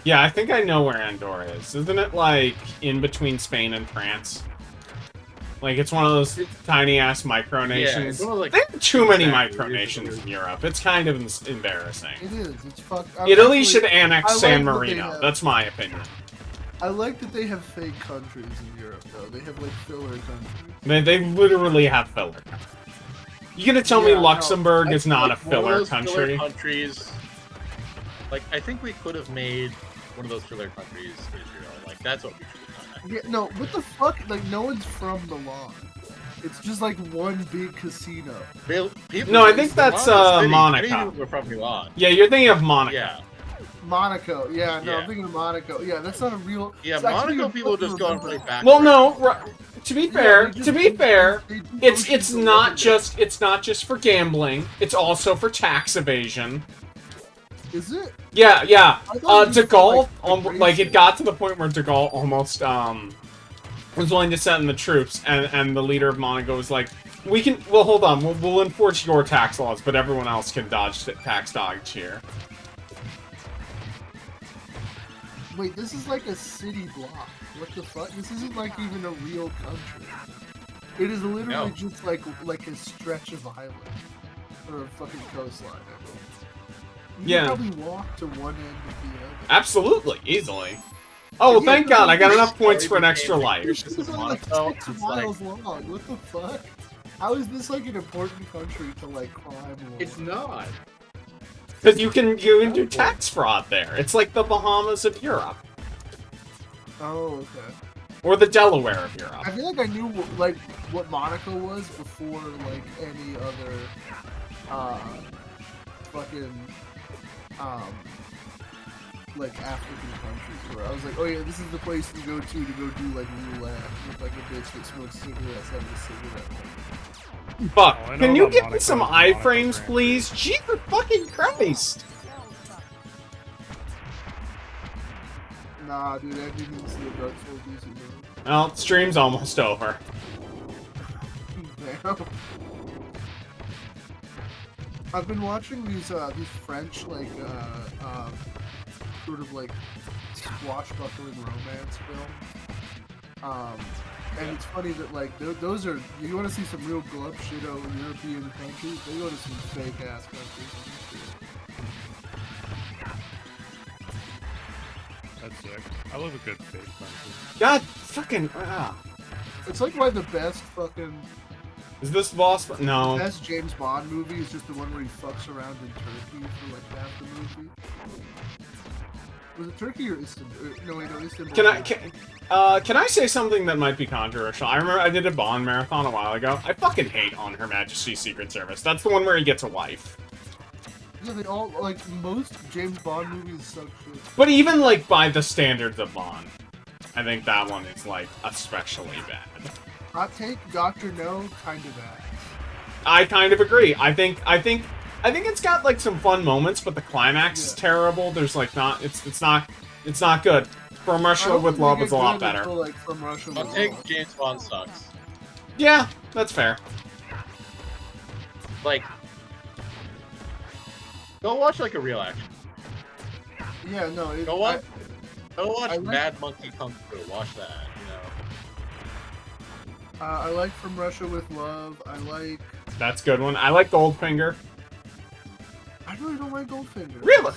Yeah, I think I know where Andorra is. Isn't it like in between Spain and France? Like it's one of those tiny ass micronations. it's one of, like, There are too many exactly, micronations in Europe. It's kind of embarrassing. It is. It's fuck. Italy should annex I like San what they Marino. have. That's my opinion. I like that they have fake countries in Europe, though. They have like filler countries. They literally have filler. You gonna tell me Yeah, no, Luxembourg I is feel not like a one of filler those country? countries, like I think we could have made one of those filler countries Israel. Like that's what we should have done. Yeah, no, what the fuck? Like, no one's from Milan. It's just like one big casino. People No, I in think that's, Milan City, Monaco. many people are from Milan. Yeah, you're thinking of Monaco. Yeah, Monaco. Yeah, no, Yeah. I'm thinking of Monaco. Yeah, that's not a real. yeah. it's actually Monaco a people fucking just go and play remember. back. Well, no. To be fair, they to be just- fair, they do it's motions not over just for gambling. It's also for tax evasion. there. Is it? Yeah. I thought it was De Gaulle, like, like it racing. got to the point where De Gaulle almost was willing to send in the troops, and the leader of Monaco was like, well, hold on, we'll enforce your tax laws, but everyone else can tax dodge here. Wait, this is like a city block. What the fuck? This isn't like even a real country. It is literally No. just like a stretch of island or a fucking coastline. I mean. You Yeah. can probably walk to one end of the other. Absolutely, easily. Oh, well, Yeah, thank God, I got enough Story points for an extra became, like, life. Lucius This is is only like Monaco. 6 It's like, miles long. What the fuck? How is this like an important country to like climb along? it's not. Because you can do tax fraud there. It's like the Bahamas of Europe. Oh, okay. Or the Delaware of Europe. I feel like I knew like what Monaco was before like any other fucking like African countries where I was like, oh yeah, this is the place to go do like roulette with like a bitch that smokes cigarettes out of a cigarette. Buck, Oh, I know can you about get me Monaco some and Monaco iframes, Grand please? Jesus fucking Christ! Nah, dude, I didn't see a Dark Souls decent movie. Well, stream's almost over. Damn. I've been watching these French like sort of like swashbuckling romance films. And it's funny that like those are, you want to see some real glove shit over European countries, they go to some fake ass countries. That's sick. I love a good fake country. God fucking It's like why the best fucking Is this boss? No. best James Bond movie is just the one where he fucks around in Turkey for like half the movie. Was it Turkey or Istanbul? No, wait, no, Istanbul. Can I say something that might be controversial? I remember I did a Bond marathon a while ago. I fucking hate On Her Majesty's Secret Service. That's the one where he gets a wife. Yeah, they all, like, most James Bond movies suck shit. But even, like, by the standards of Bond, I think that one is, like, especially bad. Hot take, Dr. No, kind of ass. I kind of agree. I think it's got, like, some fun moments, but the climax is terrible. There's, like, it's not good. From Russia with Love is a lot better. Until, like, From Russia with I'll take Love. James Bond sucks. Yeah, that's fair. Like, go watch like a real action. Yeah, no, it, Go watch I like- Mad Monkey Kung Fu. Watch that. You know. I like From Russia with Love. I like. That's a good one. I like Goldfinger. I really don't like Goldfinger. Really?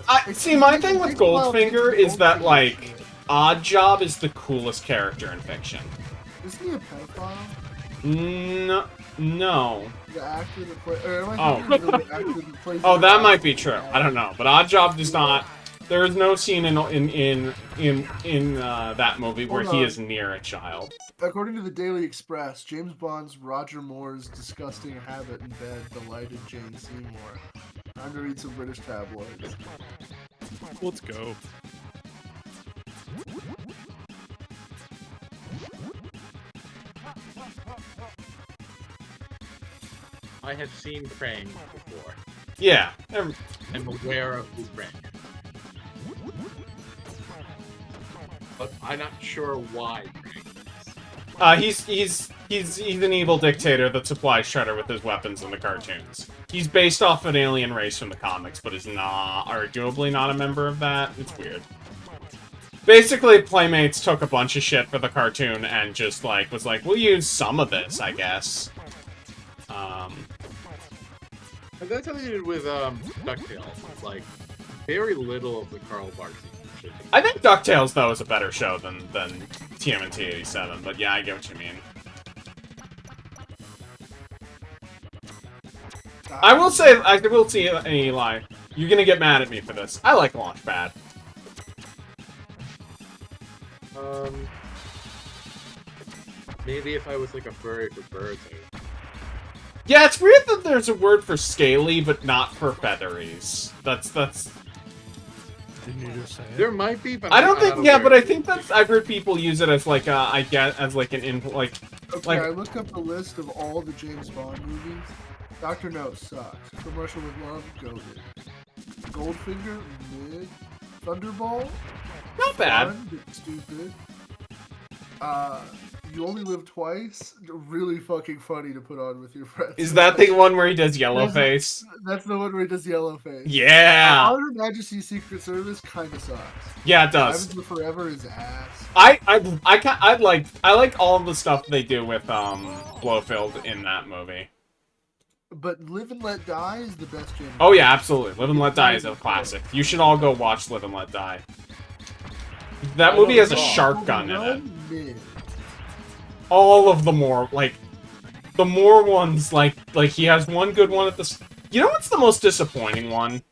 honestly. See, my thing with It takes a while to get Goldfinger to is that, Goldfinger like, shit. Odd Job is the coolest character in fiction. Isn't he a pedophile? No. The actor that plays. Oh. The actor that plays Oh, the that guy? might be true. I don't know, but Odd Job does not. There is no scene in that movie where Hold he on. is near a child. According to the Daily Express, James Bond's Roger Moore's disgusting habit in bed delighted Jane Seymour. I'm gonna read some British tabloids. Let's go. I have seen Krang before. Yeah. I'm aware of who Krang is. But I'm not sure why Krang is. He's an evil dictator that supplies Shredder with his weapons in the cartoons. He's based off an alien race from the comics, but is not arguably not a member of that. It's weird. Basically, Playmates took a bunch of shit for the cartoon and just like was like, we'll use some of this, I guess. And that's how they did with DuckTales. Like, very little of the Carl Barks shit. I think DuckTales though is a better show than TMNT 87, but yeah, I get what you mean. I will say Eli, you're gonna get mad at me for this. I like Launchpad. Maybe if I was like a furry for birds, Yeah, it's weird that there's a word for scaly, but not for featheries. That's. Didn't you just say it? there might be, but I don't I'm think. not Yeah, aware. but I think that's. I've heard people use it as like I get as like an input. Like, Okay, like I looked up the list of all the James Bond movies. Dr. No sucks. From Russia with Love, goated. Goldfinger, mid. Thunderball, not bad. fun, but stupid. You Only Live Twice, really fucking funny to put on with your friends. Is that the one where he does yellow face? That's the one where he does yellow face. Yeah. Her Majesty's Secret Service kind of sucks. Yeah, it does. Diamonds Are Forever is ass. I like all of the stuff they do with Blofeld in that movie. But Live and Let Die is the best James. Oh yeah, absolutely. Live and Let Die is a classic. You should all go watch Live and Let Die. That I movie don't has a know. shark gun in it. Run, mid. All of the more, like, the more ones, like he has one good one at the... You know what's the most disappointing one?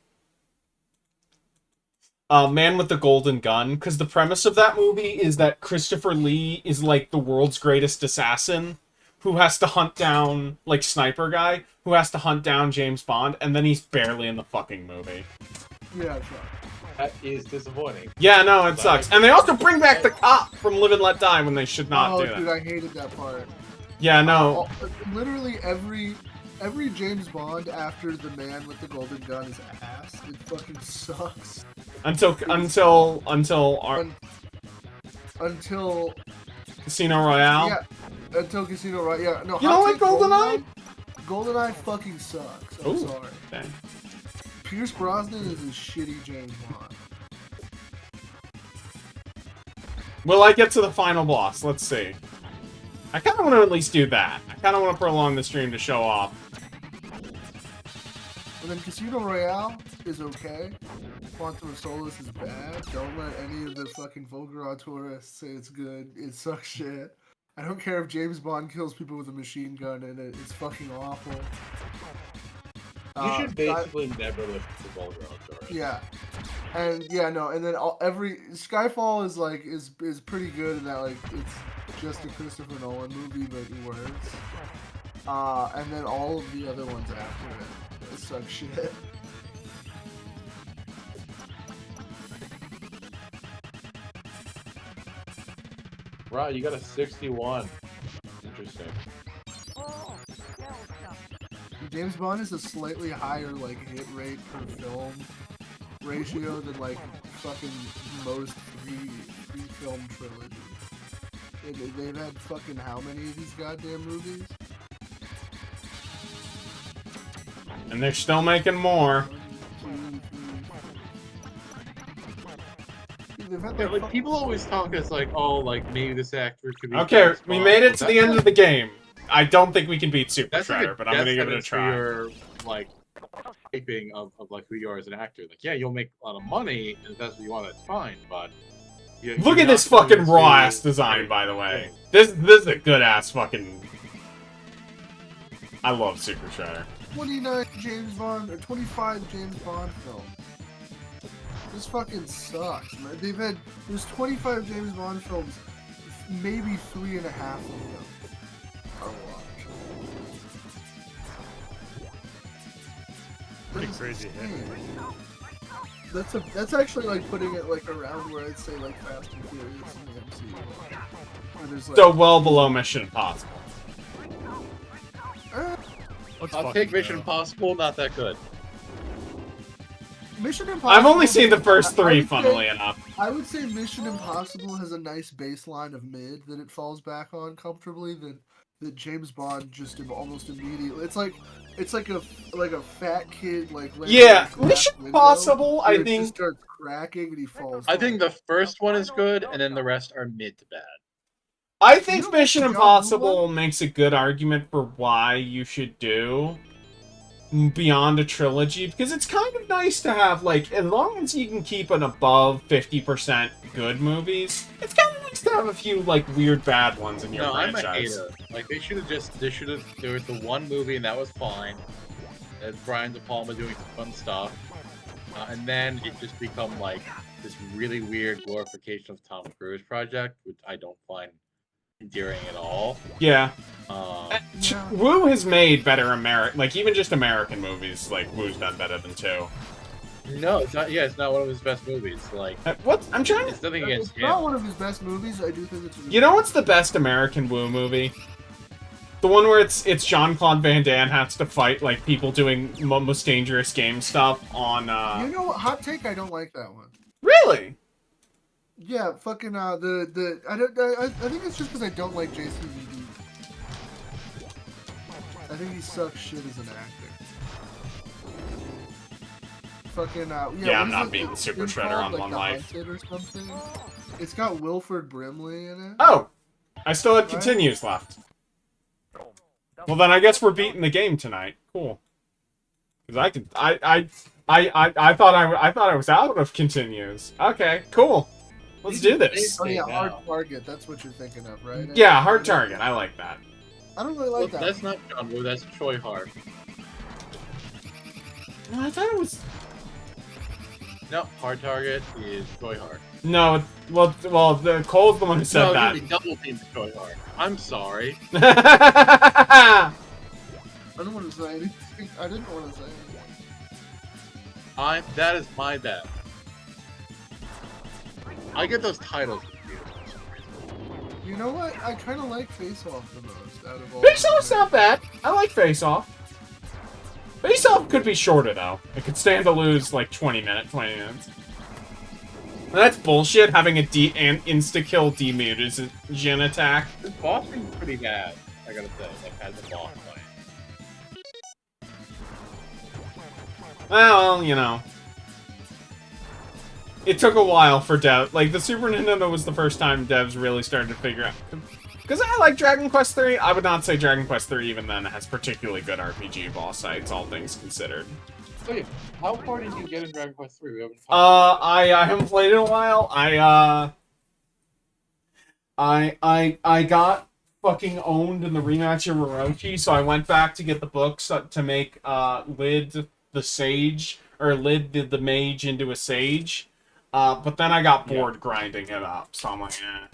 Man with the Golden Gun, because the premise of that movie is that Christopher Lee is, like, the world's greatest assassin, who has to hunt down, like, sniper guy, who has to hunt down James Bond, and then he's barely in the fucking movie. Yeah, it's right. That is disappointing. Yeah, no, it sucks. And they also bring back the cop from Live and Let Die when they should not do that. Dude, I hated that part. Yeah, no. Literally every James Bond after the man with the golden gun is ass. It fucking sucks. Until Casino Royale. Yeah, until Casino Royale. Yeah, no. You don't like GoldenEye? GoldenEye fucking sucks. I'm Ooh, sorry. dang. Pierce Brosnan is a shitty James Bond. Will I get to the final boss? Let's see. I kind of want to at least do that. I kind of want to prolong the stream to show off. And then Casino Royale is okay. Quantum of Solace is bad. Don't let any of the fucking vulgar tourists say it's good. It sucks shit. I don't care if James Bond kills people with a machine gun in it. It's fucking awful. You should basically never listen to vulgar stories. Yeah, and yeah, no, and then every Skyfall is like is pretty good in that like it's just a Christopher Nolan movie but worse. And then all of the other ones after it suck shit. Right, you got a 61. Interesting. James Bond is a slightly higher like hit rate per film ratio than like fucking most three film trilogies. They've had fucking how many of these goddamn movies? And they're still making more. 1, 2, 3. They've had, Yeah, like people always talk as like, oh, like maybe this actor could be. Okay, James we Bond. made it to That's the end like- of the game. I don't think we can beat Super That's like Shredder, but I'm gonna give it a try. For your, like, typing of like who you are as an actor. Like, yeah, you'll make a lot of money, and if that's what you want, that's fine. But Look at this fucking raw ass design, by the way. This is a good ass fucking. I love Super Shredder. 29 James Bond or 25 James Bond films. This fucking sucks, man. There's 25 James Bond films, maybe 3.5 of them are watched. Pretty crazy hit. That's actually like putting it like around where I'd say like Fast and Furious in the MCU. Where there's, like, So well below Mission Impossible. I'll take Mission Impossible. Not that good. Mission Impossible. I've only seen the first I 3, would funnily say, enough. I would say Mission Impossible has a nice baseline of mid that it falls back on comfortably. That James Bond just almost immediately. It's like a fat kid like. Yeah, Mission Impossible. I It think just starts cracking and he falls. I think the first one is good, and then the rest are mid to bad. I think You Mission don't- Impossible makes a good argument for why you should do beyond a trilogy, because it's kind of nice to have, like, as long as you can keep an above 50% good movies, it's kind of nice to have a few, like, weird bad ones in your No, I'm a franchise. hater. Like there was the one movie and that was fine. Brian De Palma doing some fun stuff, and then it just become like this really weird glorification of Tom Cruise project, which I don't find endearing at all. Yeah. Yeah. Woo has made better like, even just American movies, like, Woo's done better than 2. No, it's not. Yeah, it's not one of his best movies. Like, What? I'm trying it's to... nothing It's against not him. one of his best movies. I do think it's. You know what's the best American Woo movie? The one where it's Jean-Claude Van Damme has to fight, like, people doing most dangerous game stuff on, You know what? Hot take. I don't like that one. Really? Yeah, fucking I think it's just because I don't like JCVD. I think he sucks shit as an actor. Fucking Yeah, what I'm is not it? beating It's Super been Shredder called, on like, One The Life. Hunted or something. It's got Wilford Brimley in it. Oh! I still had Right? continues left. Well, then I guess we're beating the game tonight. Cool. Because I thought I was out of continues. Okay, cool. Let's do this. Oh yeah, Now. hard target. That's what you're thinking of, right? Yeah, hard target. I like that. I don't really like Look, that. that's not John Woo, that's Choi Hard. No, I thought it was. No, hard target is Choi Hard. No, well, the Cole's the one who said No, that. you double team Choi Hard. I'm sorry. I don't want to say anything. I didn't want to say anything. That is my bad. I get those titles confused. You know what? I kind of like Face Off the most out of all. Face Off's not bad. I like Face Off. Face Off could be shorter though. It could stand to lose like 20 minutes. That's bullshit. Having a insta kill demutagen attack. This boss seems pretty bad, I gotta say, like as a boss fight. Well, you know. It took a while for dev. Like, the Super Nintendo was the first time devs really started to figure out. Because I like Dragon Quest 3. I would not say Dragon Quest 3 even then has particularly good RPG boss fights, all things considered. Wait, how far did you get in Dragon Quest 3? We haven't talked I haven't played in a while. I got fucking owned in the rematch of Orochi, so I went back to get the books to make Lid the Sage, or Lid the Mage into a Sage. But then I got bored grinding it up, so I'm like, eh.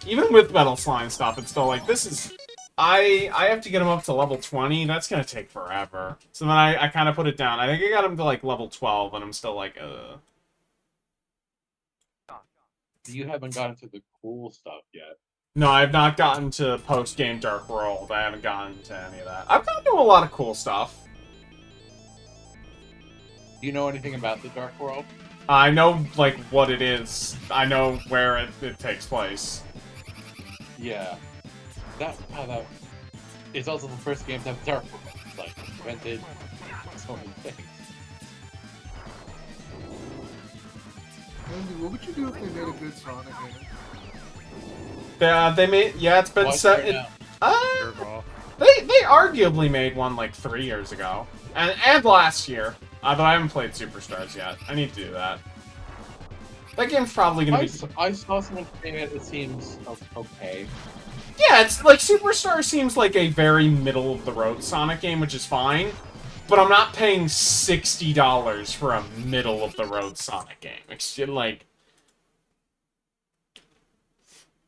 Even with Metal Slime stuff, it's still like, this is... I have to get him up to level 20, that's gonna take forever. So then I kind of put it down. I think I got him to like level 12, and I'm still like, You haven't gotten to the cool stuff yet. No, I've not gotten to post-game Dark World. I haven't gotten to any of that. I've gotten to a lot of cool stuff. Do you know anything about the Dark World? I know, like, what it is. I know where it takes place. Yeah. It's also the first game to have Dark World. It's like, invented so many things. Andy, what would you do if they made a good Sonic game? Yeah, they made... Yeah, it's been Why set... right now? They arguably made one, like, 3 years ago. And last year. Although I haven't played Superstars yet. I need to do that. That game's probably gonna be... I saw someone saying it seems okay. Yeah, it's like Superstar seems like a very middle-of-the-road Sonic game, which is fine. But I'm not paying $60 for a middle-of-the-road Sonic game. It's just like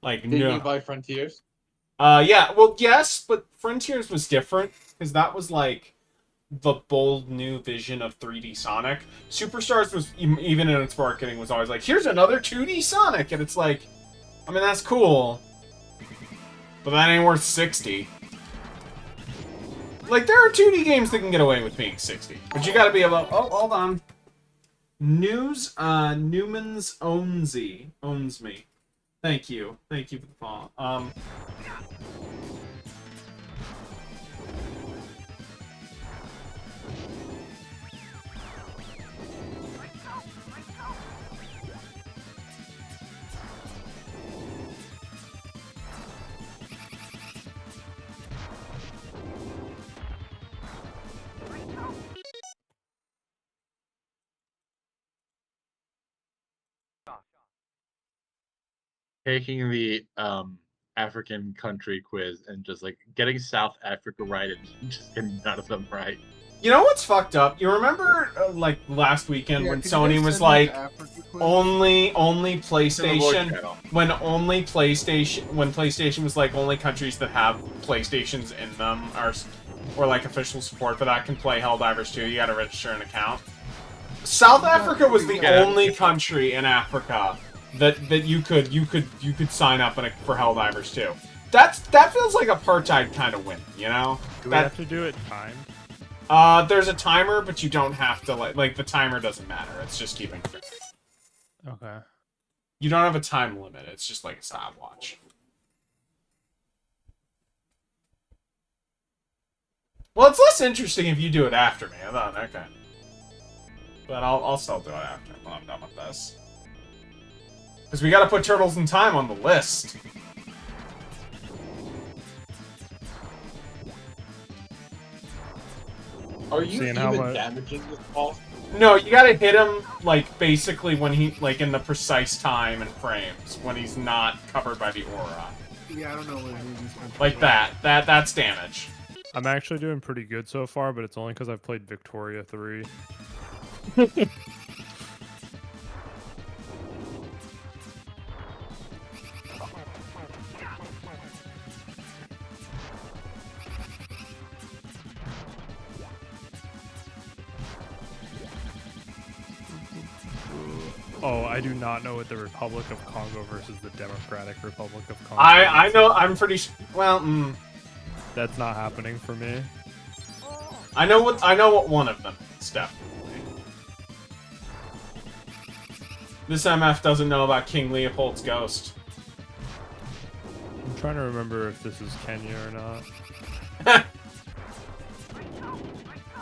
Did no. you buy Frontiers? Yeah, well, yes, but Frontiers was different because that was like the bold new vision of 3D Sonic. Superstars was even in its marketing was always like, here's another 2D Sonic, and it's like, I mean, that's cool. But that ain't worth 60. Like, there are 2D games that can get away with being 60. But you gotta be able... Oh, hold on. Newman's owns me. Thank you. Thank you for the follow. Taking the African country quiz and just like getting South Africa right and just getting none of them right. You know what's fucked up? You remember, like, last weekend when Sony was like, only PlayStation... When PlayStation was like, only countries that have PlayStations in them or like official support for that can play Helldivers 2. You gotta register an account. South Africa was the only country in Africa that you could sign up for Helldivers 2. That feels like a apartheid kind of win, you know? Do we have to do it timed? There's a timer, but you don't have to like the timer doesn't matter. It's just keeping track. Okay. You don't have a time limit. It's just like a stopwatch. Well, it's less interesting if you do it after me. I thought, okay. But I'll still do it after when I'm done with this. Because we gotta put Turtles in Time on the list. Are you Seeing how even much- damaging this boss? No, you gotta hit him, like, basically when he, like, in the precise time and frames, when he's not covered by the aura. Yeah, I don't know what it is. Like that. That's damage. I'm actually doing pretty good so far, but it's only because I've played Victoria 3. Oh, I do not know what the Republic of Congo versus the Democratic Republic of Congo. I know, I'm pretty sure, well, That's not happening for me. I know what one of them is, definitely. This MF doesn't know about King Leopold's ghost. I'm trying to remember if this is Kenya or not.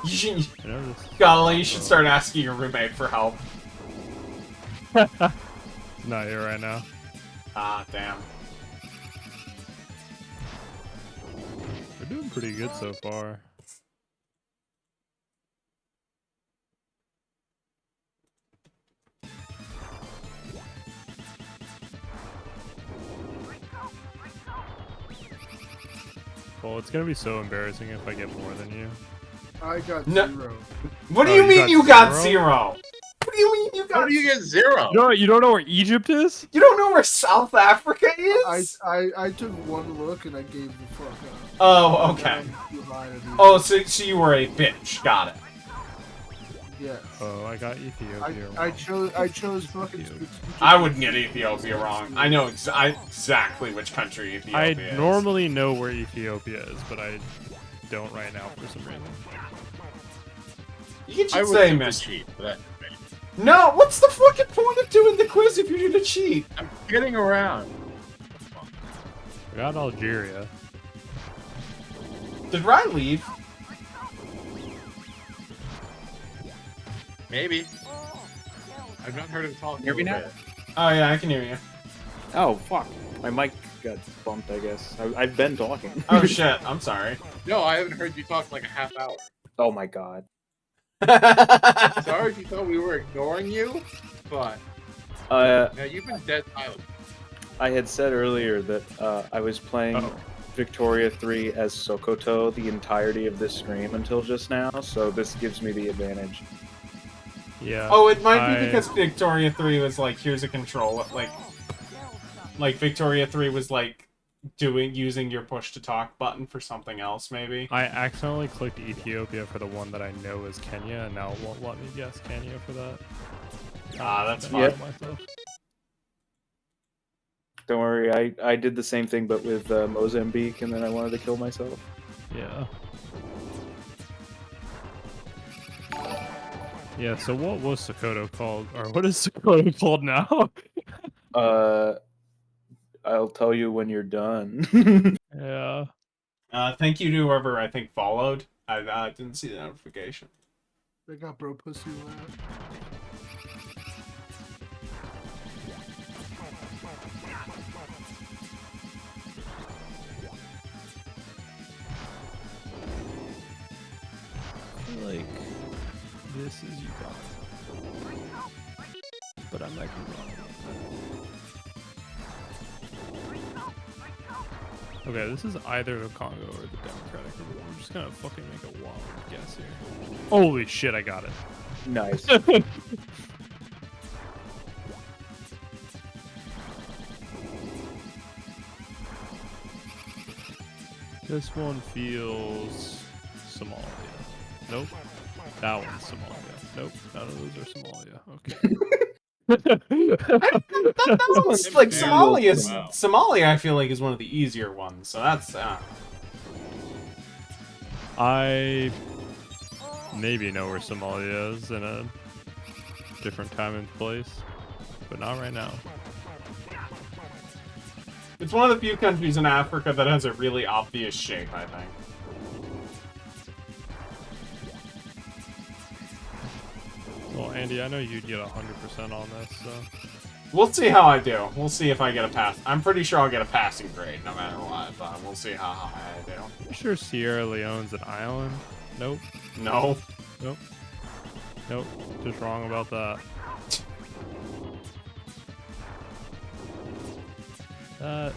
You should, I know this. Golly, you should start asking your roommate for help. Not here right now. Ah, damn. We're doing pretty good so far. Well, it's gonna be so embarrassing if I get more than you. I got No. 0. What do Oh, you you mean got you got 0? 0? What do you mean you How got do you get 0? You don't know where Egypt is? You don't know where South Africa is? I took one look and I gave the fuck up. Oh, okay. Oh, so you were a bitch. Got it. Yes. Oh, I got Ethiopia. I chose fucking. I wouldn't get Ethiopia wrong. I know exactly which country I Ethiopia is. normally know where Ethiopia is, but I don't right now for some reason. You can I just would say, simply miss. cheat, but No, what's the fucking point of doing the quiz if you're gonna cheat? I'm getting around. I got Algeria. Did Rye leave? Maybe. I've not heard him talk. Hear me in a now? bit. Oh yeah, I can hear you. Oh, fuck. My mic got bumped, I guess. I've been talking. Oh shit, I'm sorry. No, I haven't heard you talk in like a half hour. Oh my god. Sorry if you thought we were ignoring you, but now you've been dead silent. I had said earlier that I was playing Uh-oh. Victoria 3 as Sokoto the entirety of this stream until just now, so this gives me the advantage. Yeah. Oh, it might be I- because Victoria 3 was like, here's a control, like Victoria 3 was like using your push to talk button for something else, maybe. I accidentally clicked Ethiopia for the one that I know is Kenya, and now it won't let me guess Kenya for that. Ah, that's I fine. Yep. myself. Don't worry, I did the same thing but with Mozambique, and then I wanted to kill myself. Yeah. Yeah, so what was Sokoto called? Or what is Sokoto called now? I'll tell you when you're done. Yeah. Thank you to whoever I think followed. I didn't see the notification. They got bro pussy left. I feel like this is Uganda. But I might be wrong. Okay, this is either the Congo or the Democratic Republic. I'm just gonna fucking make a wild guess here. Holy shit, I got it. Nice. This one feels Somalia. Nope. That one's Somalia. Nope. None of those are Somalia. Okay. That one's like Yeah. Wow. Somalia, I feel like, is one of the easier ones, so that's I maybe know where Somalia is in a different time and place, but not right now. it's one of the few countries in Africa that has a really obvious shape, I think. Well, Andy, I know you'd get 100% on this, so We'll see how I do. We'll see if I get a pass. I'm pretty sure I'll get a passing grade no matter what, but we'll see how high I do. You sure Sierra Leone's an island? Nope. No. Nope. Nope. Just wrong about that. That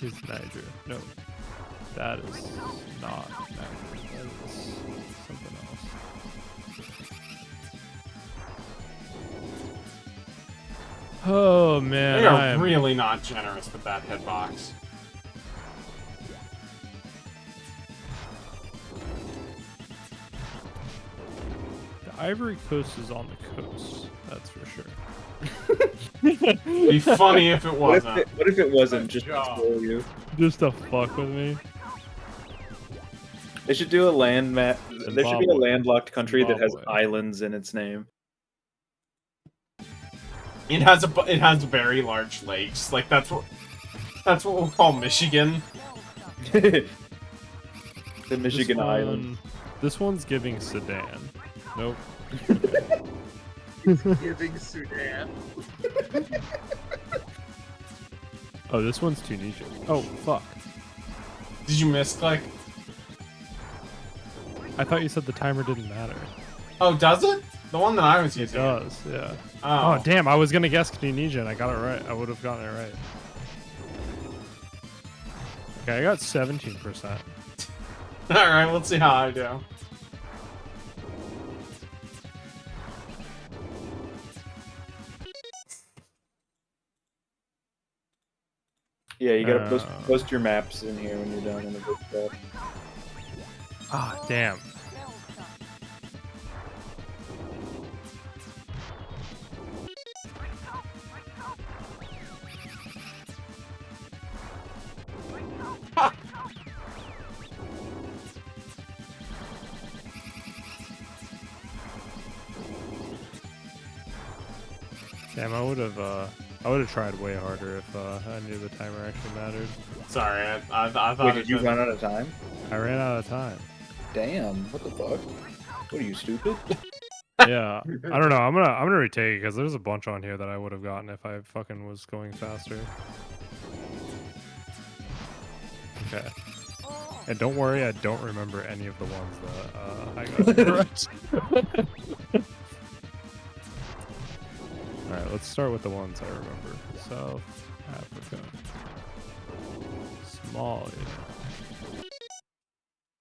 is Niger. No. That is not Niger. That is something else. Oh man, They I are am really not generous with that hitbox. The Ivory Coast is on the coast. That's for sure. It'd be funny if it wasn't. What if it wasn't just to job. troll you? Just to fuck with me. They should do a land map. There should be a Zimbabwe. landlocked country that has Zimbabwe. islands in its name. It has very large lakes. Like that's what we'll call Michigan. The Michigan Island. This one's giving Sudan. Nope. Giving Sudan. Oh, this one's Tunisia. Oh, fuck. Did you misclick? I thought you said the timer didn't matter. Oh, does it? The one that I was It using. does, yeah. Oh. Oh, damn, I was gonna guess Tunisia and I got it right. I would have gotten it right. Okay, I got 17%. Alright, let's see how I do. Yeah, you gotta post, Uh. post your maps in here when you're done in the book stuff. Ah, damn. Damn, I would have tried way harder if I knew the timer actually mattered. Sorry, I thought Wait, it did you said- run out of time? I ran out of time. Damn, what the fuck? What are you, stupid? Yeah, I don't know. I'm gonna retake it because there's a bunch on here that I would have gotten if I fucking was going faster. Okay. And don't worry, I don't remember any of the ones that I got correct. Alright, let's start with the ones I remember. South Africa. Somalia.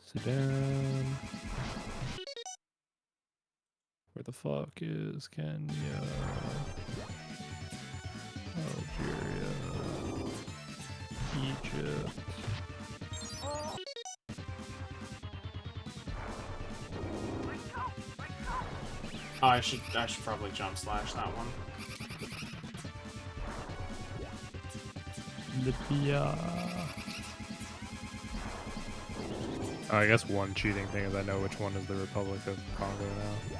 Sudan. Where the fuck is Kenya? Algeria. Egypt. Oh, I should probably jump slash that one. Libya. Oh, I guess one cheating thing is I know which one is the Republic of Congo now.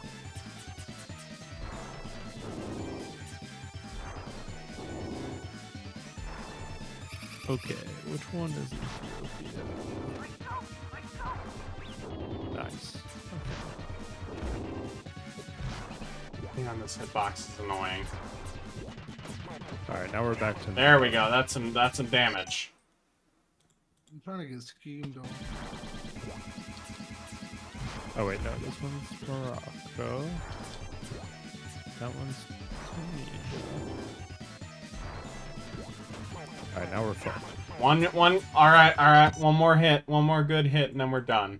Okay, which one is Ethiopia? Nice. Man, this hitbox is annoying. Alright, now we're back to There we go. That's some damage. I'm trying to get schemed on. Oh wait, no, this one's Morocco. That one's Tunisia. Alright, now we're fucked. One. All right. One more hit. One more good hit, and then we're done.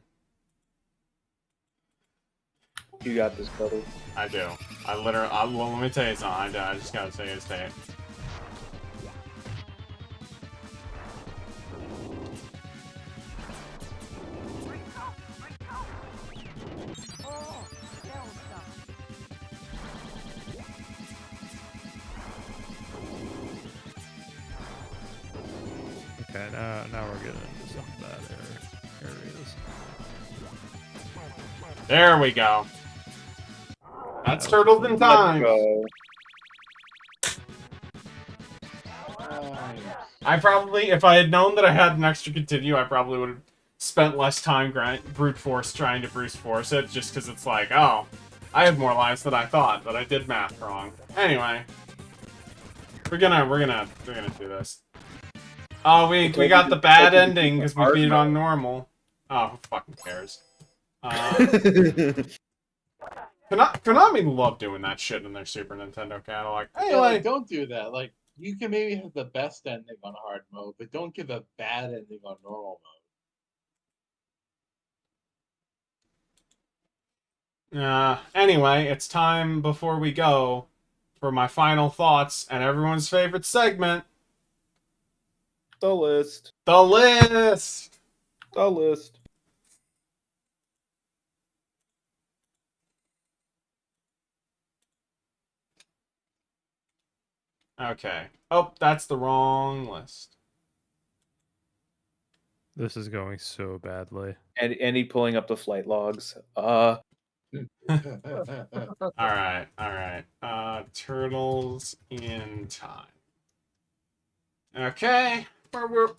You got this, buddy. I do. Well, let me tell you something. I just gotta say his state. Okay, now we're getting into some bad areas. There we go. That's turtles in time. Go. I probably, if I had known that I had an extra continue, I probably would have spent less time brute force trying to brute force it, just because it's like, oh, I had more lives than I thought, but I did math wrong. Anyway, we're gonna do this. Oh, we got the bad ending because we beat it on normal. Oh, who fucking cares? Konami love doing that shit in their Super Nintendo catalog. Yeah, Anyway, like, don't do that. Like, you can maybe have the best ending on hard mode, but don't give a bad ending on normal mode. anyway, it's time before we go for my final thoughts and everyone's favorite segment, The list. the list. The list. Okay. Oh, that's the wrong list. This is going so badly. And Andy pulling up the flight logs. All right. Turtles in Time. Okay. Turtles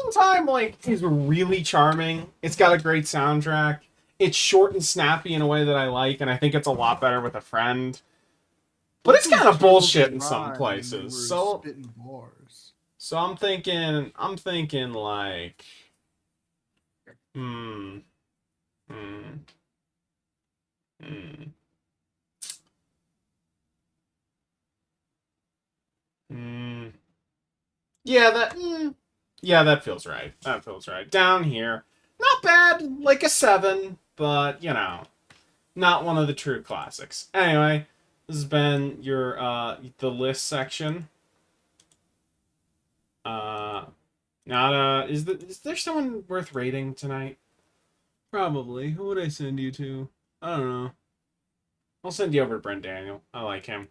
in Time, like, is really charming. It's got a great soundtrack. It's short and snappy in a way that I like, and I think it's a lot better with a friend. But it's kind of bullshit in some places. So I'm thinking like, yeah, that feels right. That feels right. Down here, not bad, like a 7, but you know, not one of the true classics. Anyway, this has been your the list section. Is there someone worth rating tonight? Probably. Who would I send you to? I don't know. I'll send you over to Brent Daniel. I like him.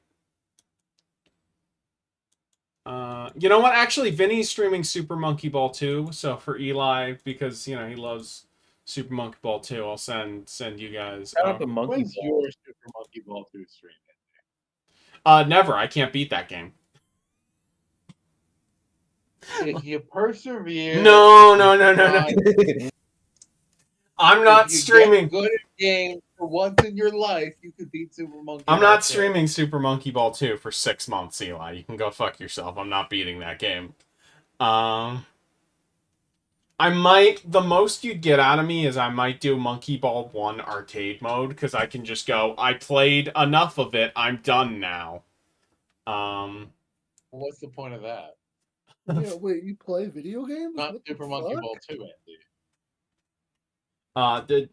You know what? Actually, Vinny's streaming Super Monkey Ball 2, so for Eli, because you know he loves Super Monkey Ball 2, I'll send you guys. Shout out the monkey When's ball. your Super Monkey Ball 2 stream? Never. I can't beat that game. If you persevere. No. I'm not if you streaming. Get good at games for once in your life, you could beat Super Monkey. I'm Ball not 2. streaming Super Monkey Ball 2 for 6 months, Eli. You can go fuck yourself. I'm not beating that game. The most you'd get out of me is I might do Monkey Ball 1 arcade mode, because I can just go, I played enough of it, I'm done now. What's the point of that? Yeah, wait, you play video games? Not What the Super Monkey fuck? Ball 2, Andy.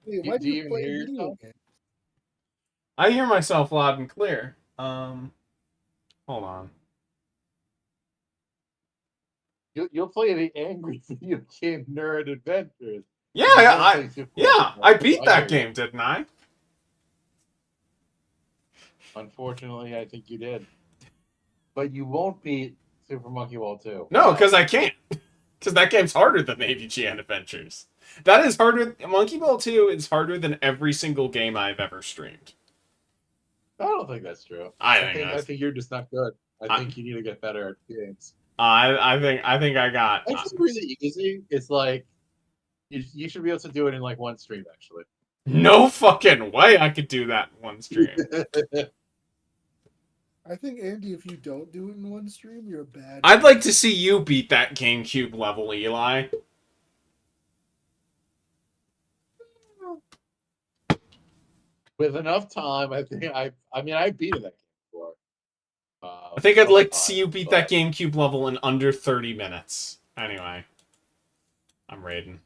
Wait, why do you even play hear video yourself? games? I hear myself loud and clear. Hold on. You'll play the angry video game Nerd Adventures. Yeah, You don't play Super Monkey Ball I 2. beat I that hear you. game, didn't I? Unfortunately, I think you did. But you won't beat Super Monkey Ball 2. No, because I can't. Because that game's harder than AVGN Adventures. That is harder. Monkey Ball 2 is harder than every single game I've ever streamed. I don't think that's true. I think you're just not good. I think you need to get better at games. I think I got. It's really easy. It's like you should be able to do it in like one stream, actually. No fucking way I could do that in one stream. I think, Andy, if you don't do it in one stream, you're a bad. I'd like to see you beat that GameCube level, Eli. With enough time, I think I beat that game before. I think I'd like to see you beat that GameCube level in under 30 minutes. Anyway, I'm raiding.